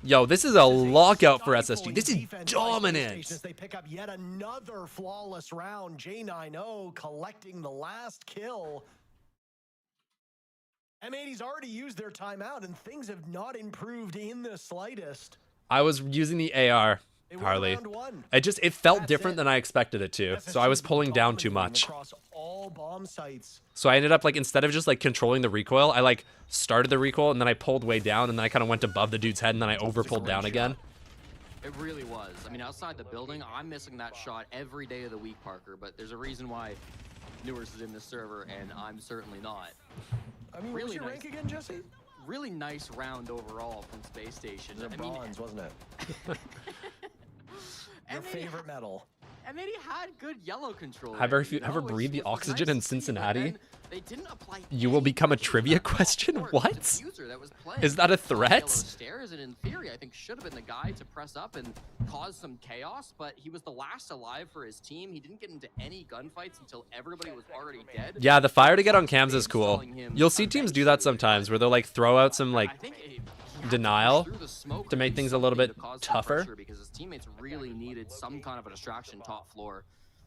Yo, this is a lockout for SSG. This is dominant. They pick up yet another flawless round. J90 collecting the last kill. M80's already used their timeout, and things have not improved in the slightest. I was using the AR. Harley. It felt different than I expected it to, so I was pulling down too much. So I ended up like, instead of just like controlling the recoil, I like started the recoil and then I pulled way down and then I kind of went above the dude's head and then I over pulled down again. It really was. I mean, outside the building, I'm missing that shot every day of the week, Parker, but there's a reason why Newers is in the server and I'm certainly not. I mean, really, what's your rank again, Jesse? Really nice round overall from Space Station. It was bronze, wasn't it? Your favorite medal. And then he had good yellow control. Have you ever breathed the oxygen in Cincinnati? They didn't apply. You will become a trivia question? What? Is that a threat? Stairs, and in theory, I think should have been the guy to press up and cause some chaos, but he was the last alive for his team. He didn't get into any gunfights until everybody was already dead. Yeah, the fire to get on cams is cool. You'll see teams do that sometimes where they'll like throw out some like denial to make things a little bit tougher. Because his teammates really needed some kind of a distraction top floor.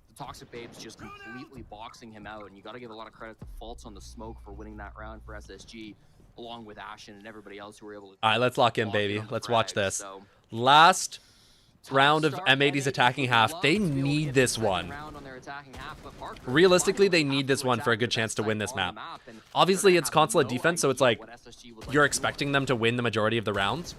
The Toxic Babe's just completely boxing him out, and you got to give a lot of credit to Faults on the smoke for winning that round for SSG, along with Ashen and everybody else who were able to. All right, let's lock in, baby. Let's watch this. Last round of M80's attacking half. They need this one. Realistically, they need this one for a good chance to win this map. Obviously, it's consulate defense, so it's like you're expecting them to win the majority of the rounds.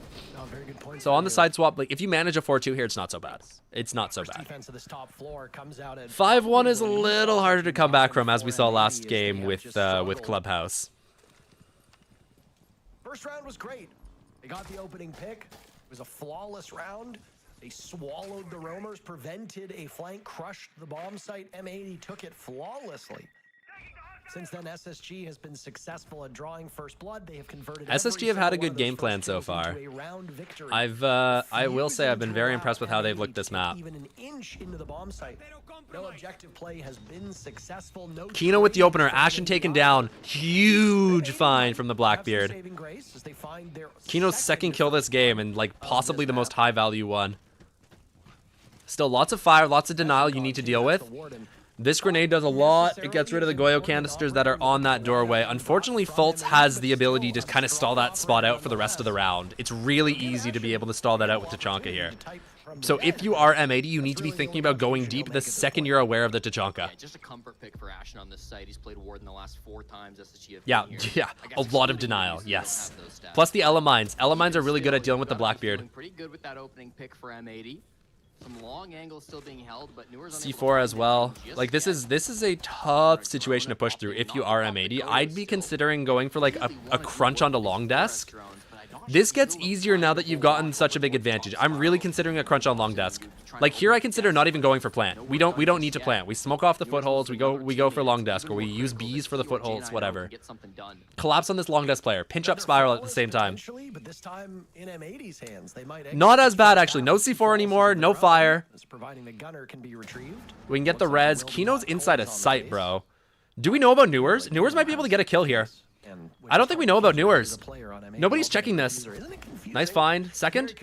So on the side swap, like if you manage a 4-2 here, it's not so bad. It's not so bad. 5-1 is a little harder to come back from, as we saw last game with Clubhouse. First round was great. They got the opening pick. It was a flawless round. They swallowed the roamers, prevented a flank, crushed the bomb site. M80 took it flawlessly. Since then, SSG has been successful at drawing first blood. They have converted. SSG have had a good game plan so far. I will say I've been very impressed with how they've looked this map. Even an inch into the bomb site. No objective play has been successful. No Kino with the opener. Ashen taken down. Huge find from the Blackbeard. Kino's second kill this game and like possibly the most high value one. Still lots of fire, lots of denial you need to deal with. This grenade does a lot. It gets rid of the Goyo canisters that are on that doorway. Unfortunately, Faults has the ability to kind of stall that spot out for the rest of the round. It's really easy to be able to stall that out with Tachanka here. So if you are M80, you need to be thinking about going deep the second you're aware of the Tachanka. Yeah, just a comfort pick for Ashen on this site. He's played Warden the last 4 times. Yeah, a lot of denial, yes. Plus the Elemines. Elemines are really good at dealing with the Blackbeard. Pretty good with that opening pick for M80. Some long angles still being held, but C4 as well. Like this is a tough situation to push through if you are M80. I'd be considering going for like a crunch onto long desk This gets easier now that you've gotten such a big advantage. I'm really considering a crunch on long desk. Like here, I consider not even going for plant. We don't need to plant. We smoke off the footholds. We go for long desk, or we use bees for the footholds. Whatever. Collapse on this long desk player. Pinch up spiral at the same time. But this time in M80's hands, they might Not as bad actually. No C4 anymore. No fire. providing the gunner can be retrieved. We can get the res. Kino's inside a sight, bro. Do we know about Newers? Newers might be able to get a kill here. I don't think we know about Newers. Nobody's checking this. Nice find. Second.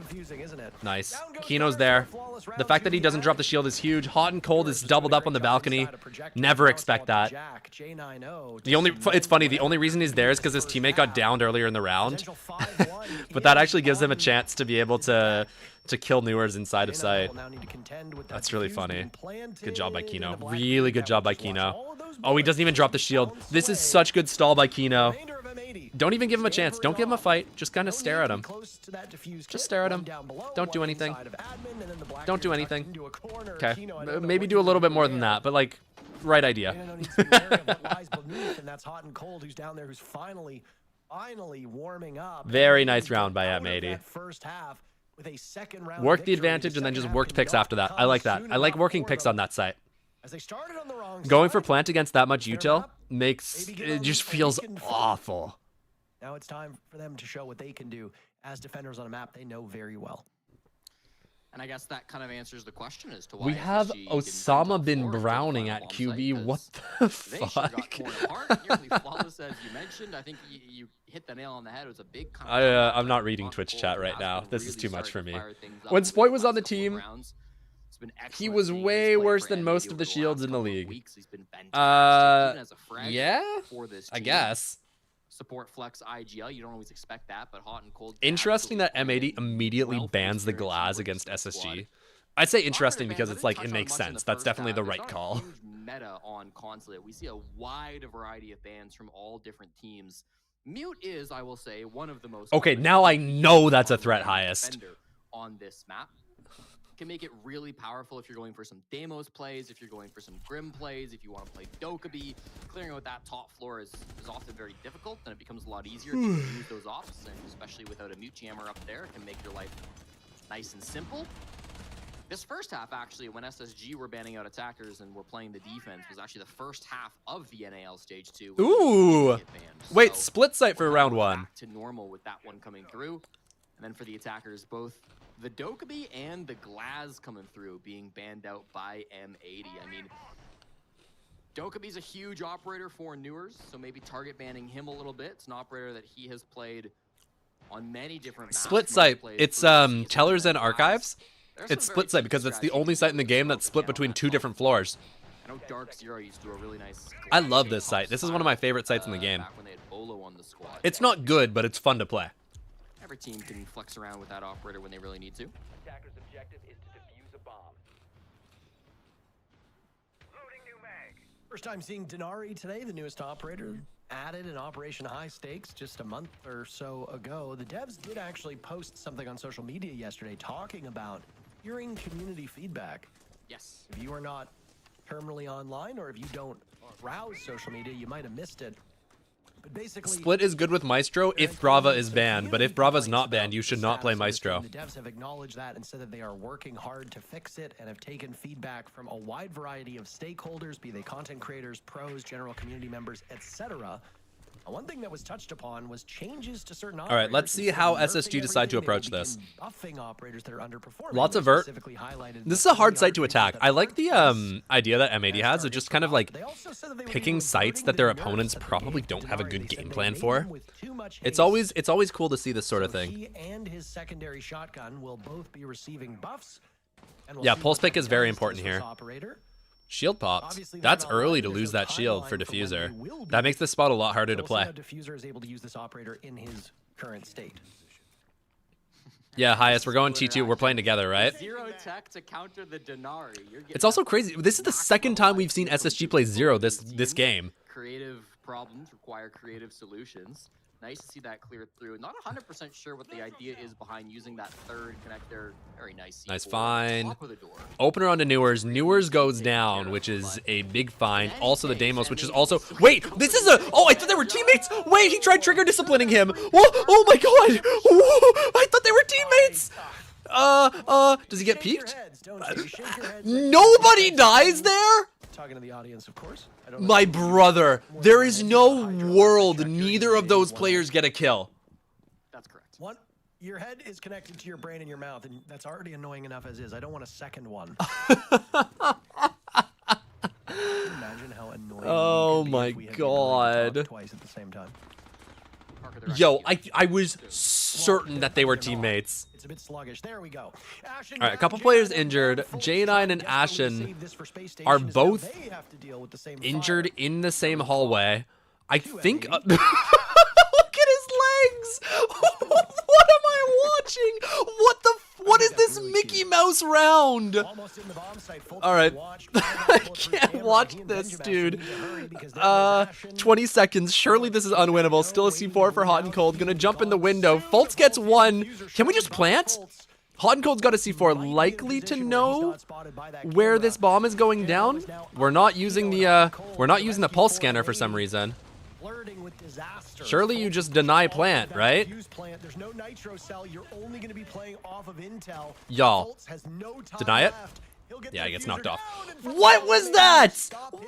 Nice. Kino's there. The fact that he doesn't drop the shield is huge. Hot and cold is doubled up on the balcony. Never expect that. It's funny, the only reason he's there is because his teammate got downed earlier in the round. But that actually gives him a chance to be able to kill Newers inside of sight. That's really funny. Good job by Kino. Really good job by Kino. Oh, he doesn't even drop the shield. This is such good stall by Kino. Don't even give him a chance. Don't give him a fight. Just kind of stare at him. Just stare at him. Don't do anything. Don't do anything. Okay. Maybe do a little bit more than that, but like, right idea. Very nice round by M80. Worked the advantage and then just worked picks after that. I like that. I like working picks on that site. Going for plant against that much util makes it just feels awful. Now it's time for them to show what they can do as defenders on a map they know very well. And I guess that kind of answers the question as to why we have SSG Osama bin Browning at QB. What the fuck? Nearly flawless, as you mentioned. I think you hit the nail on the head. It was a big. I'm not reading Twitch chat right now. This is too much for me. When SPOIT was on the team, he was way worse than most of the shields in the league. Yeah, I guess. Support flex IGL, you don't always expect that, but hot and cold. Interesting that M80 immediately bans the glass against SSG. I'd say interesting because it's like it makes sense. That's definitely the right call. Meta on Consulate. We see a wide variety of bans from all different teams. Mute is, I will say, one of the most. Okay, now I know that's a threat highest on this map. Can make it really powerful if you're going for some Deimos plays, if you're going for some Grim plays, if you want to play Dokkaebi. Clearing out that top floor is often very difficult, and it becomes a lot easier to use those ops, and especially without a mute jammer up there, it can make your life nice and simple. This first half, actually, when SSG were banning out attackers and were playing the defense, was actually the first half of the NAL Stage 2. Ooh! Wait, so split site for round one. Back to normal with that one coming through. And then for the attackers, both the Dokkaebi and the Glaz coming through, being banned out by M80. I mean, Dokkaebi's a huge operator for Newers, so maybe target banning him a little bit. It's an operator that he has played on many different maps. Split site. It's Tellers and Archives. It's split site because it's the only site in the game that's split between two different floors. I know Dark Zero used to do a really nice. I love this site. This is one of my favorite sites in the game. Back when they had Bolo on the squad. It's not good, but it's fun to play. Every team can flex around with that operator when they really need to. Attacker's objective is to defuse a bomb. Loading new mag. First time seeing Denari today, the newest operator, added in Operation High Stakes just a month or so ago. The devs did actually post something on social media yesterday talking about hearing community feedback. Yes. If you are not terminally online, or if you don't browse social media, you might have missed it. But basically, Split is good with Maestro if Brava is banned, but if Brava's not banned, you should not play Maestro. The devs have acknowledged that and said that they are working hard to fix it and have taken feedback from a wide variety of stakeholders, be they content creators, pros, general community members, etc. One thing that was touched upon was changes to certain operators. All right, let's see how SSG decide to approach this. Buffing operators that are underperforming. Lots of vert. This is a hard site to attack. I like the idea that M80 has of just kind of like picking sites that their opponents probably don't have a good game plan for. It's always cool to see this sort of thing. He and his secondary shotgun will both be receiving buffs. Yeah, pulse pick is very important here. Shield popped. That's early to lose that shield for Diffuser. That makes this spot a lot harder to play. Diffuser is able to use this operator in his current state. Yeah, Highest, we're going T2. We're playing together, right? Zero tech to counter the Denari. It's also crazy. This is the second time we've seen SSG play Zero this game. Creative problems require creative solutions. Nice to see that cleared through. Not 100% sure what the idea is behind using that third connector. Very nice. Nice C4 find. top of the door. Opener onto Newers. Newers goes down, which is a big find. Also the Deimos, which is also... Wait, this is a... Oh, I thought they were teammates. Wait, he tried trigger disciplining him. Oh my god. I thought they were teammates. Does he get peeked? Nobody dies there? Talking to the audience, of course. I don't know. My brother, there is no world neither of those players get a kill. That's correct. One, your head is connected to your brain and your mouth, and that's already annoying enough as is. I don't want a second one. Imagine how annoying. Oh it could be my if we had the ability to God. talk twice at the same time. Parker, they're Yo, actually- I was certain that they were teammates. It's a bit sluggish. There we go. Ashen All right, a down, couple J9 players down, injured. full J9 time. and Desperately Ashen save this for space are stations. both Now they have to deal with the same injured fire. in the same hallway. I think... enemies. Look at his legs! What am I watching? What is this Mickey Mouse round? Almost in the bomb site, full All right. time watch. I can't watch this, dude. 20 seconds. Surely this is unwinnable. Still a C4 for Hot and Cold. Gonna jump in the window. Fultz gets one. Can we just plant? Hot and Cold's got a C4. Likely to know where this bomb is going down. We're not using the pulse scanner for some reason. Flirting with disaster. Surely you just deny plant, right? Use plant. There's no nitro cell. You're only going to be playing off of intel. Y'all, Fultz has no time deny it? left. He'll get Yeah, the he gets diffuser knocked off. down, and What was that?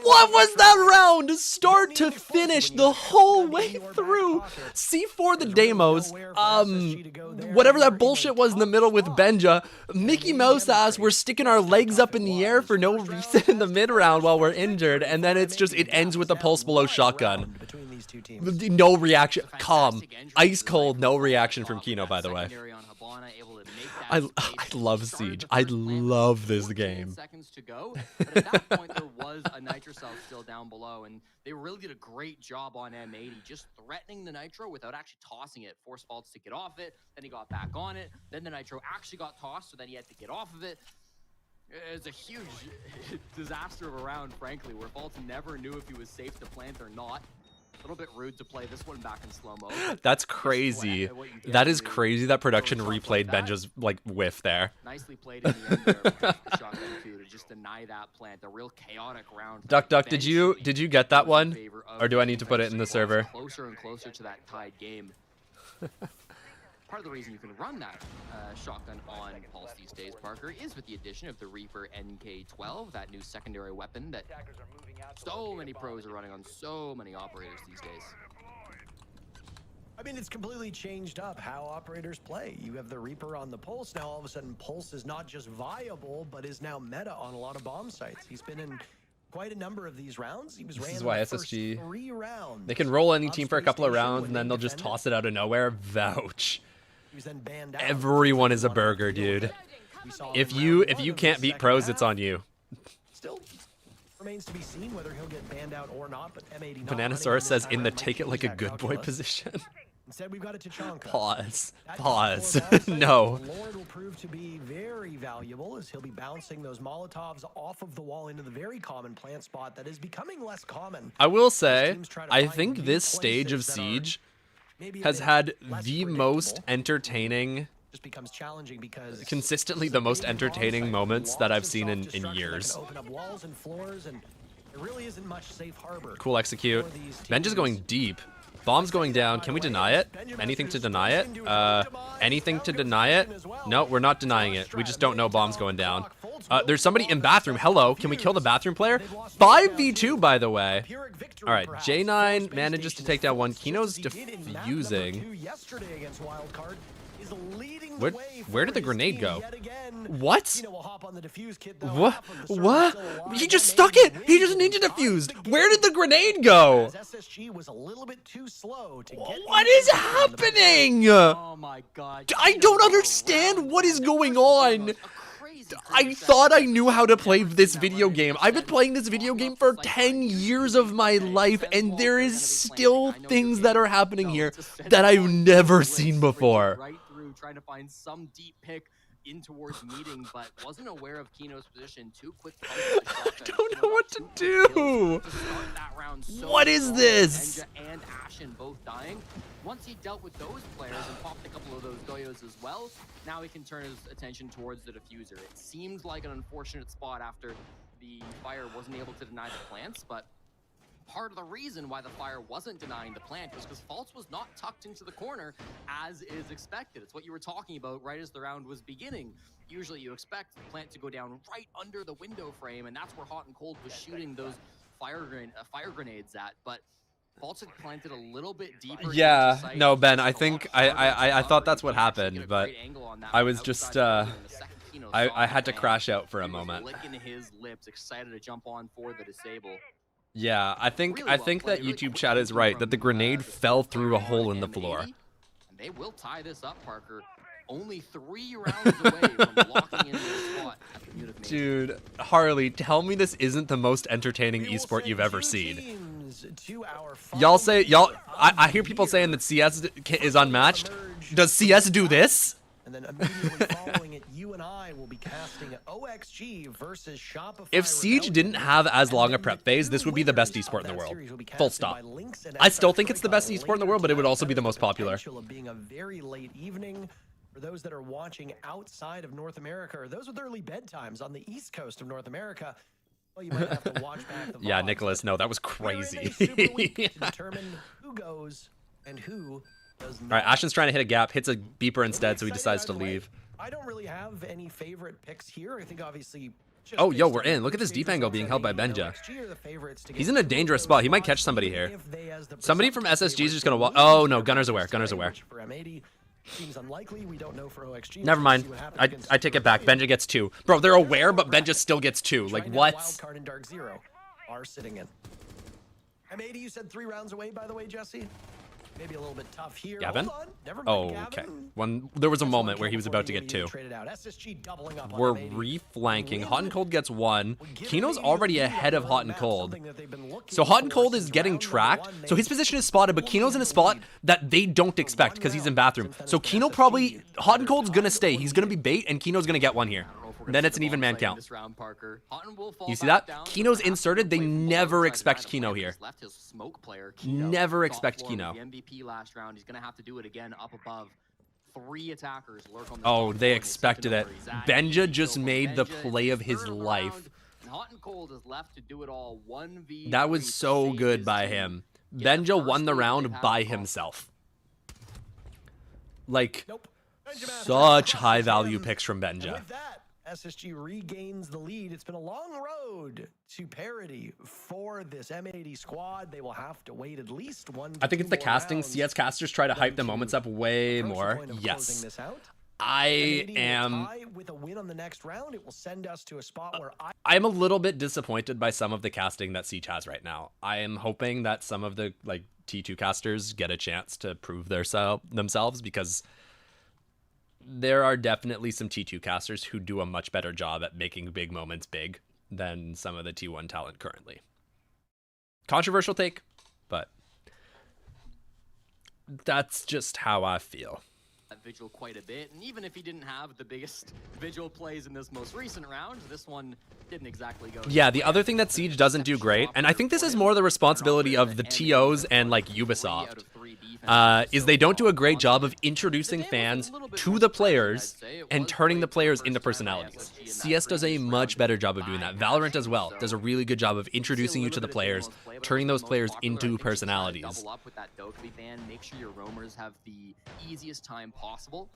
What was that round? Start to finish, the whole way through. C4 the Deimos. Whatever that bullshit was in the middle with Benja. Mickey Mouse ass, we're sticking our legs up in the air for no reason in the mid round while we're injured, and then it ends with a pulse below shotgun. Between these two teams. No reaction. Calm. Ice cold. No reaction from Kino, by the way. I love Siege. I love this game. Seconds to go, but at that point there was a nitro cell still down below, and they really did a great job on M80, just threatening the nitro without actually tossing it. Forced Fultz to get off it, then he got back on it, then the nitro actually got tossed, so then he had to get off of it. It's a huge disaster of a round, frankly, where Fultz never knew if he was safe to plant or not. A little bit rude to play this one back in slow-mo. That's crazy. That is crazy that production replayed Benja's like whiff there. Nicely played in the end there with the shotgun too, to just deny that plant. A real chaotic round. Duck, did you get that one? Or do I need to put it in the server? Closer and closer to that tied game. Part of the reason you can run that shotgun on Pulse these days, Parker, is with the addition of the Reaper NK12, that new secondary weapon that so many pros are running on so many operators these days. I mean, it's completely changed up how operators play. You have the Reaper on the Pulse. Now, all of a sudden, Pulse is not just viable, but is now meta on a lot of bomb sites. He's been in quite a number of these rounds. He was This ran is in why the SSG first 3 rounds. They can roll any on team for a Space couple of Station rounds when and then they they'll just defended. toss it out of nowhere. Vouch. He was then banned out. Everyone is a burger, dude. We saw If in you round if one you of the can't beat second pros, half. it's on you. Still remains to be seen whether he'll get banned out or not, but M80 not running on Bananasaurus this says time in the around might take it change like a that good boy calculus. position. Instead, we've got a Tachanka. Pause. That Pause. ball site, No. Lord will prove to be very valuable as he'll be bouncing those Molotovs off of the wall into the very common plant spot that is becoming less common. I will say, teams try to I find think new this stage of places that are Siege maybe a has bit had less the predictable. most entertaining, Just becomes challenging because consistently it's the a most big bomb entertaining site, moments that lots I've of seen in self-destruction that years. can open up walls and floors, and there really isn't much safe harbor. Cool execute. for these Benj is going teams. deep. Bomb's going down. Can we deny it? Anything to deny it? Anything to deny it? No, we're not denying it. We just don't know bomb's going down. There's somebody in bathroom. Hello, can we kill the bathroom player? 5v2, by the way. Pyrrhic victory, All right, perhaps, J9 for manages to Space take down one. Station. Kino's Just as he did in map number defusing. 2 yesterday against Wildcard, is leading the Where- way where did for the his grenade team go? yet again. What? Kino will hop on the defuse kit, though. What? Half of the circle What? still alive. He just M80 stuck it. He wins just ninja and ties defused. the Where did the game. grenade go? As SSG was a little bit too slow to get What into is the game on the back. happening? Oh my god. I don't understand what is going on. I thought I knew how to play this video game. I've been playing this video game for 10 years of my life, and there is still things that are happening here that I've never seen before. Right through, trying to find some deep pick. in towards meeting, but wasn't aware of Kino's position. Too quick. I don't know what to do. What is this? Benja and Ashen both dying. Once he dealt with those players and popped a couple of those Goyos as well, now he can turn his attention towards the diffuser. It seemed like an unfortunate spot after the fire wasn't able to deny the plants, but part of the reason why the fire wasn't denying the plant was because False was not tucked into the corner as is expected. It's what you were talking about right as the round was beginning. Usually you expect the plant to go down right under the window frame, and that's where Hot and Cold was shooting those fire grenades at, but False had planted a little bit deeper. Yeah, no, Ben, I think I thought that's what happened, but I was just I had to crash out for a moment. Licking his lips, excited to jump on for the disable. Yeah, I think that YouTube chat is right, that the grenade fell through a hole in the floor. And they will tie this up, Parker. Only 3 rounds away from locking in their spot at the Munich Major. Dude, Harley, tell me this isn't the most entertaining esport you've ever seen. I hear people saying that CS is unmatched. Does CS do this? And then immediately following it, you and I will be casting OXG versus Shopify. If Siege didn't have as long a prep phase, this would be the best esport in the world. Full stop. I still think it's the best esport in the world, but it would also be the most popular. Being a very late evening for those that are watching outside of North America, or those with early bedtimes on the east coast of North America. Well, you might have to watch back the Yeah, vlogs, Nicholas, no, that was crazy. super week to determine who goes and who does not. All right, Ashen's trying to hit a gap, hits a beeper instead, so he decides to leave. I don't really have any favorite picks here. I think obviously. Oh, yo, we're in. Look at this deep angle being held by Benja. He's in a dangerous spot. He might catch somebody here. Somebody from SSG is just gonna walk. Oh no, Gunner's aware. Gunner's aware. Seems unlikely. We don't know for OXG. Never mind. I take it back. Benja gets 2. Bro, they're aware, but Benja still gets 2. Like, what? Wildcard and Dark Zero are sitting in. M80, you said 3 rounds away, by the way, Jesse. Maybe a little bit tough here. Gavin? Hold on. Never Oh, mind, okay. Gavin. There was a moment where he was about to get 2. Traded out. SSG doubling up on We're M80. reflanking. Hot and Cold gets 1. Kino's already ahead of Hot and Cold. So Hot and Cold is getting tracked. So his position is spotted, but Kino's in a spot that they don't expect because he's in bathroom. So Kino probably... Hot and Cold's going to stay. He's going to be bait, and Kino's going to get 1 here. Then it's an even man count. You see that? Kino's inserted. They never expect Kino here. Never expect Kino. The MVP last round. He's going to have to do it again up above. 3 attackers lurk on the Oh, top they floor. expected it. Benja just made the play of his life. Hot and Cold is left to do it all 1v3. That was so good by him. Benja won the round by himself. Like, such high value picks from Benja. With that, SSG regains the lead. It's been a long road to parity for this M80 squad. They will have to wait at least 1 to I think 2 it's the more casting. rounds CS casters try to hype the moments up way approach the more. point of closing Yes. this out. I M80 will am... tie with a win on the next round. It will send us to a spot where I'm a little bit disappointed by some of the casting that Siege has right now. I am hoping that some of the like T2 casters get a chance to prove themselves, because there are definitely some T2 casters who do a much better job at making big moments big than some of the T1 talent currently. Controversial take, but that's just how I feel. Vigil quite a bit, and even if he didn't have the biggest Vigil plays in this most recent round, this one didn't exactly go. Yeah, the other thing that Siege doesn't do great, and I think this is more the responsibility of the TOs and like Ubisoft, is they don't do a great job of introducing fans to the players and turning the players into personalities. CS does a much better job of doing that. Valorant as well does a really good job of introducing you to the players, turning those players into personalities. Double up with that Dokkaebi ban. Make sure your roamers have the easiest time possible.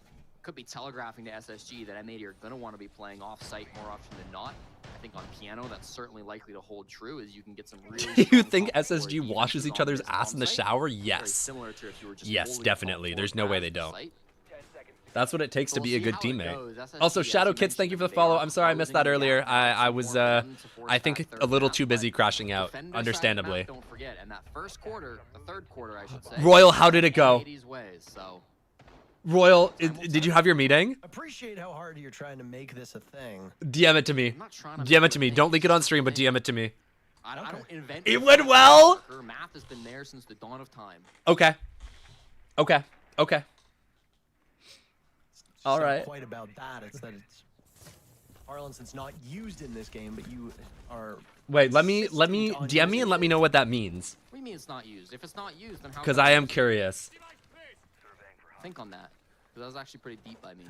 Could be telegraphing to SSG that M80 are going to want to be playing off-site more often than not. I think on piano, that's certainly likely to hold true, as you can get some really... Do you strong think top four SSG washes defenses each on other's this ass in the on-site. shower? Very Yes. similar to if you were just Yes, holding definitely. top There's four no way paths they on don't. site. That's what it takes to So be we'll a good see how it teammate. goes. SSG, Also, as Shadow you Kids, thank you for mentioned, the they follow. are I'm sorry I missed that closing the earlier. gap I some was, more runs to force I think back a little third too map, busy but crashing out, defender side of the understandably. map, don't forget, and that first quarter, the third quarter, I should say. Royal, how did it go? 80s ways, so Royal, did you have your meeting? appreciate how hard you're trying to make this a thing. DM it to me. I'm not trying to DM it make to me. it a Don't thing. leak it on stream, but DM it to me. I don't invent It this went stuff. well? Math has been there since the dawn of time. Okay. Okay. Okay. All not right. quite about that. It's that it's parlance that's not used in this game, but you are. Wait, let me insistent on DM me and let me know what that means. What do you mean it's not used? If it's not used, then how? Because come I it's am used? curious. Think on that. Because that was actually pretty deep by me.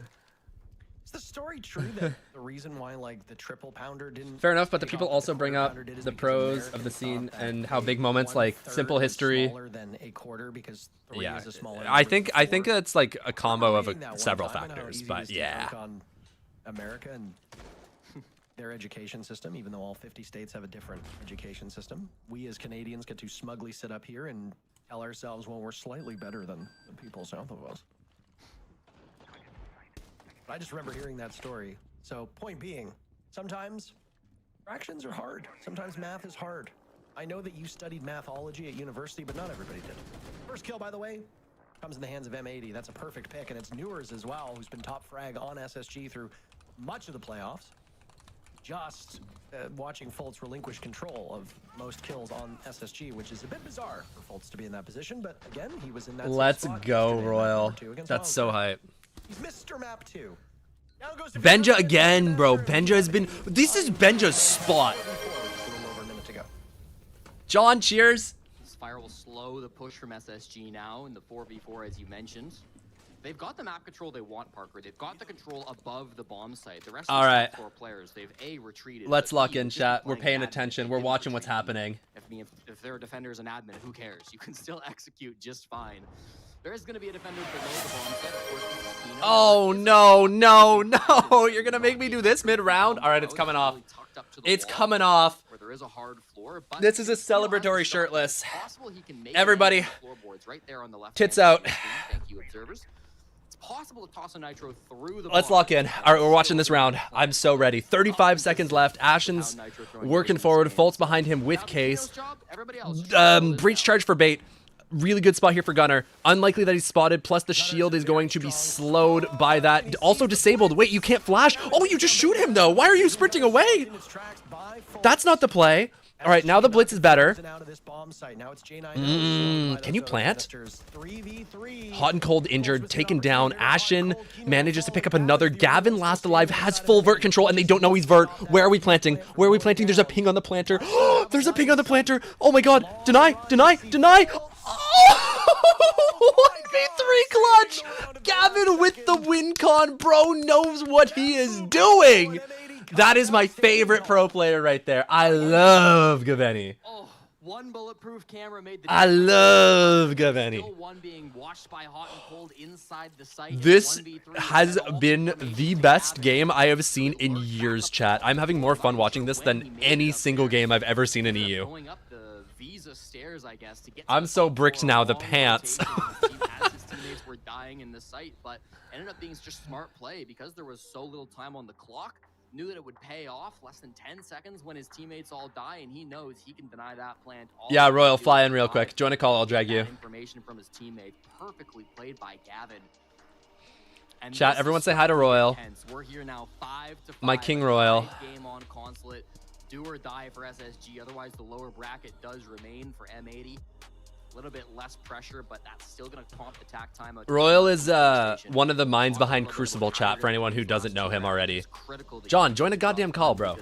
Is the story true that the reason why like the triple pounder didn't? Fair enough, but the take people off also the bring quarter up pounder did is the because pros of Americans the scene thought that and how a big moments like 1/3 simple was history. smaller than a quarter because 3 Yeah, is a smaller I number think than 4. it's like a combo of Reading that one several time, I know how factors, easy it but is to yeah. dunk on America and their education system, even though all 50 states have a different education system. We as Canadians get to smugly sit up here and tell ourselves, well, we're slightly better than the people south of us. I just remember hearing that story. So point being, sometimes fractions are hard. Sometimes math is hard. I know that you studied mathology at university, but not everybody did. First kill, by the way, comes in the hands of M80. That's a perfect pick, and it's Newers as well, who's been top frag on SSG through much of the playoffs. Just watching Fultz relinquish control of most kills on SSG, which is a bit bizarre for Fultz to be in that position, but again, he was in that same Let's spot go, yesterday, Royal. number 2 against That's so Wildcard. hype. He's Mr. Map 2. Now goes to Benja again, bro. Benja has been. This is Benja's spot. Just a little over a minute to go. John, cheers. This fire will slow the push from SSG now in the 4v4, as you mentioned. They've got the map control they want, Parker. They've got the control above the bomb site. The rest of All the right. top 4 players, they've A, retreated. Let's but lock B, in, they've just chat. been We're playing paying admin. attention. They We're didn't watching what's retreat. happening. If their defender's an admin, who cares? You can still execute just fine. There is going to be a defender below the bomb site. Of course, this is Kino. Oh no, no, no! You're gonna make me do this mid-round. All right, it's coming off. It's coming off. Where there is a hard floor, but This is a still has celebratory the shot. shirtless. It's possible he can make Everybody, it on the floorboards right there on the left tits hand out. side of the screen. Thank you, observers. It's possible to toss a nitro through the Let's bar. lock in. All right, we're watching this round. I'm so ready. 35 seconds left. Ashen's working forward. Fultz behind him with Case. Breach charge for bait. Really good spot here for Gunner. Unlikely that he's spotted, plus the shield is going to be slowed by that. Also disabled. Wait, you can't flash. Oh, you just shoot him, though. Why are you sprinting away? That's not the play. All right, now the blitz is better. Can you plant? Hot and cold injured, taken down. Ashen manages to pick up another. Gavin, last alive, has full vert control, and they don't know he's vert. Where are we planting? Where are we planting? There's a ping on the planter. There's a ping on the planter. Oh my god. Deny, deny, deny. Oh, 1v3 clutch. Gavin with the win con. Bro knows what he is doing. That is my favorite pro player right there. I love Gaveni. Oh, one bulletproof camera made the I love Gaveni. Still one being washed by hot and cold inside the site. This 1v3 has all been formation the by best Gavin. game I have seen in years, chat. I'm having more fun watching this than any single game I've ever seen in EU. Going up the Visa stairs, I guess, to get to I'm the so top bricked floor. now, the Long pants. rotation. As his teammates were dying in the site, but ended up being just smart play because there was so little time on the clock. Knew that it would pay off less than 10 seconds when his teammates all die, and he knows he can deny that plant. All Yeah, he Royal, can do fly is in real survive. quick. Join a call, I'll drag That you. information from his teammate, perfectly played by Gavin. And Chat, this everyone is say hi to so Royal. intense. We're here now 5-5. My King Royal. Game on Consulate. Do or die for SSG. Otherwise, the lower bracket does remain for M80. A little bit less pressure, but that's still going to prompt attack timeout. Royal is one of the minds behind Crucible, chat, for anyone who doesn't know him already. John, join a goddamn call, bro.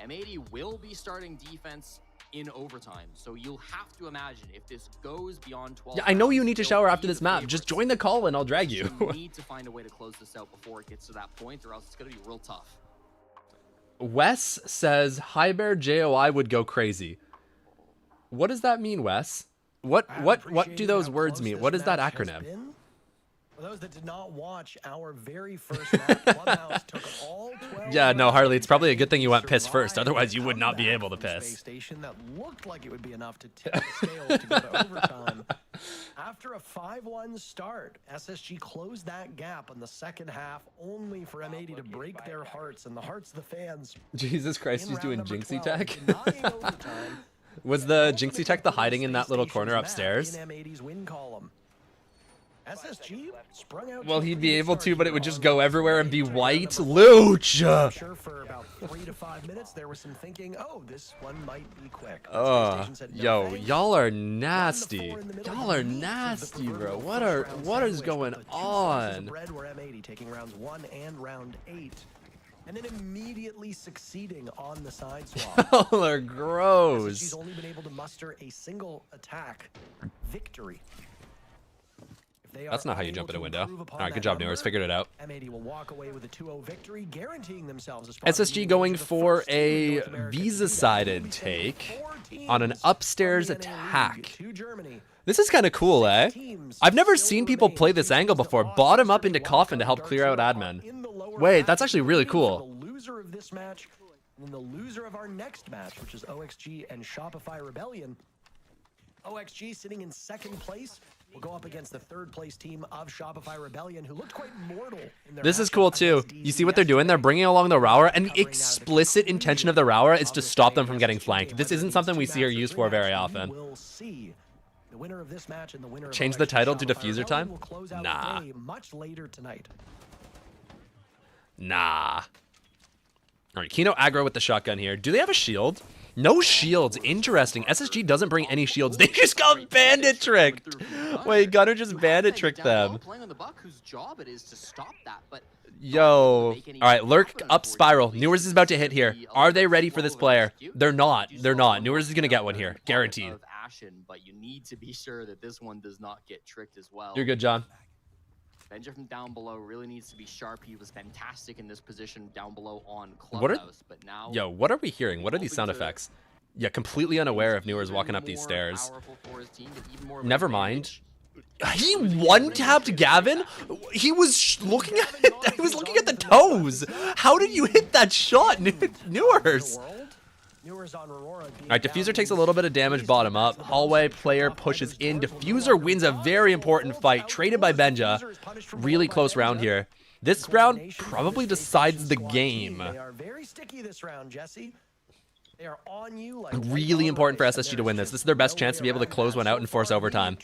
M80 will be starting defense in overtime, so you'll have to imagine if this goes beyond 12. Yeah, I know you rounds, need to they'll shower be after this the map. Just favorites. join the call and I'll drag you. You need to find a way to close this out before it gets to that point, or else it's going to be real tough. Wes says, Hi Bear JOI would go crazy. What does that mean, Wes? What do those words mean? What is that acronym? For those that did not watch our very first map, Clubhouse took all 12 Yeah, no, rounds Harley, it's probably a to good thing you went piss first. survive Otherwise, you and would not be come able to back from piss. Space Station that looked like it would be enough to tip the scales to go to overtime. After a 5-1 start, SSG closed that gap in the second half, only for M80 to break their hearts and the hearts of the fans. Jesus Christ, in he's round doing number Jinxie 12, tech. denying overtime. Was the Jinxie tech the hiding in that little corner upstairs? In M80's win column. SSG sprung out. Well, to he'd a be lead able start to, but it here would just on go the everywhere and be turn white. number Luch! I'm sure for about 3 to 5 minutes there was some thinking, oh, this one might be quick. But Space Station said, no Yo, thanks. y'all are 1 to 4 nasty. in the middle. Y'all are The meat of the nasty, bro. proverbial first round What is sandwich, going but the two slices of on? bread were M80 taking rounds 1 and round 8. And then immediately succeeding on the side swap. Y'all are SSG's gross. only been able to muster a single attack victory. If they That's are not how you unable jump in a to window. improve upon All right, good that job, Newers. number, Figured it out. M80 will walk away with a 2-0 victory, guaranteeing themselves a spot in SSG the going range of the for first team in a North America to do that. They will visa-sided be sending take 4 on an teams upstairs from the NA attack. League to Germany. This is kind of cool, eh? Teams I've never still seen people remain. play The this two angle teams that before. lost Bottom up yesterday, into Coffin to Wildcard help clear out Dark Zero admin. are in the lower Wait, that's bracket, actually really waiting cool. for the loser of this match, and then the loser of our next match, which is OXG and Shopify Rebellion. OXG sitting in second place will go up against the third place team of Shopify Rebellion, who looked quite mortal in their This is matchup cool too. against You see what they're doing? They're yesterday. bringing along the Rower, and the Covering now the explicit intention of the Rower is to stop them from getting flanked. This isn't something we see or use for very often. We'll see. The winner of this match and the winner of Change the OXG title to Shopify Diffuser Rebellion time? will close out Nah. the day much later tonight. Nah. All right, Kino aggro with the shotgun here. Do they have a shield? No shields. Interesting. SSG doesn't bring any shields. They just got bandit tricked. Wait, Gunner just bandit tricked them. Playing on the Buck, whose job it is to stop that, but Yo. All right, lurk up spiral. Newers is about to hit here. Are they ready for this player? They're not. They're not. Newers is going to get one here. Guaranteed. Of Ashen, but you need to be sure that this one does not get tricked as well. You're good, John. Benja from down below really needs to be sharp. He was fantastic in this position down below on What are- Clubhouse, but now Yo, what are we hearing? What are these sound effects? Yeah, completely unaware of Newers walking up these stairs. Never mind. He one-tapped Gavin? He was looking at it. He was looking at the toes. How did you hit that shot, Newers? All right, Diffuser takes a little bit of damage bottom up. Hallway player pushes in. Diffuser wins a very important fight. Traded by Benja. Really close round here. This round probably decides the game. They are very sticky this round, Jesse. They are on you like Really important for SSG to win this. This is their best chance to be able to close one out and force overtime.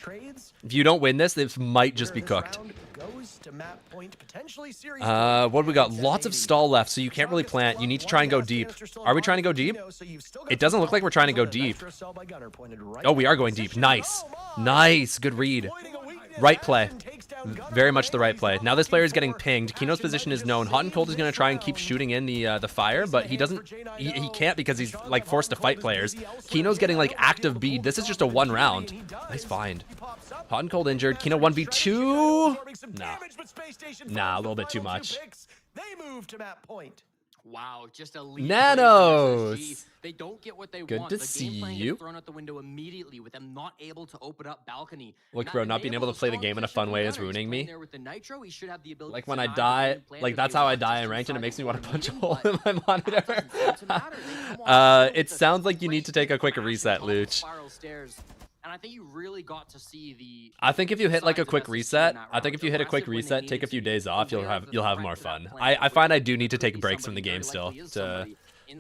If you don't win this, this might just be cooked. What do we got? Lots of stall left, so you can't really plant. You need to try and go deep. Are we trying to go deep? It doesn't look like we're trying to go deep. Oh, we are going deep. Nice. Nice. Good read. Right play. Very much the right play. Now this player is getting pinged. Kino's position is known. Hot and Cold is going to try and keep shooting in the fire, but he doesn't. He can't because he's like forced to fight players. Kino's getting like active bead. This is just a 1 round. Nice find. Hot and Cold injured. Kino 1v2. Nah. Nah, a little bit too much. They move to map point. Wow, just a lead. Nanos. They don't get what they Good want. to The see game plan you. gets thrown out the window immediately with them not able to open up balcony. Look, bro, not being able to play the game in a fun way is ruining me. Like when I die, like that's how I die in ranked, and it makes me want to punch a hole in my monitor. It sounds like you need to take a quick reset, Luch. And I think you really got to see the. I think if you hit like a quick reset, take a few days off, you'll have more fun. I find I do need to take breaks from the game still to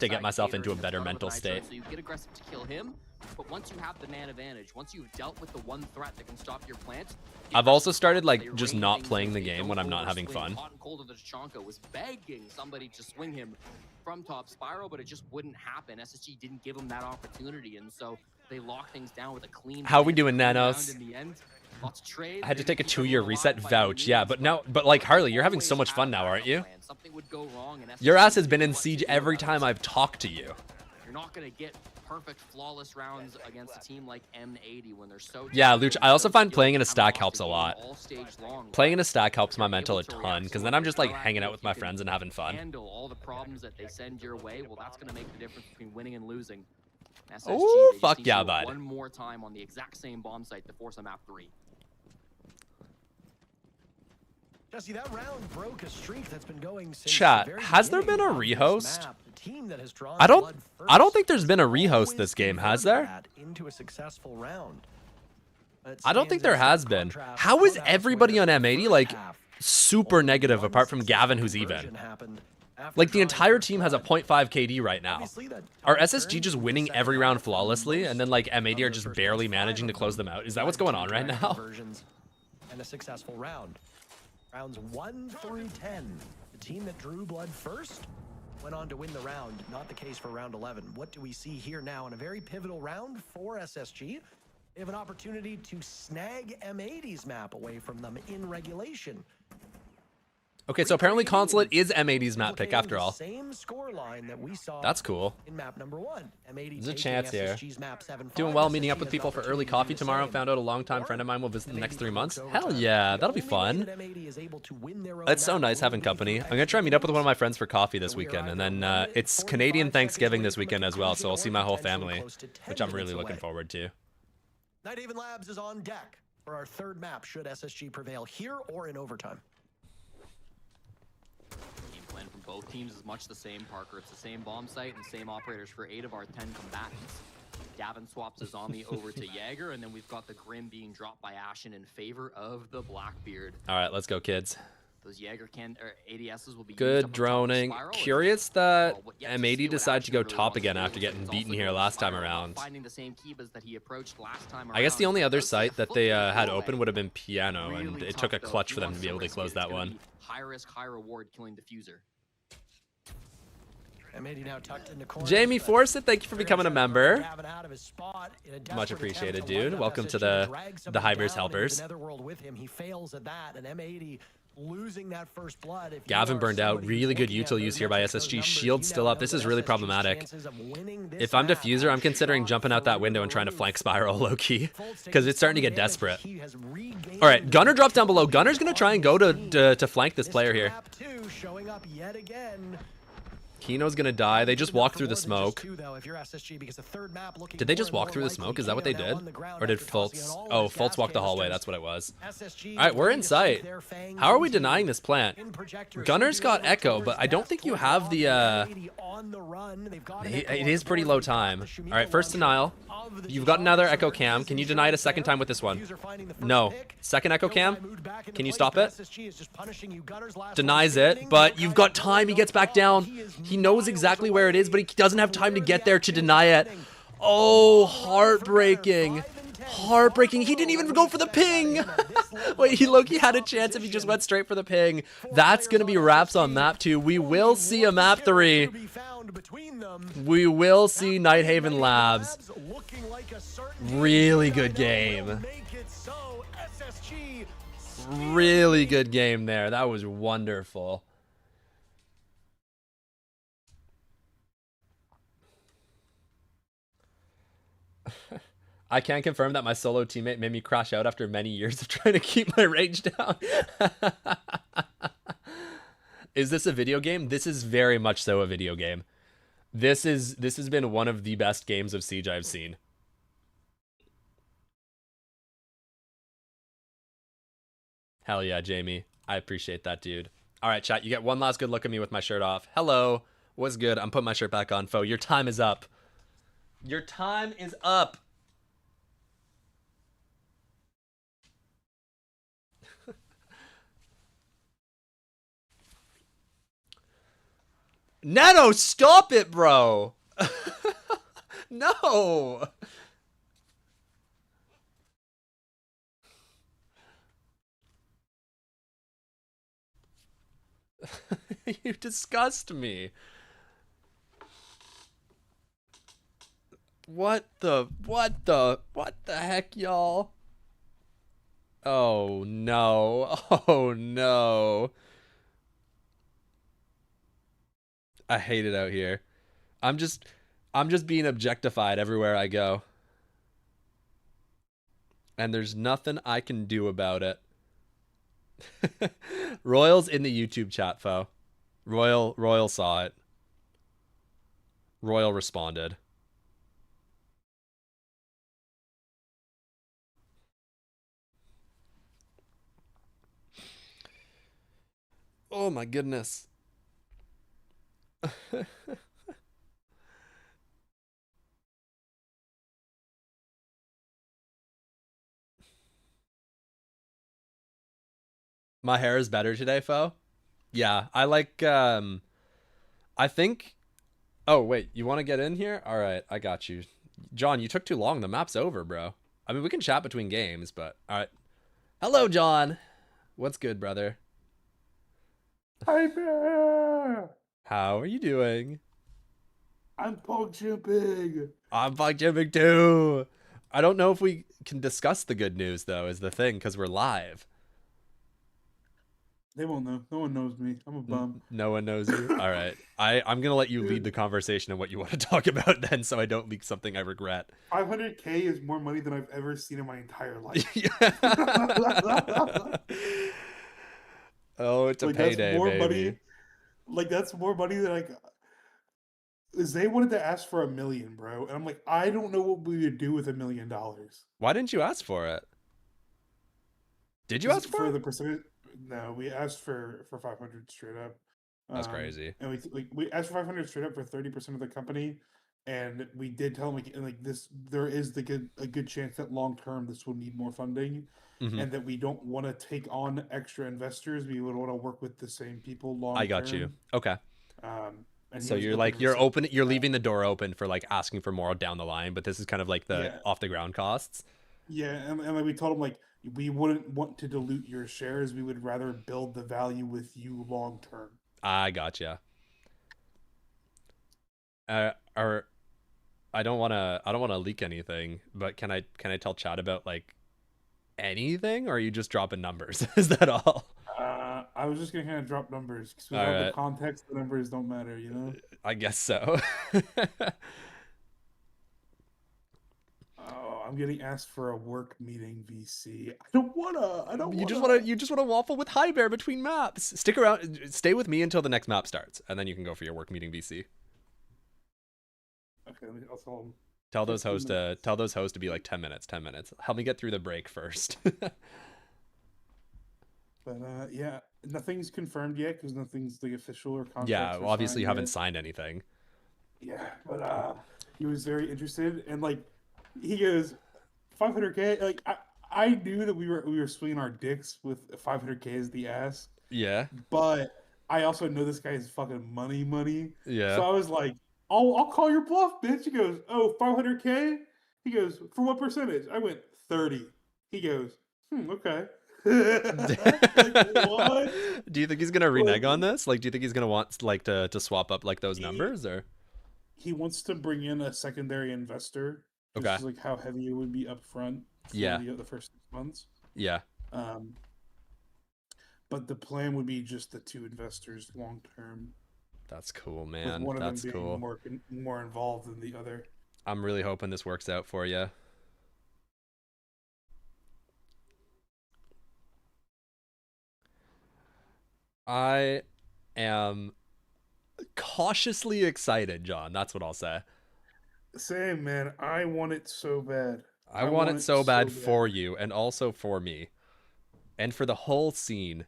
get myself into a better mental state. So you get aggressive to kill him, but once you have the man advantage, once you've dealt with the one threat that can stop your plant. I've also started like just not playing the game when I'm not having fun. Hot and Cold of the Tachanka was begging somebody to swing him from top spiral, but it just wouldn't happen. SSG didn't give him that opportunity, and so they locked things down with a clean. How we doing, Nanos? In the end. Lots of trades. I had to take a 2-year reset vouch, yeah, but like Harley, you're having so much fun now, aren't you? Something would go wrong, and Your ass has been in siege every time I've talked to you. You're not gonna get perfect, flawless rounds against a team like M80 when they're so. Yeah, Luch, I also find playing in a stack helps a lot. Playing in a stack helps my mental a ton, because then I'm just like hanging out with my friends and having fun. Handle all the problems that they send your way. Well, that's gonna make the difference between winning and losing. SSG, Oh, they just fuck need yeah, to go bud. One more time on the exact same bomb site to force a map 3. Jesse, that round broke a streak that's been going since Chat, the very has there been a beginning of this rehost? map. The team that has drawn I blood don't first think there's been a has rehost always this game, has converted there? that into a successful round. It I don't think there stands in has stark been. contrast How to is Clubhouse, everybody where on the M80 first like half, super negative apart from Gavin who's even? conversion happened after Like the drawing entire first team has a blood. 0.5 KD right now. Obviously, that Are top SSG turn just in the winning second every round half, flawlessly, and then like M80 are of the just first barely five managing to of close them out? Is that what's going on right direct now? conversions. and a successful round. Rounds 1 through 10. The team that drew blood first went on to win the round. Not the case for round 11. What do we see here now in a very pivotal round for SSG? They have an opportunity to snag M80's map away from them in regulation. Okay, so apparently Consulate is M80's map pick after all. Same score line that we saw That's cool. in map number 1. M80 There's a chance here. SSG's map 7-5. Doing well, meeting up SSG with has people an for early opportunity to coffee do the tomorrow. same. Found out a longtime friend of mine will visit next 3 months. Hell yeah, that'll be The fun. only way that M80 is able to win their own It's so map nice will having be company. through I'm gonna try and meet up with one of my friends for coffee this So we are weekend, and either then 1 it's 45 Canadian seconds Thanksgiving away this from a weekend as well, so I'll see my whole conclusion, or family, close to 10 which I'm really minutes looking away. forward to. Nighthaven Labs is on deck for our third map should SSG prevail here or in overtime. Game plan from both teams is much the same, Parker. It's the same bomb site and same operators for 8 of our 10 combatants. Gavin swaps his Zombie over to Jaeger, and then we've got the Grim being dropped by Ashen in favor of the Blackbeard. All right, let's go, kids. Those Jaeger ADSs will be used up Good on top of droning. Spiral. Curious that Yet to see M80 what decided to Ashen go really top wants to again do. after Looks like getting he's beaten also here going last time Spiral, not around. finding the same Kibas that he approached last time I guess the around. only other Does see a site that foot they through the had doorway. open would have been Piano, and Really it took a tough, though. clutch If for he them to wants be able to risk it, close it's that gonna one. be high risk, high reward killing Diffuser. M80 now tucked into corners, Jamie but Forsyth, thank you for becoming a member. Gavin out of his spot in a Much desperate appreciated, attempt to line dude. up Welcome to SSG the drag the somebody Hybers down into helpers. the Netherworld with him. He fails at that, and M80 losing that first blood. If you Gavin are burned out. somebody Really who's good looking at util those use here by metrics, those SSG. numbers, Shield you still now up. This know is that really SSG's problematic. chances of winning this If I'm map Diffuser, I'm are considering shot jumping out that through window the and trying to roof. flank Spiral low-key, Foltz because taking it's starting to some get damage. desperate. He has regained All right, Gunner dropped down below. control Gunner's going to try and go to flank this player here. Map 2 showing up yet again. Kino's going to die. They just walked through the smoke. Did they just walk through the smoke? Is that what they did? Or did Fultz? Oh, Fultz walked the hallway. That's what it was. All right, we're in sight. How are we denying this plant? Gunner's got Echo, but I don't think you have the... It is pretty low time. All right, first denial. You've got another Echo Cam. Can you deny it a second time with this one? No. Second Echo Cam. Can you stop it? Denies it, but you've got time. He gets back down. He knows exactly where it is, but he doesn't have time to get there to deny it. Oh, heartbreaking. Heartbreaking. He didn't even go for the ping. Wait, he low-key had a chance if he just went straight for the ping. That's going to be wraps on map 2. We will see a map 3. We will see Nighthaven Labs. Really good game. Really good game there. That was wonderful. I can confirm that my solo teammate made me crash out after many years of trying to keep my rage down. Is this a video game? This is very much so a video game. This has been one of the best games of Siege I've seen. Hell yeah, Jamie. I appreciate that, dude. All right, chat, you get one last good look at me with my shirt off. Hello. What's good? I'm putting my shirt back on, foe. Your time is up. Your time is up. Nano, stop it, bro. No. You disgust me. What the heck, y'all? Oh no. Oh no. I hate it out here. I'm just being objectified everywhere I go. And there's nothing I can do about it. Royal's in the YouTube chat, foe. Royal saw it. Royal responded. Oh my goodness. My hair is better today, foe. Yeah, I like I think oh wait, you want to get in here? All right, I got you. John, you took too long. The map's over, bro. I mean, we can chat between games, but all right. Hello, John. What's good, brother? Hi there! How are you doing? I'm pog jumping. I'm fuck Jimmy too. I don't know if we can discuss the good news though, is the thing, because we're live. They won't know. No one knows me. I'm a bum. No one knows you. All right. I'm gonna let you lead the conversation on what you want to talk about then, so I don't leak something I regret. 500K is more money than I've ever seen in my entire life. Oh, it's a Like that's payday, more baby. money. Like that's more money than I. Is they wanted to ask for 1 million, bro, and I'm like, I don't know what we would do with $1 million. Why didn't you ask for it? Did you Because ask for for it? the percentage, no, we asked for 500 straight up, That's crazy. and we asked for 500 straight up for 30% of the company, and we did tell them like this, there is a good chance that long term this will need more funding, Hmm. and that we don't want to take on extra investors. We would want to work with the same people I long got you. term. Okay. And he So was you're open like to you're that. leaving the door open for like asking for more down the line, but this is kind of like the Yeah, off the ground costs. yeah, and like we told him like we wouldn't want to dilute your shares. We would rather build the value with you long term. I gotcha. Or I don't wanna leak anything, but can I tell Chad about like anything, or are you just dropping numbers? Is that all? I was just gonna kind of drop numbers because All without the right, context, the numbers don't matter, you know. I guess so. Oh, I'm getting asked for a work meeting, VC. I don't wanna. I don't You just wanna. wanna you just wanna waffle with High Bear between maps. Stick around, stay with me until the next map starts, and then you can go for your work meeting, VC. Okay, I'll tell them. Tell those 15 hosts to minutes. tell those hosts to be like 10 minutes, 10 minutes. Help me get through the break first. But yeah, nothing's confirmed yet because nothing's the official or Yeah, contracts are well, obviously signed you haven't yet. signed anything. Yeah, but he was very interested, and like he goes 500K. Like I knew that we were swinging our dicks with 500K as the ask, Yeah, but I also know this guy is fucking money. yeah. So I was like, I'll call your bluff, bitch. He goes, oh, 500K. He goes, for what percentage? I went 30. He goes, okay. Like what? Do you think he's gonna Like renege on this? Like, do you think he's gonna want like to swap up like those he numbers or? he wants to bring in a secondary investor just Okay. because like how heavy it would be up front for Yeah. the first 6 months. Yeah. Um, but the plan would be just the two investors long term, That's cool, with man. one of them That's being cool. more involved than the other. I'm really hoping this works out for you. I am cautiously excited, John. That's what I'll say. Same, man. I want it so bad. I I want want it it so so bad bad. for you and also for me and for the whole scene.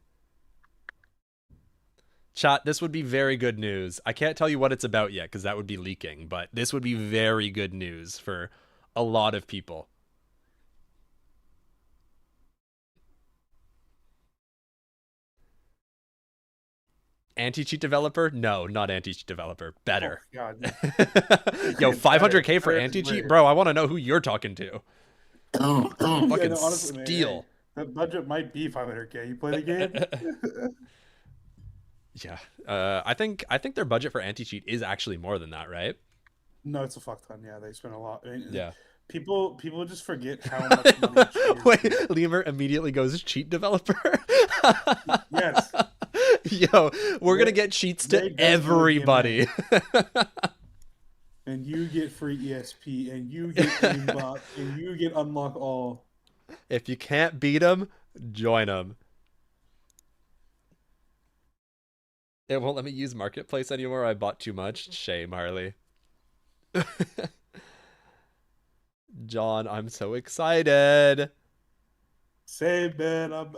Chat, this would be very good news. I can't tell you what it's about yet because that would be leaking, but this would be very good news for a lot of people. Anti-cheat developer? No, not anti-cheat developer. Oh Better. God, yeah. Yo, Better, 500K for better is anti-cheat? rare. Bro, I want to know who you're talking to. Yeah, Fucking no, honestly, man. Hey, steal. that budget might be 500K. You play the game? Yeah. I think their budget for anti-cheat is actually more than that, right? No, it's a fuck ton. Yeah, they spend a lot. I mean, Yeah. people just forget how much money cheaters Wait, do. Lemur immediately goes cheat developer. Yes, Yo, we're gonna they get cheats to they don't know everybody. DMA, and you get free ESP, and you get aimbot, and you get unlock all. If you can't beat them, join them. It won't let me use marketplace anymore. I bought too much. Shame, Harley. John, I'm so excited. Say, man, I'm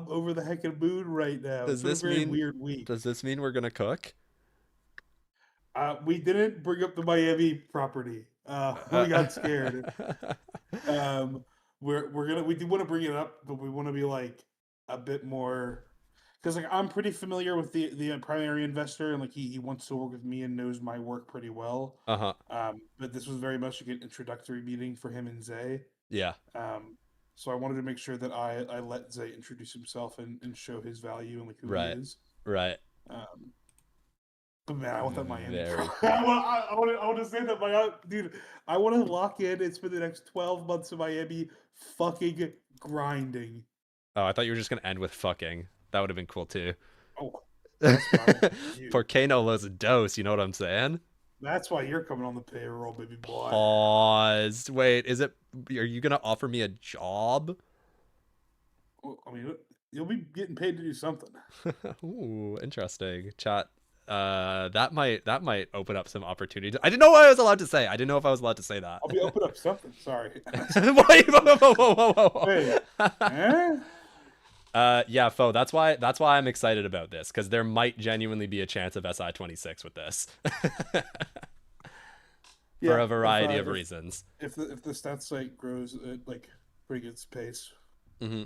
over the heckin' moon right now. Does It's been a this very mean weird week. does this mean we're gonna cook? We didn't bring up the Miami property. We got scared. Um, we do want to bring it up, but we want to be like a bit more because like I'm pretty familiar with the primary investor, and like he wants to work with me and knows my work pretty well. Uh-huh. But this was very much like an introductory meeting for him and Zay. Yeah. Um, So I wanted to make sure that I let Zay introduce himself and show his value and like who Right. he is. Right. But man, I want that Miami. Very I want to say that dude. I want to lock in and spend the next 12 months in Miami fucking grinding. Oh, I thought you were just gonna end with fucking. That would have been cool too. Oh, that's what I want for you. Porque no los dos, you know what I'm saying? That's why you're coming on the payroll, baby boy. Pause. Wait, are you gonna offer me a job? Well, I mean, you'll be getting paid to do something. Ooh, interesting. Chat. That might open up some opportunities. I didn't know what I was allowed to say. I didn't know if I was allowed to say that. I'll be open up something. Sorry. Wait, whoa. Wait. Yeah, Fo, that's why I'm excited about this, because there might genuinely be a chance of SI26 with this. For a variety of reasons. If the stats site grows at like pretty good pace. Mm-hmm.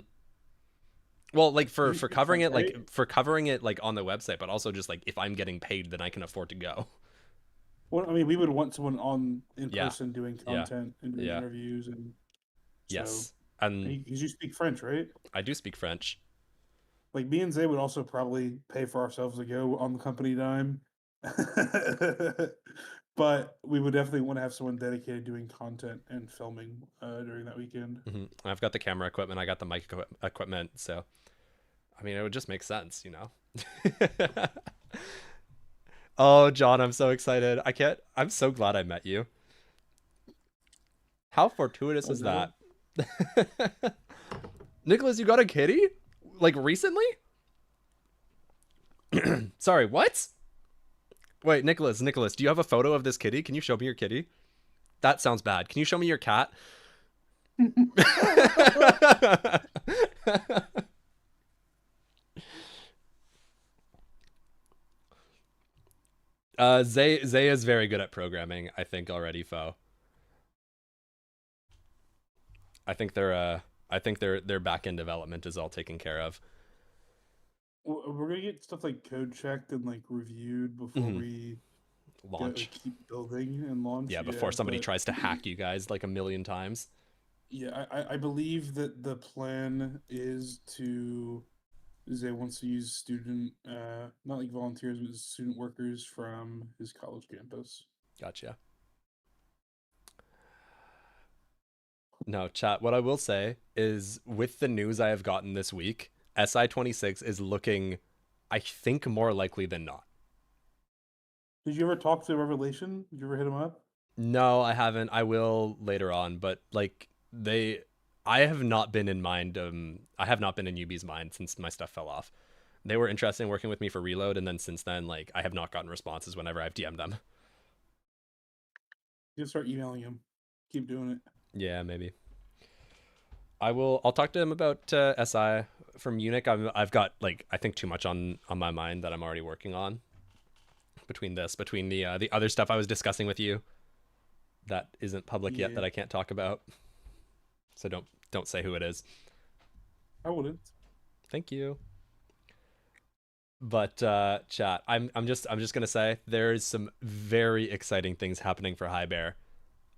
Well, like for covering it, right? like for covering it like on the website, but also just like if I'm getting paid, then I can afford to go. Well, I mean, we would want someone in person doing content and doing Yeah. interviews and. Yes, So, and because you speak French, right? I do speak French. Like me and Zay would also probably pay for ourselves to go on the company dime. But we would definitely want to have someone dedicated doing content and filming during that weekend. Mm-hmm. I've got the camera equipment, I got the mic equipment, so I mean, it would just make sense, you know. Oh, John, I'm so excited. I'm so glad I met you. How fortuitous is that? Nicholas, you got a kitty? Like recently? Sorry, what? Wait, Nicholas, do you have a photo of this kitty? Can you show me your kitty? That sounds bad. Can you show me your cat? Zay is very good at programming, I think already, Fo. I think their back end development is all taken care of. We're gonna get stuff like code checked and like reviewed before we launch. Keep building and launch. Yeah, before somebody tries to hack you guys like a million times. Yeah, I believe that the plan is to Zay wants to use student, not like volunteers, but student workers from his college campus. Gotcha. No, chat, what I will say is with the news I have gotten this week, SI26 is looking, I think, more likely than not. Did you ever talk to Revelation? Did you ever hit him up? No, I haven't. I will later on, but like I have not been in mind. I have not been in UB's mind since my stuff fell off. They were interested in working with me for Reload, and then since then, like I have not gotten responses whenever I've DM'd them. You start emailing him. Keep doing it. Yeah, maybe. I'll talk to him about SI from Munich. I've got like I think too much on my mind that I'm already working on. Between the other stuff I was discussing with you, that isn't public yet that I can't talk about. So don't say who it is. I wouldn't. Thank you. But chat, I'm just gonna say there's some very exciting things happening for High Bear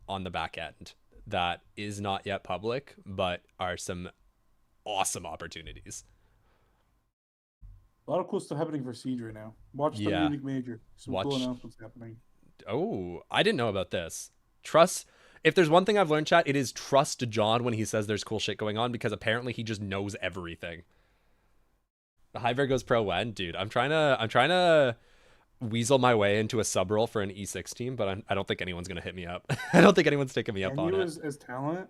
on the back end that is not yet public, but are some awesome opportunities. A lot of cool stuff happening for Siege right now. Watch the Munich Major. Some cool announcements happening. Oh, I didn't know about this. If there's one thing I've learned, chat, it is trust John when he says there's cool shit going on, because apparently he just knows everything. The High Bear goes pro when? Dude, I'm trying to weasel my way into a sub role for an E6 team, but I don't think anyone's gonna hit me up. I don't think anyone's taking me up on it. As talent?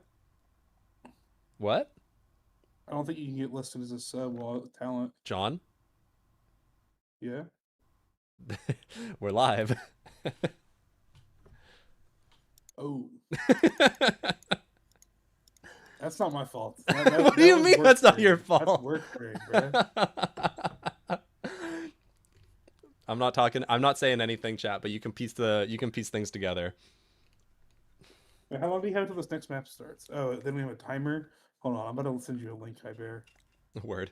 What? I don't think you can get listed as a sub while talent. John? Yeah. We're live. Oh. That's not my fault. What do you mean that's not your fault? That's work grade, bro. I'm not saying anything, chat, but you can piece things together. Wait, how long do you have until this next map starts? Oh, then we have a timer. Hold on, I'm about to send you a link, High Bear. Word.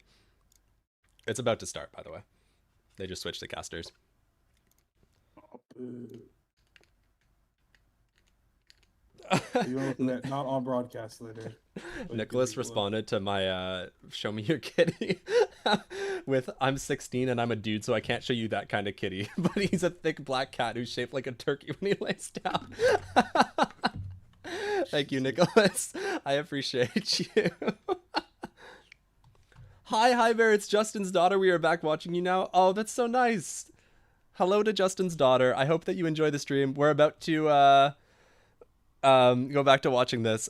It's about to start, by the way. They just switched to casters. Oh, boo. You want to look at that? Not on broadcast later. Nicholas responded to my show me your kitty with I'm 16 and I'm a dude, so I can't show you that kind of kitty. But he's a thick black cat who's shaped like a turkey when he lays down. Thank you, Nicholas. I appreciate you. Hi Bear, it's Justin's daughter. We are back watching you now. Oh, that's so nice. Hello to Justin's daughter. I hope that you enjoy the stream. We're about to go back to watching this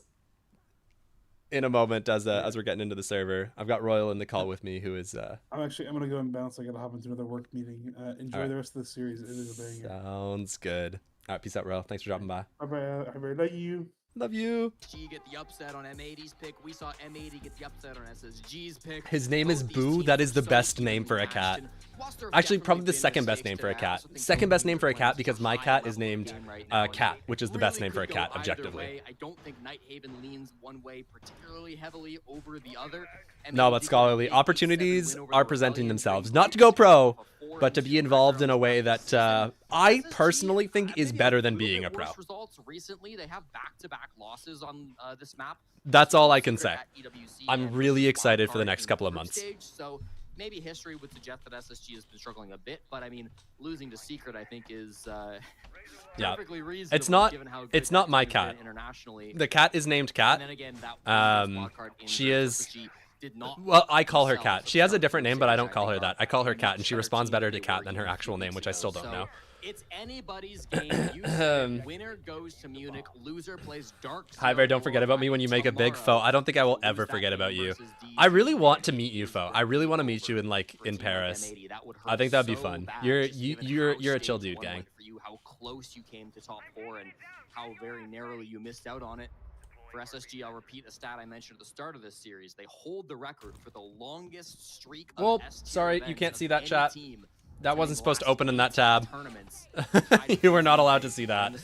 in a moment as we're getting into the server. I've got Royal in the call with me, who is I'm gonna go and bounce. I gotta hop into another work meeting. Enjoy the rest of the series. It is a banger. Sounds good. All right, peace out, Royal. Thanks for dropping by. Bye bye. I love you. Love you. SSG get the upset on M80's pick. We saw M80 get the upset on SSG's pick. His name is Boo. That is the best name for a cat. Actually, probably the second best name for a cat. Second best name for a cat because my cat is named Cat, which is the best name for a cat, objectively. I don't think Nighthaven leans one way particularly heavily over the other. No, but Scholarly, opportunities are presenting themselves. Not to go pro, but to be involved in a way that I personally think is better than being a pro. Recently, they have back-to-back losses on this map. That's all I can say. I'm really excited for the next couple of months. So maybe history would suggest that SSG has been struggling a bit, but I mean, losing to Secret, I think, is perfectly reasonable. It's not my cat. The cat is named Cat. And then again, she is. Well, I call her Cat. She has a different name, but I don't call her that. I call her Cat, and she responds better to Cat than her actual name, which I still don't know. It's anybody's game. You said winner goes to Munich, loser plays Dark. Hi, Bear, don't forget about me when you make a big foe. I don't think I will ever forget about you. I really want to meet you, foe. I really want to meet you in Paris. I think that'd be fun. You're a chill dude, gang. For you, how close you came to top 4 and how very narrowly you missed out on it. For SSG, I'll repeat a stat I mentioned at the start of this series. They hold the record for the longest streak of Well, S-tier sorry, you events can't of see that any chat. team. That wasn't supposed to open in that tab. Tournaments. You were not allowed to see that.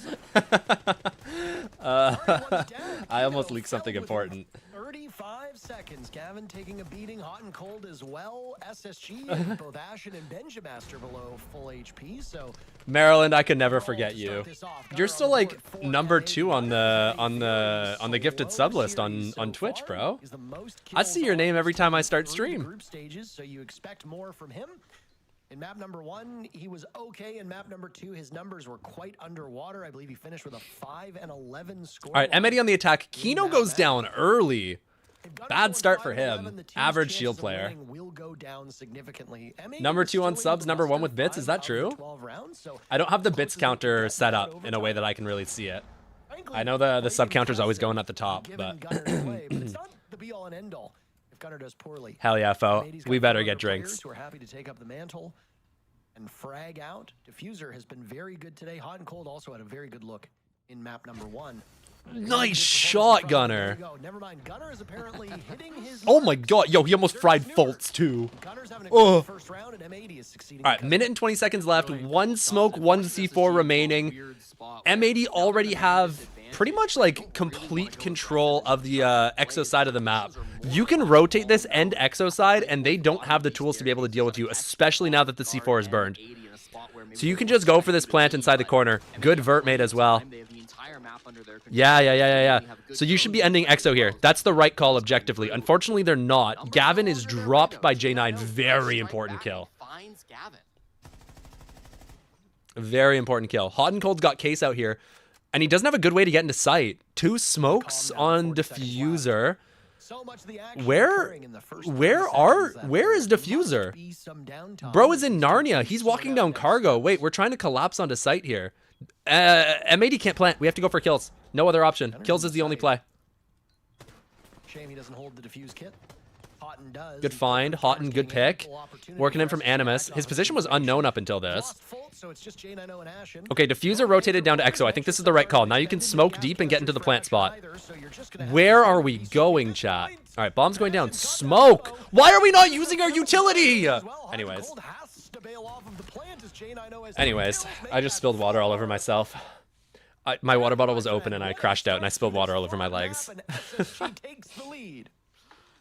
I almost leaked something important. 35 seconds. Gavin taking a beating, hot and cold as well. SSG, both Ashen and Benjamaster below full HP. So Maryland, I could never forget you. You're still like number 2 on the gifted sub list on Twitch, bro. I see your name every time I start stream. Group stages, so you expect more from him. In map number 1, he was okay. In map number 2, his numbers were quite underwater. I believe he finished with a 5 and 11 score. All right, M80 on the attack. Kino goes down early. Bad start for him. Average shield player. Number 2 on subs, number 1 with bits. Is that true? I don't have the bits counter set up in a way that I can really see it. I know the sub counter's always going at the top, but it's not the be all and end all. Gunner does poorly. Hell yeah, foe. We better get drinks. Who are happy to take up the mantle and frag out. Diffuser has been very good today. Hot and Cold also had a very good look in map number 1. Nice shot, Gunner. Never mind. Gunner is apparently hitting his Oh my god, yo, he almost fried Fultz too. Gunner's having a good first round, and M80 is succeeding. All right, minute and 20 seconds left. 1 smoke, 1 C4 remaining. M80 already have pretty much like complete control of the exo side of the map. You can rotate this end exo side and they don't have the tools to be able to deal with you, especially now that the C4 is burned. So you can just go for this plant inside the corner. Good vert made as well. Yeah. So you should be ending exo here. That's the right call objectively. Unfortunately, they're not. Gavin is dropped by J9. Very important kill. Very important kill. Hot and Cold's got Case out here. And he doesn't have a good way to get into sight. 2 smokes on Diffuser. Where is Diffuser? Bro is in Narnia. He's walking down cargo. Wait, we're trying to collapse onto site here. M80 can't plant. We have to go for kills. No other option. Kills is the only play. Shame he doesn't hold the defuse kit. Houghton does. Good find. Houghton, good pick. Working in from Animus. His position was unknown up until this. Okay, Diffuser rotated down to Exo. I think this is the right call. Now you can smoke deep and get into the plant spot. Where are we going, chat? All right, bomb's going down. Smoke! Why are we not using our utility? Anyways, I just spilled water all over myself. My water bottle was open and I crashed out and I spilled water all over my legs.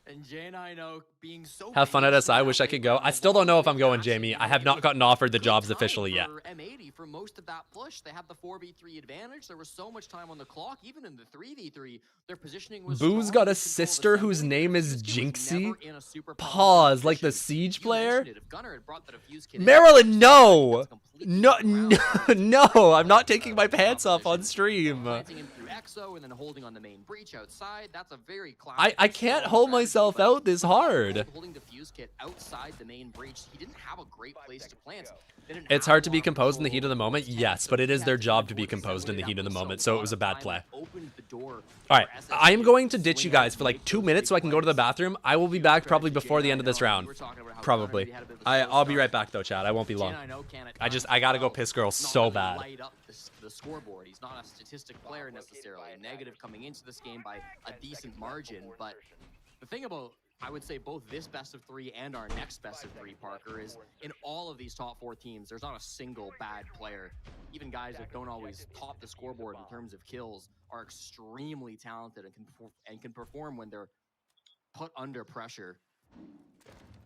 And J9O being so Have fun at patient SI. that Wish I late could go. round I still don't know if I'm actually going, Jamie. I have not gotten offered the good jobs time officially yet. for M80 for most of that push. They have the 4v3 advantage. There was so much time on the clock. Even in the 3v3, their positioning was Boo's strong. got a Good control of sister whose assembly. name is Fuse Kit was Jinxie. never in a super Pause, promising like the position. Siege You player? mentioned it. If Gunnar had brought that Fuse Kit in, Marilyn, no! that's completely No, different no, round. no, I'm not taking my pants off on stream. Planting him through Exo and then holding on the main breach outside. That's a very classic. I can't strong hold strategy, myself but out this hard. holding the Fuse Kit outside the main breach, he didn't have a great place to plant. They didn't It's have hard a to lot be of composed in the control heat of the over moment, those yes, tanks, but so it he is had their to job to be avoid composed in the assembly heat of the that moment, was so it was a bad time play. opened the door Alright, for I am SSG going to ditch you swing guys out for like make 2 those minutes big so I can go to the plays. bathroom. I will be back probably before the end of this round. Probably. I'll be right back though, Chad. I won't be long. I gotta go piss girl so bad. Light up the scoreboard. He's not a statistic player necessarily. Negative coming into this game by a decent margin, but the thing about, I would say, both this best of 3 and our next best of 3, Parker, is in all of these top 4 teams, there's not a single bad player. Even guys that don't always top the scoreboard in terms of kills are extremely talented and can perform when they're put under pressure.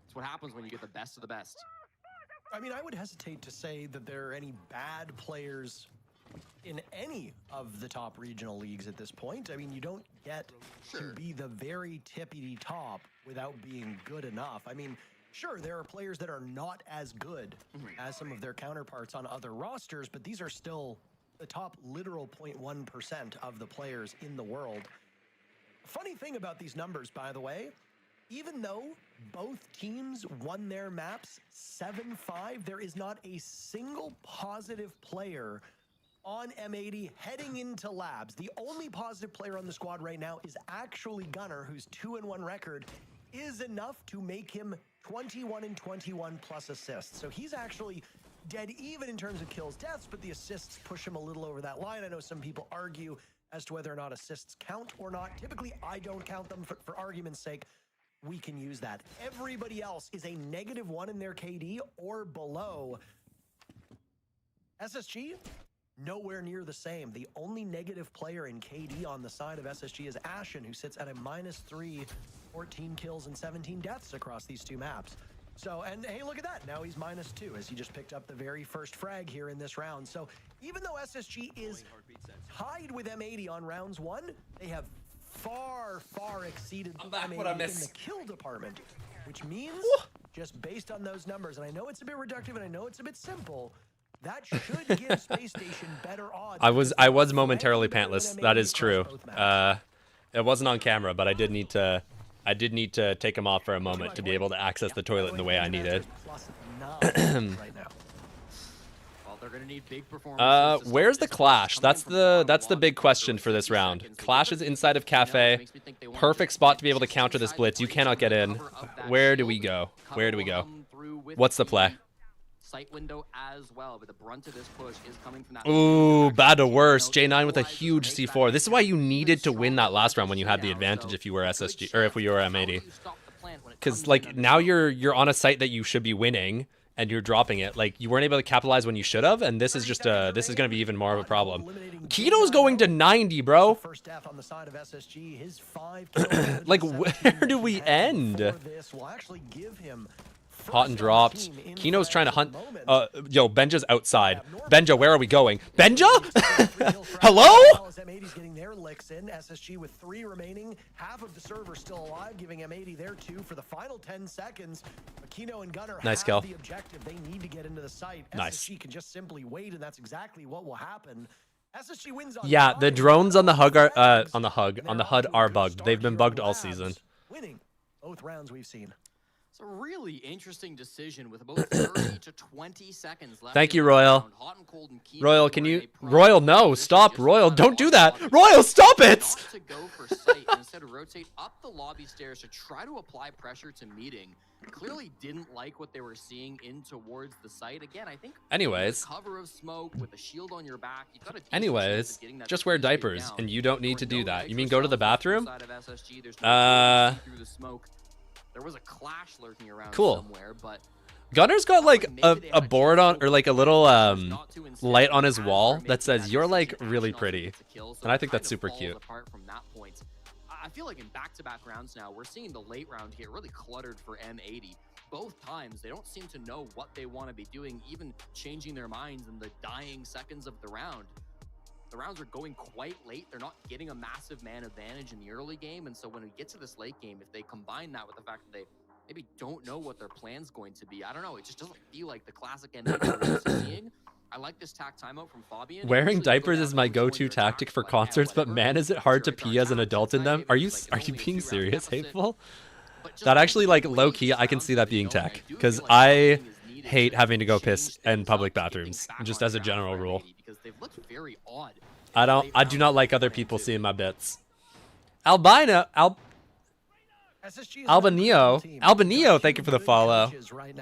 It's what happens when you get the best of the best. I mean, I would hesitate to say that there are any bad players in any of the top regional leagues at this point. I mean, you don't get to be the very tippity top without being good enough. I mean, sure, there are players that are not as good as some of their counterparts on other rosters, but these are still the top literal 0.1% of the players in the world. Funny thing about these numbers, by the way, even though both teams won their maps 7-5, there is not a single positive player on M80 heading into labs. The only positive player on the squad right now is actually Gunnar, whose 2-1 record is enough to make him 21-21 plus assists. So he's actually dead even in terms of kills, deaths, but the assists push him a little over that line. I know some people argue as to whether or not assists count or not. Typically, I don't count them for argument's sake. We can use that. Everybody else is a -1 in their KD or below. SSG, nowhere near the same. The only negative player in KD on the side of SSG is Ashen, who sits at a -3, 14 kills and 17 deaths across these 2 maps. So, and hey, look at that. Now he's -2 as he just picked up the very first frag here in this round. So even though SSG is tied with M80 on rounds 1, they have far exceeded M80 in the kill department, which means just based on those numbers, and I know it's a bit reductive and I know it's a bit simple, that should give Space Station better odds. I was momentarily pantless. That is true. It wasn't on camera, but I did need to take him off for a moment to be able to access the toilet in the way I needed. They're gonna need big performances. Where's the Clash? That's the big question for this round. Clash is inside of Cafe. Perfect spot to be able to counter this blitz. You cannot get in. Where do we go? Where do we go? What's the play? Sight window as well, but the brunt of this push is coming from that. Ooh, bad to worse. J9 with a huge C4. This is why you needed to win that last round when you had the advantage if you were SSG or if you were M80. Because like now you're on a site that you should be winning and you're dropping it. Like you weren't able to capitalize when you should have, and this is just this is going to be even more of a problem. Kino's going to 90, bro. First death on the side of SSG, his 5 like where do we end? Will actually give him Hot and dropped. Kino's trying to hunt. Yo, Benja's outside. Benja, where are we going? Benja? Hello? M80's getting their licks in. SSG with 3 remaining. Half of the server still alive, giving M80 their 2 for the final 10 seconds. Kino and Gunnar nice have kill. The objective. They need to get into the site. Nice. SSG can just simply wait, and that's exactly what will happen. SSG wins on yeah, the drones on the HUD are bugged. They've been bugged all season. Winning both rounds we've seen. It's a really interesting decision with about 30 to 20 seconds left. Thank you, Royal. Royal, can you... Royal, no, stop. Royal, don't do that. Royal, stop it! Not to go for sight and instead rotate up the lobby stairs to try to apply pressure to meeting. Clearly didn't like what they were seeing in towards the site. Again, I think... Anyways. Cover of smoke with a shield on your back. You've got a anyways, just wear diapers, and you don't need to do that. You mean go to the bathroom? There was a Clash lurking around cool. somewhere, but Gunner's got like a board on, or like a little light on his wall that says you're like really pretty, and I think that's super cute. I feel like in back-to-back rounds now, we're seeing the late round get really cluttered for M80. Both times, they don't seem to know what they want to be doing, even changing their minds in the dying seconds of the round. The rounds are going quite late. They're not getting a massive man advantage in the early game. And so when we get to this late game, if they combine that with the fact that they maybe don't know what their plan's going to be, I don't know. It just doesn't feel like the classic M80 we're used to seeing. I like this tack timeout from Fabian. Wearing diapers is my go-to tactic for concerts, but man, is it hard to pee as an adult in them? Are you being serious, Hateful? That actually, like, low-key, I can see that being tech, because I hate having to go piss in public bathrooms, just as a general rule. I do not like other people seeing my bits. Albanio, thank you for the follow.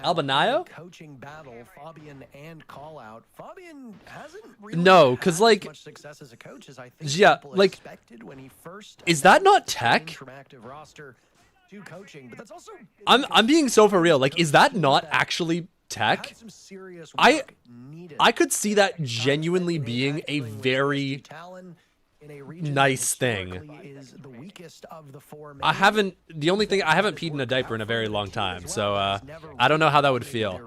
Albanayo? Coaching battle, Fabian and call out. Fabian hasn't really No, because like, much success as a coach as I think yeah, people like, expected when he first is that not announced tech? from active roster to coaching, but that's also I'm being so for real. Like, is that not actually tech? had some serious I work needed. I could see that genuinely being a very nice thing. Is the weakest of the four I haven't peed in a diaper in a very long time, so I don't know how that would feel.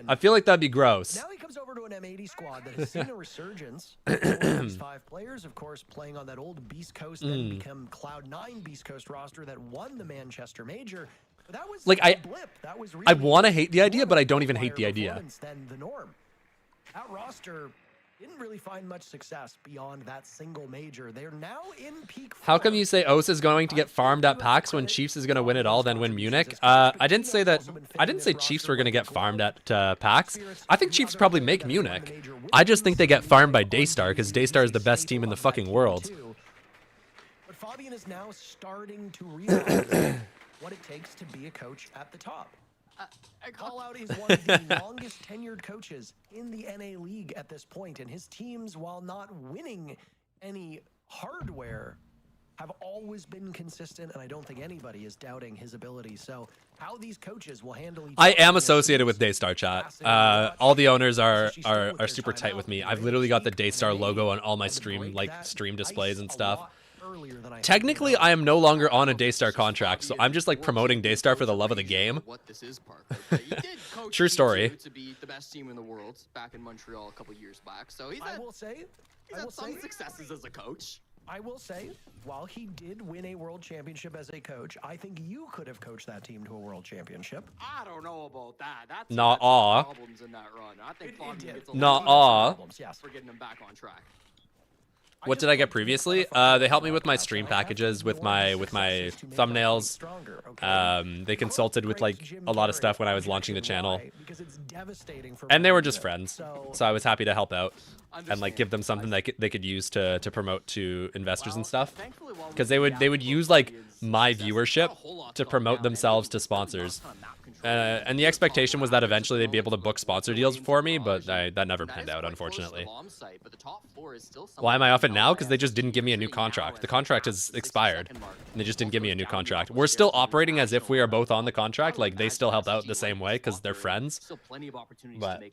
I feel like that'd be gross. Now he comes over to an M80 squad that has seen a resurgence. These 5 players, of course, playing on that old Beast Coast that become Cloud9 Beast Coast roster that won the Manchester Major. But that was Like, a blip. That was I really want to hate the idea, but I don't even higher hate the idea. performance than the norm. That roster didn't really find much success beyond that single major. They're now in peak form. How come you say Osa is going to get farmed at PAX when Chiefs is going to win it all, then win Munich? I didn't say that. I didn't say Chiefs were going to get farmed at PAX. I think Chiefs probably make Munich. I just think they get farmed by Daystar because Daystar is the best team in the fucking world. But Fabian is now starting to realize what it takes to be a coach at the top. Call out is one of the longest tenured coaches in the NA League at this point, and his teams, while not winning any hardware, have always been consistent, and I don't think anybody is doubting his ability. So how these coaches will handle each I other am is associated with Daystar chat. All the owners are super tight with me. I've literally got the Daystar logo on all my stream displays and stuff. Technically, I am no longer on a Daystar contract, so I'm just like promoting Daystar for the love of the game. True story. To be the best team in the world back in Montreal a couple years back, so he's had some successes as a coach. I will say, while he did win a world championship as a coach, I think you could have coached that team to a world championship. I don't know about that. That's Nuh-uh. problems in that run. I think Fabian gets a Nuh-uh. lot of problems for getting him back on track. What did I get previously? They helped me with my stream packages, with my thumbnails. They consulted with like a lot of stuff when I was launching the channel, and they were just friends. So I was happy to help out and like give them something that they could use to promote to investors and stuff. Because they would use like my viewership to promote themselves to sponsors. And the expectation was that eventually they'd be able to book sponsor deals for me, but that never panned out, unfortunately. Why am I off it now? Because they just didn't give me a new contract. The contract has expired, and they just didn't give me a new contract. We're still operating as if we are both on the contract. Like, they still help out the same way because they're friends. But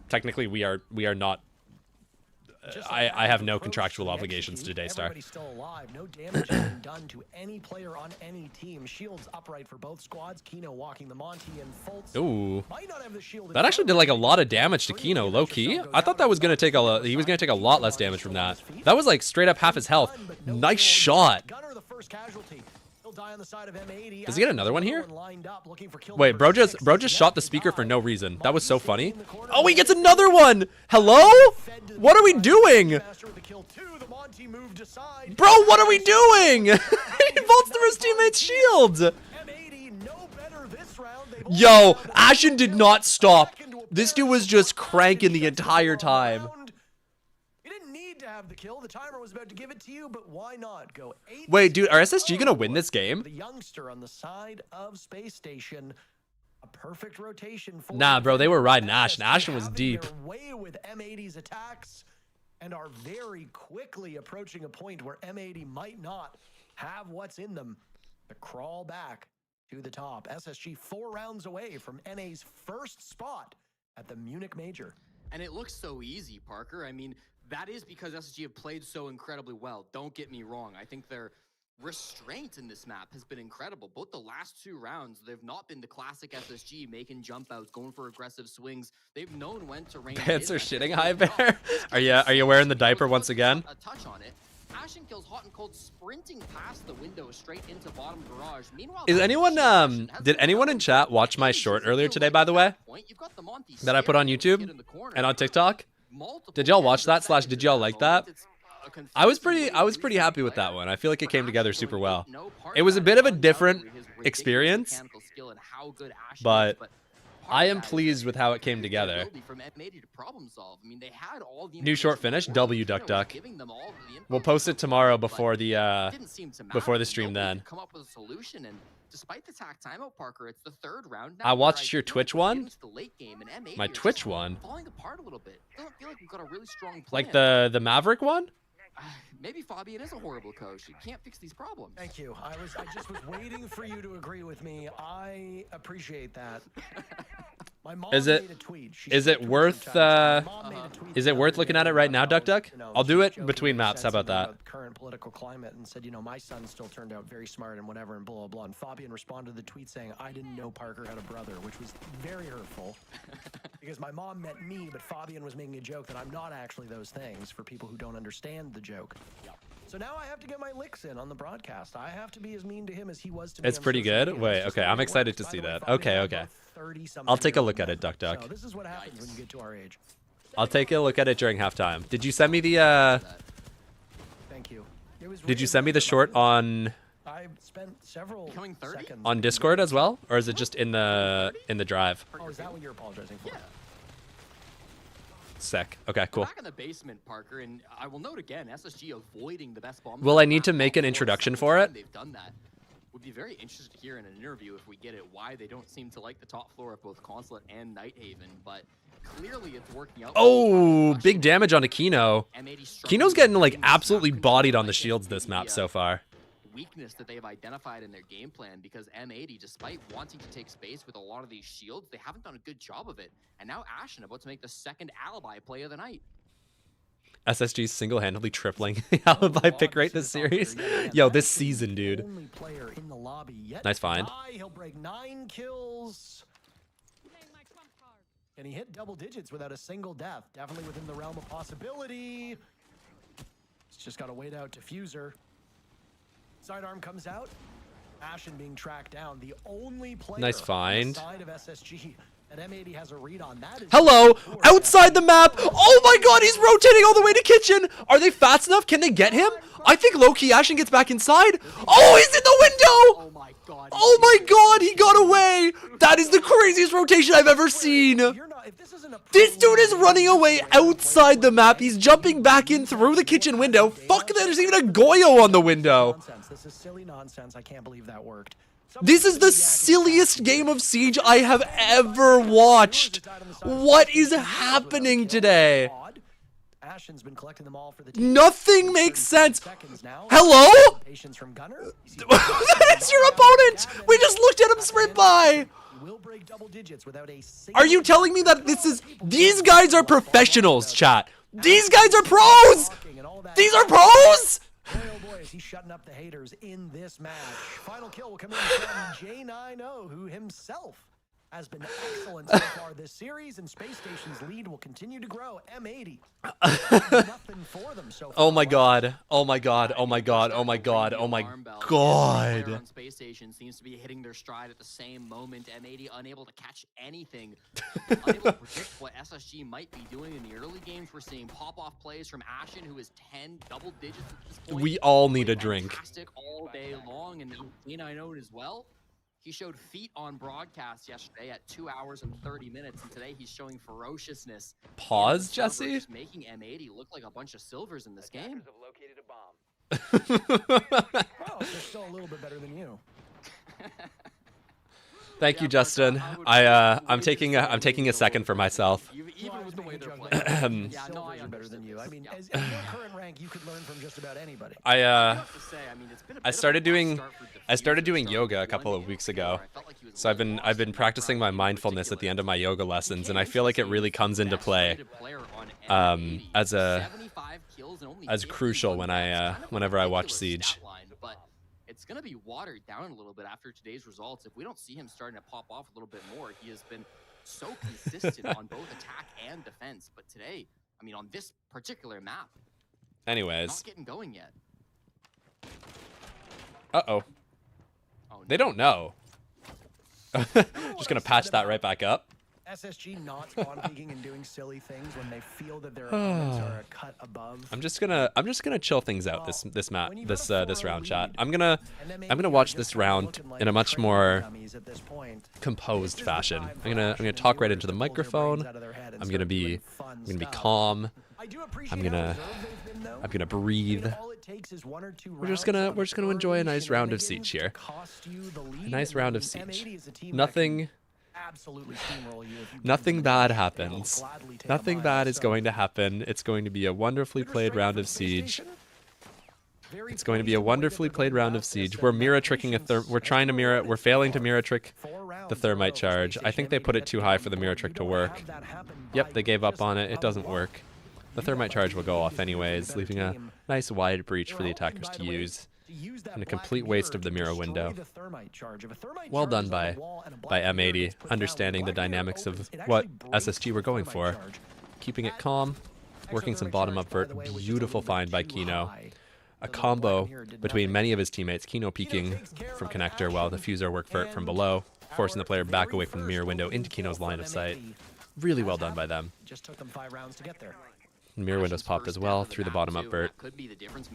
technically, we are not. I have no contractual obligations to Daystar. Everybody's still alive. No damage has been done to any player on any team. Shields upright for both squads. Kino walking the Monty and Fultz. Ooh, Might not have the shield that actually did like a lot of damage to Kino, low key. I thought that was gonna take he was gonna take a lot less damage from that. That was like straight up half his health. Nice shot. Gunner, the first casualty. He'll die on the side of M80. Does he get another one here? Lined up, looking for kill Wait, number bro just 6. shot the speaker for no reason. That was so funny. Oh, he gets another one. Hello? What are we doing? Master with the kill 2. The Monty moved aside. Bro, what are we doing? He vaults through his teammate's shields. M80 no better this round. They've Yo, only had Ashen did not stop. second to a This pair dude was of just shots. cranking the Just entire a time. round. You didn't need to have the kill. The timer was about to give it to you, but why not go 8? Wait, dude, are SSG gonna win this game? The youngster on the side of Space Station. A perfect rotation for Nah, bro, they were riding SSG Ashen. Ashen was having deep. their way with M80's attacks and are very quickly approaching a point where M80 might not have what's in them to crawl back to the top. SSG 4 rounds away from NA's first spot at the Munich Major. And it looks so easy, Parker. I mean, that is because SSG have played so incredibly well. Don't get me wrong. I think they're restraint in this map has been incredible. Both the last 2 rounds, they've not been the classic SSG making jump outs, going for aggressive swings. They've known when to rein Pants in are that. shitting, High Bear. Are you wearing the diaper once again? A touch on it. Ashen kills Hot and Cold, sprinting past the window straight into bottom garage. Meanwhile, Is anyone did anyone in chat watch my short earlier today, by the way, that I put on YouTube and on TikTok? Did y'all watch that? / did y'all like that? I was pretty happy with that one. I feel like it came together super well. It was a bit of a different experience, but I am pleased with how it came together. New short finish, W Duck Duck. We'll post it tomorrow before the stream then. Despite the tack timeout, Parker, it's the 3rd round. I watched your Twitch one. My Twitch one. Falling apart a little bit. Doesn't feel like we've got a really strong plan. Like the Maverick one? Maybe Fabian is a horrible coach. He can't fix these problems. Thank you. I just was waiting for you to agree with me. I appreciate that. My mom Is it- made a tweet. She is said it to me worth, sometimes, my mom made a tweet Is the it other worth day looking at it right now, Duck Duck? you know, I'll do she was it joking between in a maps. How sense about that? the current political climate and said, you know, my son still turned out very smart and whatever and blah, blah, blah. And Fabian responded to the tweet saying, I didn't know Parker had a brother, which was very hurtful. Because my mom met me, but Fabian was making a joke that I'm not actually those things for people who don't understand the joke. So now I have to get my licks in on the broadcast. I have to be as mean to him as he was to me. It's on pretty social good. media. Wait, It's just okay, the way I'm it excited works. to By see the way, that. Fabian Okay, and I are okay. both 30-something I'll take a years look at old. it, Duck Duck. So this is what happens when you get to our age. I'll take a look at it during halftime. Did you send me the Thank you. It was Did you really send me the good. short on I spent several Becoming 30? seconds. on Discord as well, or is it just in the drive? Oh, is that what you're apologizing for? Yeah. Sick. Okay, We're cool. back in the basement, Parker, and I will note again, SSG avoiding the best bombs. Will I need to make an introduction for it? They've done that. Would be very interested to hear in an interview if we get it why they don't seem to like the top floor of both Consulate and Nighthaven, but clearly it's working out. Oh, big damage on Akino. M80 Kino's getting like struggling in this absolutely map, bodied on the like, shields this map so far. weakness that they've identified in their game plan because M80, despite wanting to take space with a lot of these shields, they haven't done a good job of it. And now Ashen about to make the 2nd alibi play of the night. SSG's single-handedly tripling the alibi pick rate this series. Yo, this season, dude. Only player in the lobby yet Nice find. to die. He'll break 9 kills. And he hit double digits without a single death. Definitely within the realm of possibility. It's just got to wait out Diffuser. Sidearm comes out. Ashen being tracked down. The only player Nice find. on the side of SSG. And M80 has a read on that. Hello, outside the map. Oh my god, he's rotating all the way to kitchen. Are they fast enough? Can they get him? I think low-key Ashen gets back inside. Oh, he's in the window. Oh my god. Oh my god, he got away. That is the craziest rotation I've ever seen. This dude is running away outside the map. He's jumping back in through the kitchen window. Fuck, there's even a Goyo on the window. This is silly nonsense. I can't believe that worked. This is the silliest game of Siege I have ever watched. What is happening today? Ashen's been collecting them all for the team. Nothing makes sense. Now. Hello? Patience from Gunner. That's your opponent. We just looked at him sprint by. Will break double digits without a Are you telling me that these guys are professionals, chat? These guys are pros. These are pros. Boy, oh boy, is he shutting up the haters in this match. Final kill will come in from J90, who himself has been excellent so far this series, and Space Station's lead will continue to grow. M80. Nothing for them so far. Oh my god. Oh my god. Oh my god. Oh my god. Oh my god. On Space Station seems to be hitting their stride at the same moment. M80 unable to catch anything. Unable to predict what SSG might be doing in the early games. We're seeing pop-off plays from Ashen, who is 10 double digits at this point. We all need a drink. Fantastic all day long, and J90 as well. He showed feet on broadcast yesterday at 2 hours and 30 minutes, and today he's showing ferociousness. Pause, in the Jesse? suburbs, making M80 look like a bunch of silvers in this game. Attackers have located a bomb. Oh, they're still a little bit better than you. Thank you, Justin. I'm taking a second for myself. Even with the way they're juggling. playing. Yeah, no, I better than you. I mean, as your current rank, you could learn from just about anybody. I have to say, I mean, it's been a bit of a started rough doing start for I started Diffuser doing to start yoga a one couple of game weeks before. ago. I felt like he was So I've really been lost in the practicing my crowd in mindfulness at the end of my yoga lessons, and I feel like it really comes into Best play rated player on M80, as 75 kills and only as 50 crucial when gunfights. I Kind of a whenever I watch ridiculous Siege. stat line, but it's going to be watered down a little bit after today's results. If we don't see him starting to pop off a little bit more, he has been so consistent on both attack and defense. But today, I mean, on this particular map, Anyways. not getting going yet. Uh-oh. Oh, They don't know. Just gonna patch that right back up. SSG not spawn peeking and doing silly things when they feel that their opponents are a cut above. I'm just gonna chill things out this map this round, chat. I'm gonna watch this round in a much more composed fashion. I'm gonna talk right into the microphone. I'm gonna be calm. I'm gonna breathe. We're just gonna enjoy a nice round of Siege here. A nice round of Siege. Nothing bad happens. Nothing bad is going to happen. It's going to be a wonderfully played round of Siege. It's going to be a wonderfully played round of Siege. We're mirror tricking we're failing to mirror trick the thermite charge. I think they put it too high for the mirror trick to work. Yep, they gave up on it. It doesn't work. The thermite charge will go off anyways, leaving a nice wide breach for the attackers to use. And a complete waste of the mirror window. Well done by M80, understanding the dynamics of what SSG were going for. Keeping it calm, working some bottom-up vert. Beautiful find by Kino. A combo between many of his teammates. Kino peeking from connector while the Fuser worked vert from below, forcing the player back away from the mirror window into Kino's line of sight. Really well done by them. Just took them 5 rounds to get there. Mirror windows popped as well through the bottom up vert.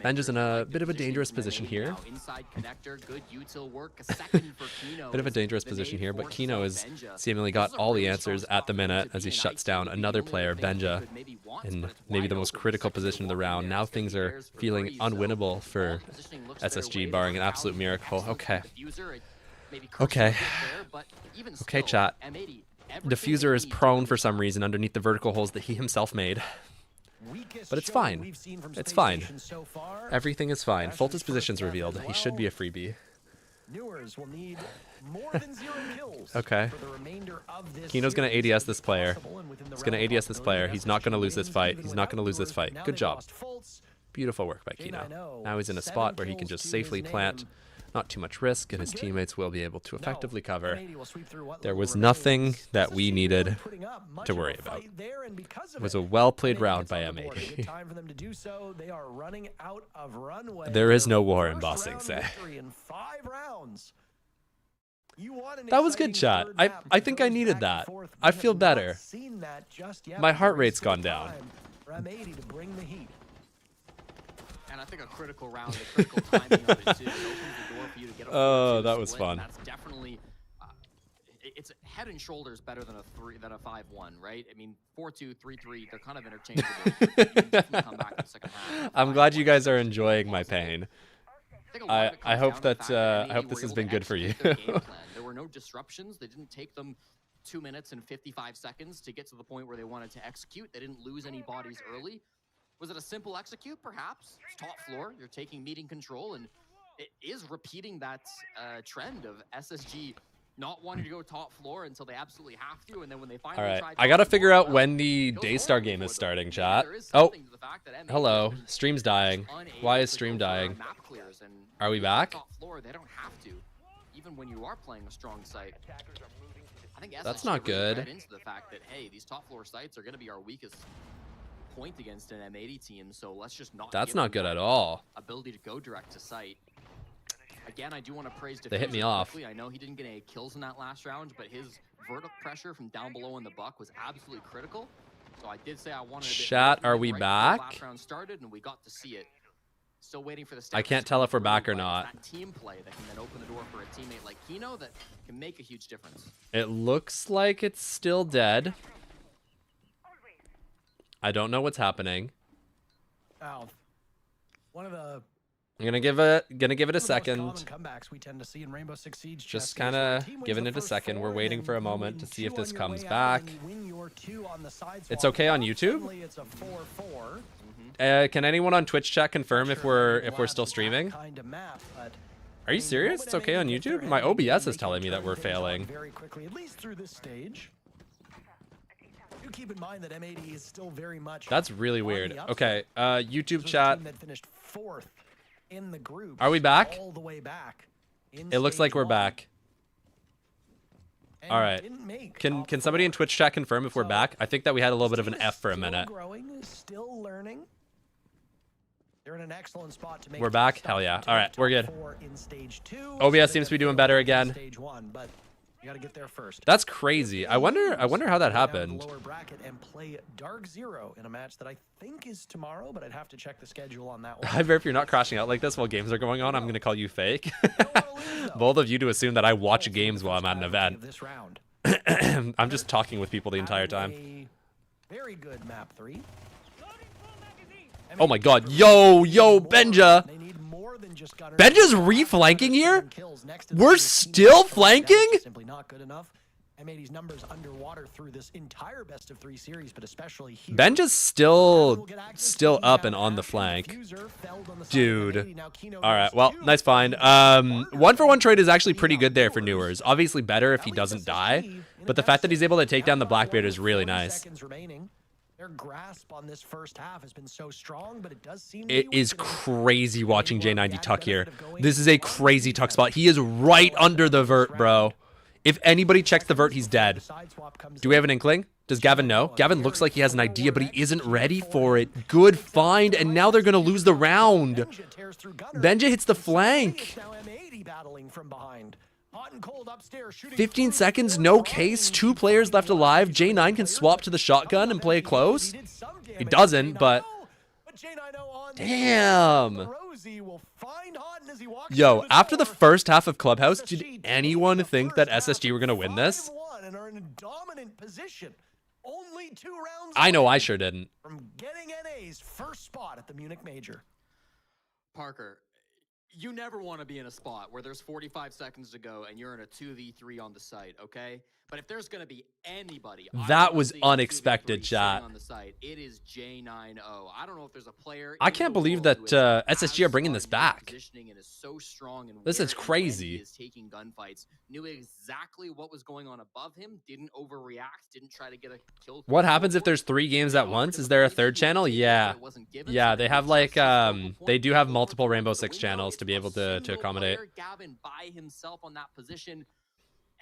Benja's in a bit of a dangerous position here. Bit of a dangerous position here, but Kino has seemingly got all the answers at the minute as he shuts down another player, Benja, in maybe the most critical position of the round. Now things are feeling unwinnable for SSG, barring an absolute miracle. Okay. Okay. Okay, chat. Diffuser is prone for some reason underneath the vertical holes that he himself made. But it's fine. It's fine. Everything is fine. Fultus position's revealed. He should be a freebie. Okay. Kino's going to ADS this player. He's going to ADS this player. He's not going to lose this fight. He's not going to lose this fight. Good job. Beautiful work by Kino. Now he's in a spot where he can just safely plant. Not too much risk, and his teammates will be able to effectively cover. There was nothing that we needed to worry about. It was a well-played round by M80. There is no war in Bossing Say. That was good, chat. I think I needed that. I feel better. My heart rate's gone down. And I think a critical round, a critical timing of it too, opens the door for you to get a 4-2 that was split, fun. That's definitely, it's head and shoulders better than a 5-1, right? I mean, 4-2, 3-3, they're kind of interchangeable. You can definitely come back in the second half. I'm glad you guys are enjoying my pain. I hope that I hope this has been good for you. There were no disruptions. They didn't take them 2 minutes and 55 seconds to get to the point where they wanted to execute. They didn't lose any bodies early. Was it a simple execute? Perhaps. It's top floor. You're taking meeting control, and it is repeating that trend of SSG not wanting to go top floor until they absolutely have to, and then when they finally All right, I gotta figure out when the Daystar game is starting, chat. Oh, hello. Stream's dying. Why is stream dying? Are we back? Top floor, they don't have to, even when you are playing a strong site. I think That's SSG not really good. read into the fact that, hey, these top floor sites are going to be our weakest point against an M80 team, so let's just not. That's give not them good that at all. Ability to go direct to site. Again, I do want to praise. They hit me Diffuser off. quickly. I know he didn't get any kills in that last round, but his vertical pressure from down below in the buck was absolutely critical. So I did say I wanted. Chat, are we back? Last round started, and we got to see it. Still waiting for the. I can't tell if we're back or not. That team play that can then open the door for a teammate like Kino that can make a huge difference. It looks like it's still dead. I don't know what's happening. Oh, one of the I'm gonna give it a second. comebacks we tend to see in Rainbow Six Siege. Just kind of giving it a second. We're waiting for a moment to see if this comes back. It's okay on YouTube? Can anyone on Twitch chat confirm if we're still streaming? Are you serious? It's okay on YouTube? My OBS is telling me that we're failing. Very quickly, at least through this stage. Do keep in mind that M80 is still very much. That's really weird. Okay, YouTube chat. That finished 4th in the group. Are we back? All the way back. It looks like we're back. All right. Can somebody in Twitch chat confirm if we're back? I think that we had a little bit of an F for a minute. Still learning. They're in an excellent spot to make We're back? stop Hell yeah. to All the right, we're top good. 4 in stage 2, so OBS they seems to be have doing better in again. Stage 1, but you got to get there first. That's crazy. I wonder how that Go down to the happened. lower bracket and play Dark Zero in a match that I think is tomorrow, but I'd have to check the schedule on that one. I bet if you're not crashing out like this while games are going on, I'm going to call you fake. Don't wanna lose, though. Both of you to assume that I watch Hopefully games the while I'm first at an casualty event. of this round. I'm just talking with people the entire time. Having a very good map 3. Oh my god. Yo, Benja. They need more than just Gunner. Benja's reflanking here? Kills next to the We're team. still flanking? Simply not good enough. M80's numbers underwater through this entire best of 3 series, but especially here. Benja's still up and on the flank. Dude. All right, well, nice find. 1-for-1 trade is actually pretty good there for Newers. Obviously better if he doesn't die, but the fact that he's able to take down the Blackbeard is really nice. Their grasp on this first half has been so strong, but it does seem It is crazy watching J90 tuck here. This is a crazy tuck spot. He is right under the vert, bro. If anybody checks the vert, he's dead. Do we have an inkling? Does Gavin know? Gavin looks like he has an idea, but he isn't ready for it. Good find, and now they're going to lose the round. Benja hits the flank. 15 seconds, no case, 2 players left alive. J9 can swap to the shotgun and play it close. He doesn't, but... Damn. Yo, after the first half of Clubhouse, did anyone think that SSG were going to win this? I know I sure didn't. From getting NA's first spot at the Munich Major. Parker, you never want to be in a spot where there's 45 seconds to go and you're in a 2v3 on the site, okay? But if there's going to be anybody, that was unexpected, chat. On the site, it is J90. I don't know if there's a player. I can't believe that SSG are bringing this back. This is crazy. Is taking gunfights. Knew exactly what was going on above him. Didn't overreact. Didn't try to get a kill. What happens if there's 3 games at once? Is there a third channel? Yeah. Yeah, they have like they do have multiple Rainbow Six channels to be able to accommodate. Gavin by himself on that position.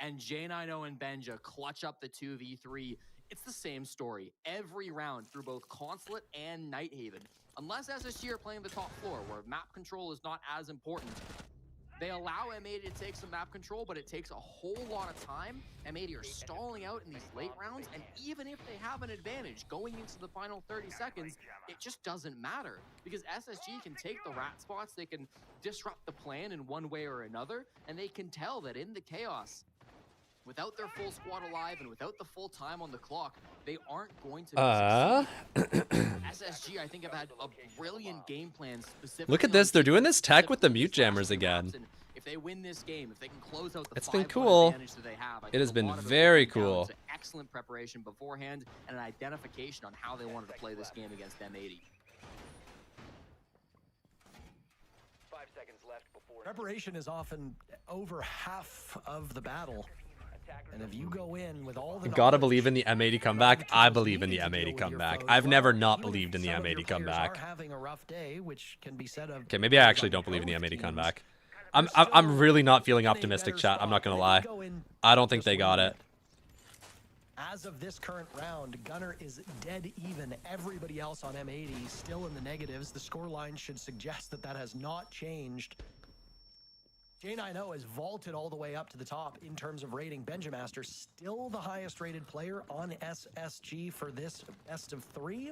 And J90 and Benja clutch up the 2v3. It's the same story every round through both Consulate and Nighthaven. Unless SSG are playing the top floor, where map control is not as important, they allow M80 to take some map control, but it takes a whole lot of time. M80 are stalling out in these late rounds, and even if they have an advantage going into the final 30 seconds, it just doesn't matter. Because SSG can take the rat spots, they can disrupt the plan in one way or another, and they can tell that in the chaos, without their full squad alive and without the full time on the clock, they aren't going to SSG, I think, have had a brilliant game plan specifically. Look at this. They're doing this tech with the mute jammers again. If they win this game, if they can close out the It's been 5-1 cool. advantage that they have, I It has think a been lot of it very will come down cool. to excellent preparation beforehand and an identification on how they wanted to play this game against M80. 5 seconds left before. Preparation is often over half of the battle. And if you go in with all the You gotta believe in the M80 comeback. I believe in the M80 comeback. I've never not believed in the M80 comeback. Okay, maybe I actually don't believe in the M80 comeback. I'm really not feeling optimistic, chat. I'm not gonna lie. I don't think they got it. As of this current round, Gunner is dead even. Everybody else on M80 still in the negatives. The scoreline should suggest that that has not changed. J90 has vaulted all the way up to the top in terms of rating. Benjamaster still the highest rated player on SSG for this best of 3.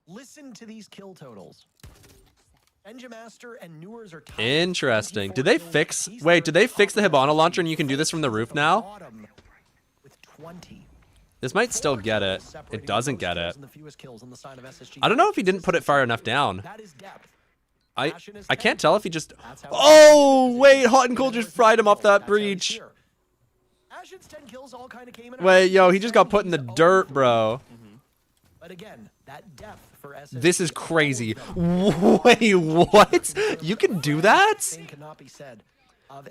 Listen to these kill totals. Benjamaster and Newers are tied. Interesting. Did they fix... Wait, did they fix the Hibana launcher and you can do this from the roof now? With 20. This might still get it. It doesn't get it. I don't know if he didn't put it far enough down. That is depth. I can't tell if he just... Oh, wait, Hot and Cold just fried him off that breach. Wait, yo, he just got put in the dirt, bro. But again, that depth for SSG. This is crazy. Wait, what? You can do that?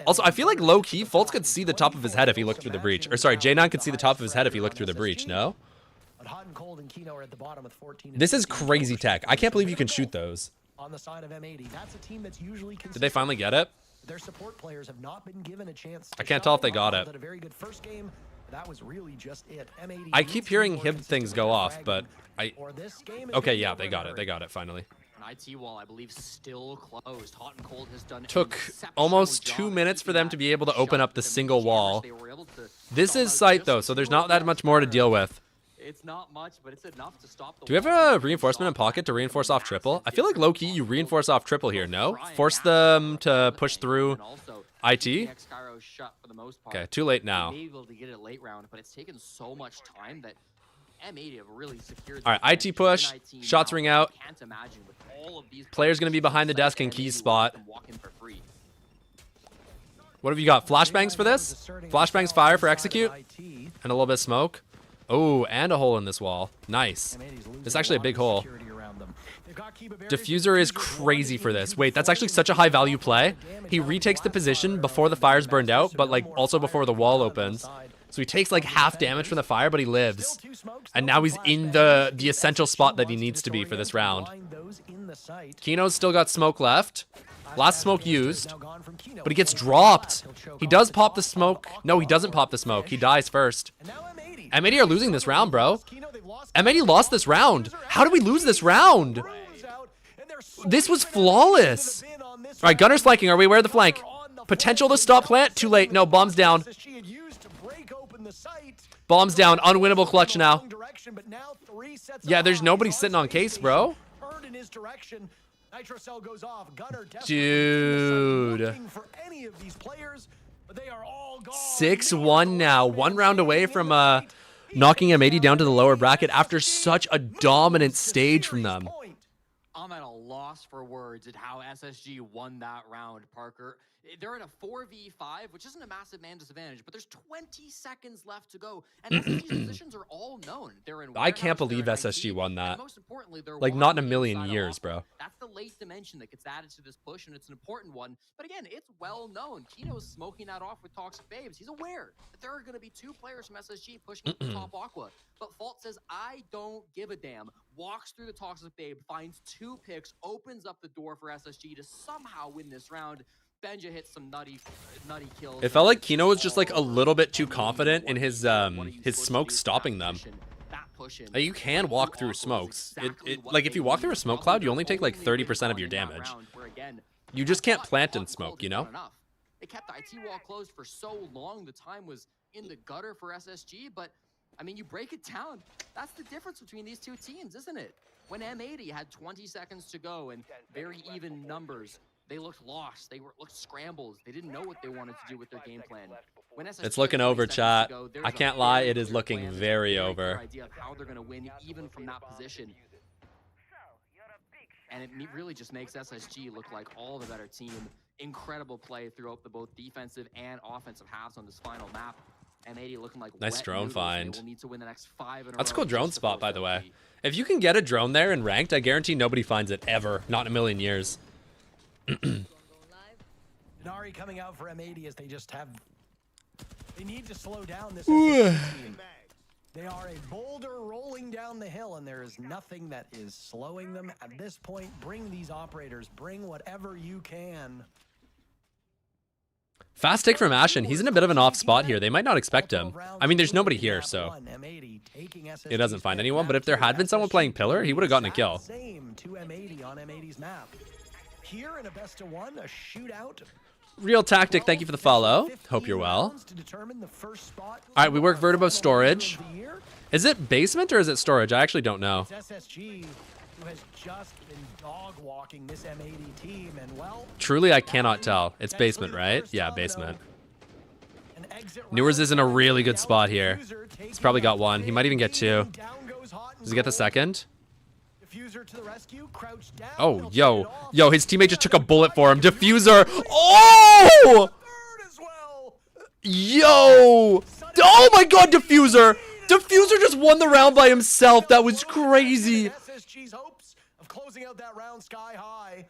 Also, I feel like low-key, Fultz could see the top of his head if he looked through the breach. Or sorry, J9 could see the top of his head if he looked through the breach, no? This is crazy tech. I can't believe you can shoot those. on the side of M80. That's a team that's usually Did they finally get it? Their support players have not been given a chance. I can't tell if they got it. Had a very good first game. That was really just it. M80 I needs keep to be hearing more hib consistent things with go their off, but fragging, or this game is okay, gonna be yeah, over they in got a it. They hurry. got it finally. An IT wall, I believe, still closed. Hot and Cold has done Took an exceptional almost job 2 of minutes for keeping them that to be able to open shut up the with single jammers. wall. They were able to This stop is out sight just though, a so there's single not that wall. much more to deal with. It's not much, but it's enough to stop the Do we have wall. a reinforcement in pocket to reinforce off triple? I feel like low-key you reinforce off triple here, no? Force them to push through IT? Okay, too late now. Able to get it late round, but it's taken so much time that M80 have really secured. All right, IT push, shots ring out. Can't imagine with all of these Player's gonna be behind the desk in Key's spot. What have you got? Flashbangs for this? Flashbangs fire for execute? And a little bit of smoke. Oh, and a hole in this wall. Nice. It's actually a big hole. Diffuser is crazy for this. Wait, that's actually such a high value play. He retakes the position before the fire's burned out, but like also before the wall opens. So he takes like half damage from the fire, but he lives. And now he's in the essential spot that he needs to be for this round. Kino's still got smoke left. Last smoke used, but he gets dropped. He does pop the smoke. No, he doesn't pop the smoke. He dies first. M80 are losing this round, bro. M80 lost this round. How did we lose this round? This was flawless. All right, Gunner's flanking. Are we aware of the flank? Potential to stop plant. Too late. No, bomb's down. Bomb's down. Unwinnable clutch now. Yeah, there's nobody sitting on case, bro. Dude. 6-1 now. 1 round away from knocking M80 down to the lower bracket after such a dominant stage from them. I'm at a loss for words at how SSG won that round, Parker. They're in a 4v5, which isn't a massive man disadvantage, but there's 20 seconds left to go, and SSG's positions are all known. They're in I can't warehouse, believe they're in SSG IT, won that. and most importantly, they're Like, not in a walking million inside years, off. bro. That's the late dimension that gets added to this push, and it's an important one. But again, it's well known. Kino's smoking that off with Toxic Babes. He's aware that there are going to be 2 players from SSG pushing up the top Aqua. But Fault says, I don't give a damn. Walks through the Toxic Babe, finds 2 picks, opens up the door for SSG to somehow win this round. Benja hits some nutty kills. It felt like Kino was just like a little bit too confident in his smoke stopping them. You can walk through smokes. Like if you walk through a smoke cloud, you only take like 30% of your damage. You just can't plant in smoke, you know? They kept the IT wall closed for so long. The time was in the gutter for SSG, but I mean, you break it down. That's the difference between these 2 teams, isn't it? When M80 had 20 seconds to go and very even numbers, they looked lost. They looked scrambled. They didn't know what they wanted to do with their game plan. When SSG It's looking had 20 over, seconds chat. to go, there's I a can't lie, very it is clear looking plan, very very over. clear idea of how they're going to win even from that position. And it really just makes SSG look like all the better team. Incredible play throughout the both defensive and offensive halves on this final map. M80 looking like Nice wet drone noodles. They find. will need to win the next 5 in a That's a row cool drone just to spot, close by the that way. lead. If you can get a drone there in ranked, I guarantee nobody finds it ever. Not in a million years. Nari coming out for M80 as they just have. They need to slow down this team. They are a boulder rolling down the hill, and there is nothing that is slowing them at this point. Bring these operators. Bring whatever you can. Fast take from Ashen. He's in a bit of an off spot here. They might not expect him. I mean, there's nobody here, so he doesn't find anyone. But if there had been someone playing Pillar, he would have gotten a kill. Same to M80 on M80's map. Here in a best of 1, a shootout. Real Tactic, thank you for the follow. Hope you're well. All right, we work Vertibo storage. Is it basement or is it storage? I actually don't know. SSG, who has just been dog walking this M80 team, and well, Truly, I cannot tell. It's basement, right? Yeah, basement. Newers is in a really good spot here. He's probably got 1. He might even get 2. Does he get the second? Oh, yo. Yo, his teammate just took a bullet for him. Diffuser. Oh! Yo! Oh my god, Diffuser! Diffuser just won the round by himself. That was crazy. SSG's hopes of closing out that round sky high.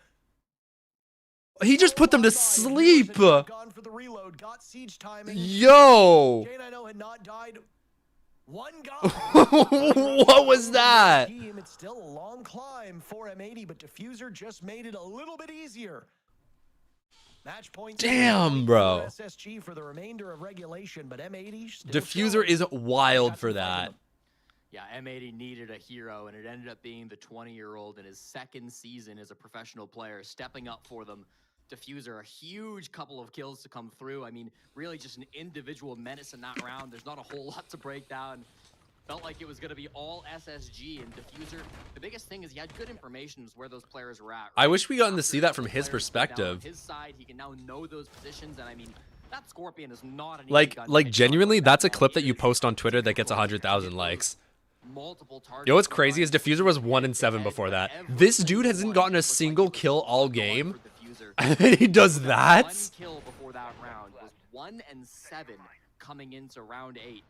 He just put them to sleep. Gone for the reload, got siege timing. Yo! J90 had not died. One guy. What was that? Team, it's still a long climb for M80, but Diffuser just made it a little bit easier. Match point. Damn, bro. SSG for the remainder of regulation, but M80 still Diffuser is wild for that. Yeah, M80 needed a hero, and it ended up being the 20-year-old in his second season as a professional player, stepping up for them. Diffuser, a huge couple of kills to come through. I mean, really just an individual menace in that round. There's not a whole lot to break down. Felt like it was going to be all SSG, and Diffuser, the biggest thing is he had good information as where those players were at. Right? I wish we gotten to see that from his perspective. On his side, he can now know those positions, and I mean, that Scorpion is not an like genuinely, that's a clip that you post on Twitter that gets 100,000 likes. Yo, what's crazy is Diffuser was 1-7 before that. This dude hasn't gotten a single kill all game. And he does that? One kill before that round was 1-7 coming into round 8,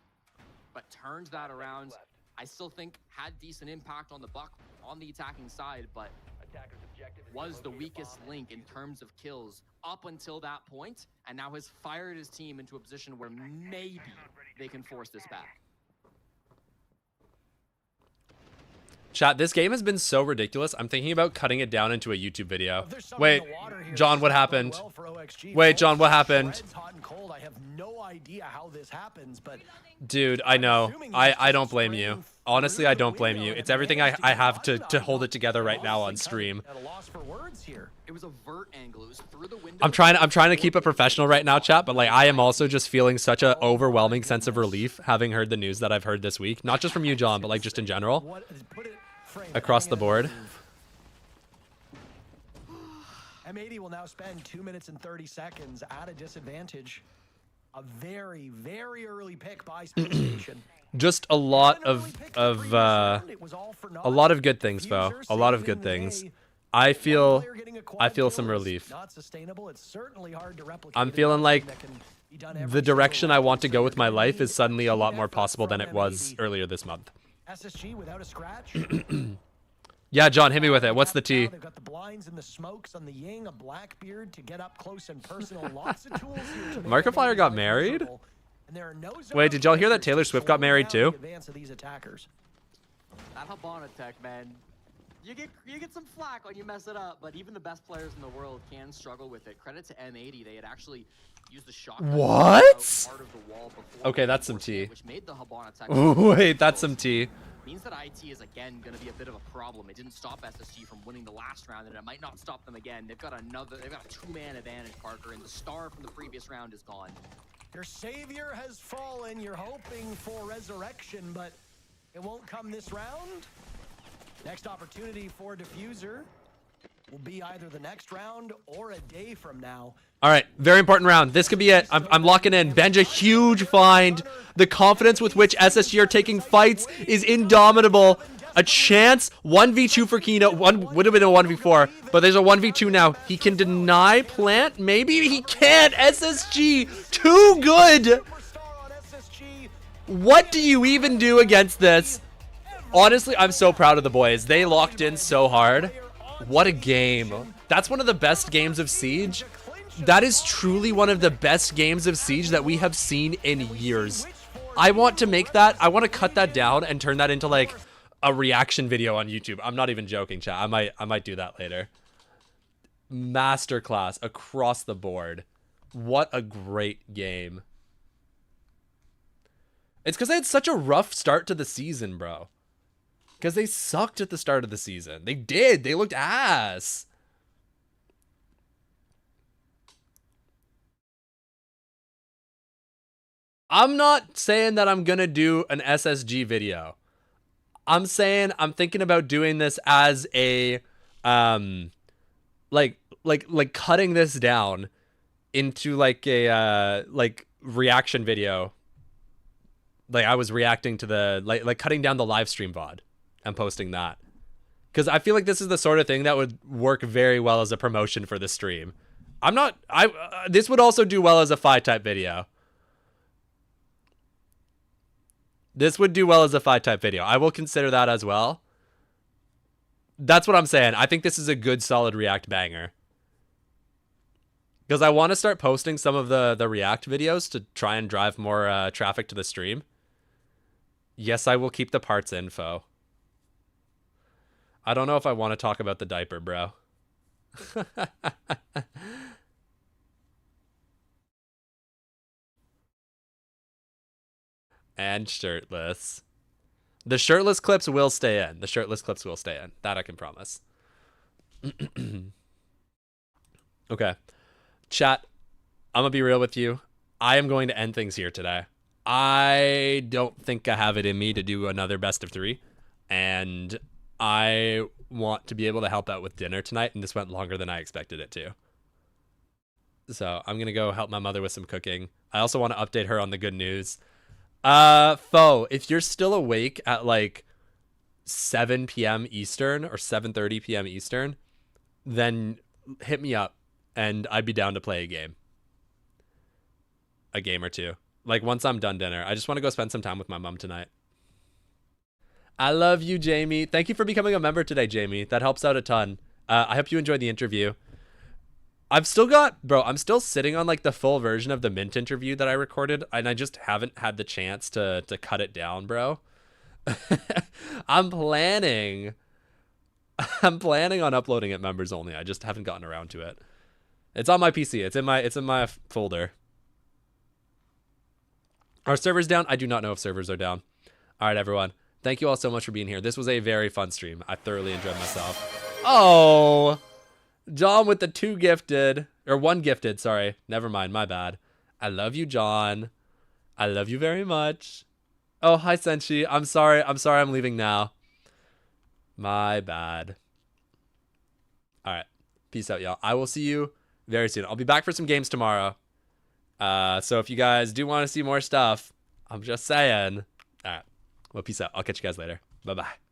but turned that around. I still think had decent impact on the Buck on the attacking side, but was the weakest link in terms of kills up until that point, and now has fired his team into a position where maybe they can force this back. Chat, this game has been so ridiculous. I'm thinking about cutting it down into a YouTube video. Wait, John, what happened? Wait, John, what happened? I have no idea how this happens, but dude, I know. I don't blame you. Honestly, I don't blame you. It's everything I have to hold it together right now on stream. It was a vert angle. It was through the window. I'm trying to keep it professional right now, chat, but like I am also just feeling such a overwhelming sense of relief having heard the news that I've heard this week. Not just from you, John, but like just in general. Across the board. M80 will now spend 2 minutes and 30 seconds at a disadvantage. A very, very early pick by Space Station. Just a lot of good things, Bo. A lot of good things. I feel some relief. I'm feeling like the direction I want to go with my life is suddenly a lot more possible than it was earlier this month. SSG without a scratch. Yeah, John, hit me with it. What's the T? They've got the blinds and the smokes on the Ying, a Blackbeard to get up close and personal. Lots of tools here. Markiplier got married? Wait, did y'all hear that Taylor Swift got married too? That Habana tech, man. You get some flack when you mess it up, but even the best players in the world can struggle with it. Credit to M80, they had actually used the shotgun. What? Part of the wall before okay, that's some tea. Which made the Habana tech. Wait, that's some tea. Means that IT is again going to be a bit of a problem. It didn't stop SSG from winning the last round, and it might not stop them again. They've got a 2-man advantage, Parker, and the star from the previous round is gone. Your savior has fallen. You're hoping for resurrection, but it won't come this round. Next opportunity for Diffuser will be either the next round or a day from now. All right, very important round. This could be it. I'm locking in. Benj, a huge find. The confidence with which SSG are taking fights is indomitable. A chance, 1v2 for Kino. One would have been a 1v4, but there's a 1v2 now. He can deny plant. Maybe he can't. SSG, too good. What do you even do against this? Honestly, I'm so proud of the boys. They locked in so hard. What a game. That's one of the best games of Siege. That is truly one of the best games of Siege that we have seen in years. I want to make that, I want to cut that down and turn that into like a reaction video on YouTube. I'm not even joking, chat. I might do that later. Masterclass across the board. What a great game. It's because they had such a rough start to the season, bro. Because they sucked at the start of the season. They did. They looked ass. I'm not saying that I'm going to do an SSG video. I'm saying I'm thinking about doing this as a, like cutting this down into like a, reaction video. Like I was reacting to the, like cutting down the live stream VOD and posting that. Because I feel like this is the sort of thing that would work very well as a promotion for the stream. This would also do well as a fight type video. This would do well as a fight type video. I will consider that as well. That's what I'm saying. I think this is a good, solid React banger. Because I want to start posting some of the React videos to try and drive more traffic to the stream. Yes, I will keep the parts info. I don't know if I want to talk about the diaper, bro. And shirtless. The shirtless clips will stay in. The shirtless clips will stay in. That I can promise. Okay. Chat, I'm going to be real with you. I am going to end things here today. I don't think I have it in me to do another best of 3. And I want to be able to help out with dinner tonight. And this went longer than I expected it to. So I'm going to go help my mother with some cooking. I also want to update her on the good news. Foe, if you're still awake at like 7 p.m. Eastern or 7:30 p.m. Eastern, then hit me up and I'd be down to play a game or two. Like once I'm done dinner, I just want to go spend some time with my mom tonight. I love you, Jamie. Thank you for becoming a member today, Jamie. That helps out a ton. I hope you enjoyed the interview. I'm still sitting on like the full version of the Mint interview that I recorded, and I just haven't had the chance to cut it down, bro. I'm planning on uploading it members only. I just haven't gotten around to it. It's on my PC. It's in my folder. Are servers down? I do not know if servers are down. All right, everyone. Thank you all so much for being here. This was a very fun stream. I thoroughly enjoyed myself. Oh, John with the 2 gifted, or 1 gifted, sorry. Never mind, my bad. I love you, John. I love you very much. Oh, hi, Senshi. I'm sorry I'm leaving now. My bad. All right. Peace out, y'all. I will see you very soon. I'll be back for some games tomorrow. So if you guys do want to see more stuff, I'm just saying. All right. Well, peace out. I'll catch you guys later. Bye-bye.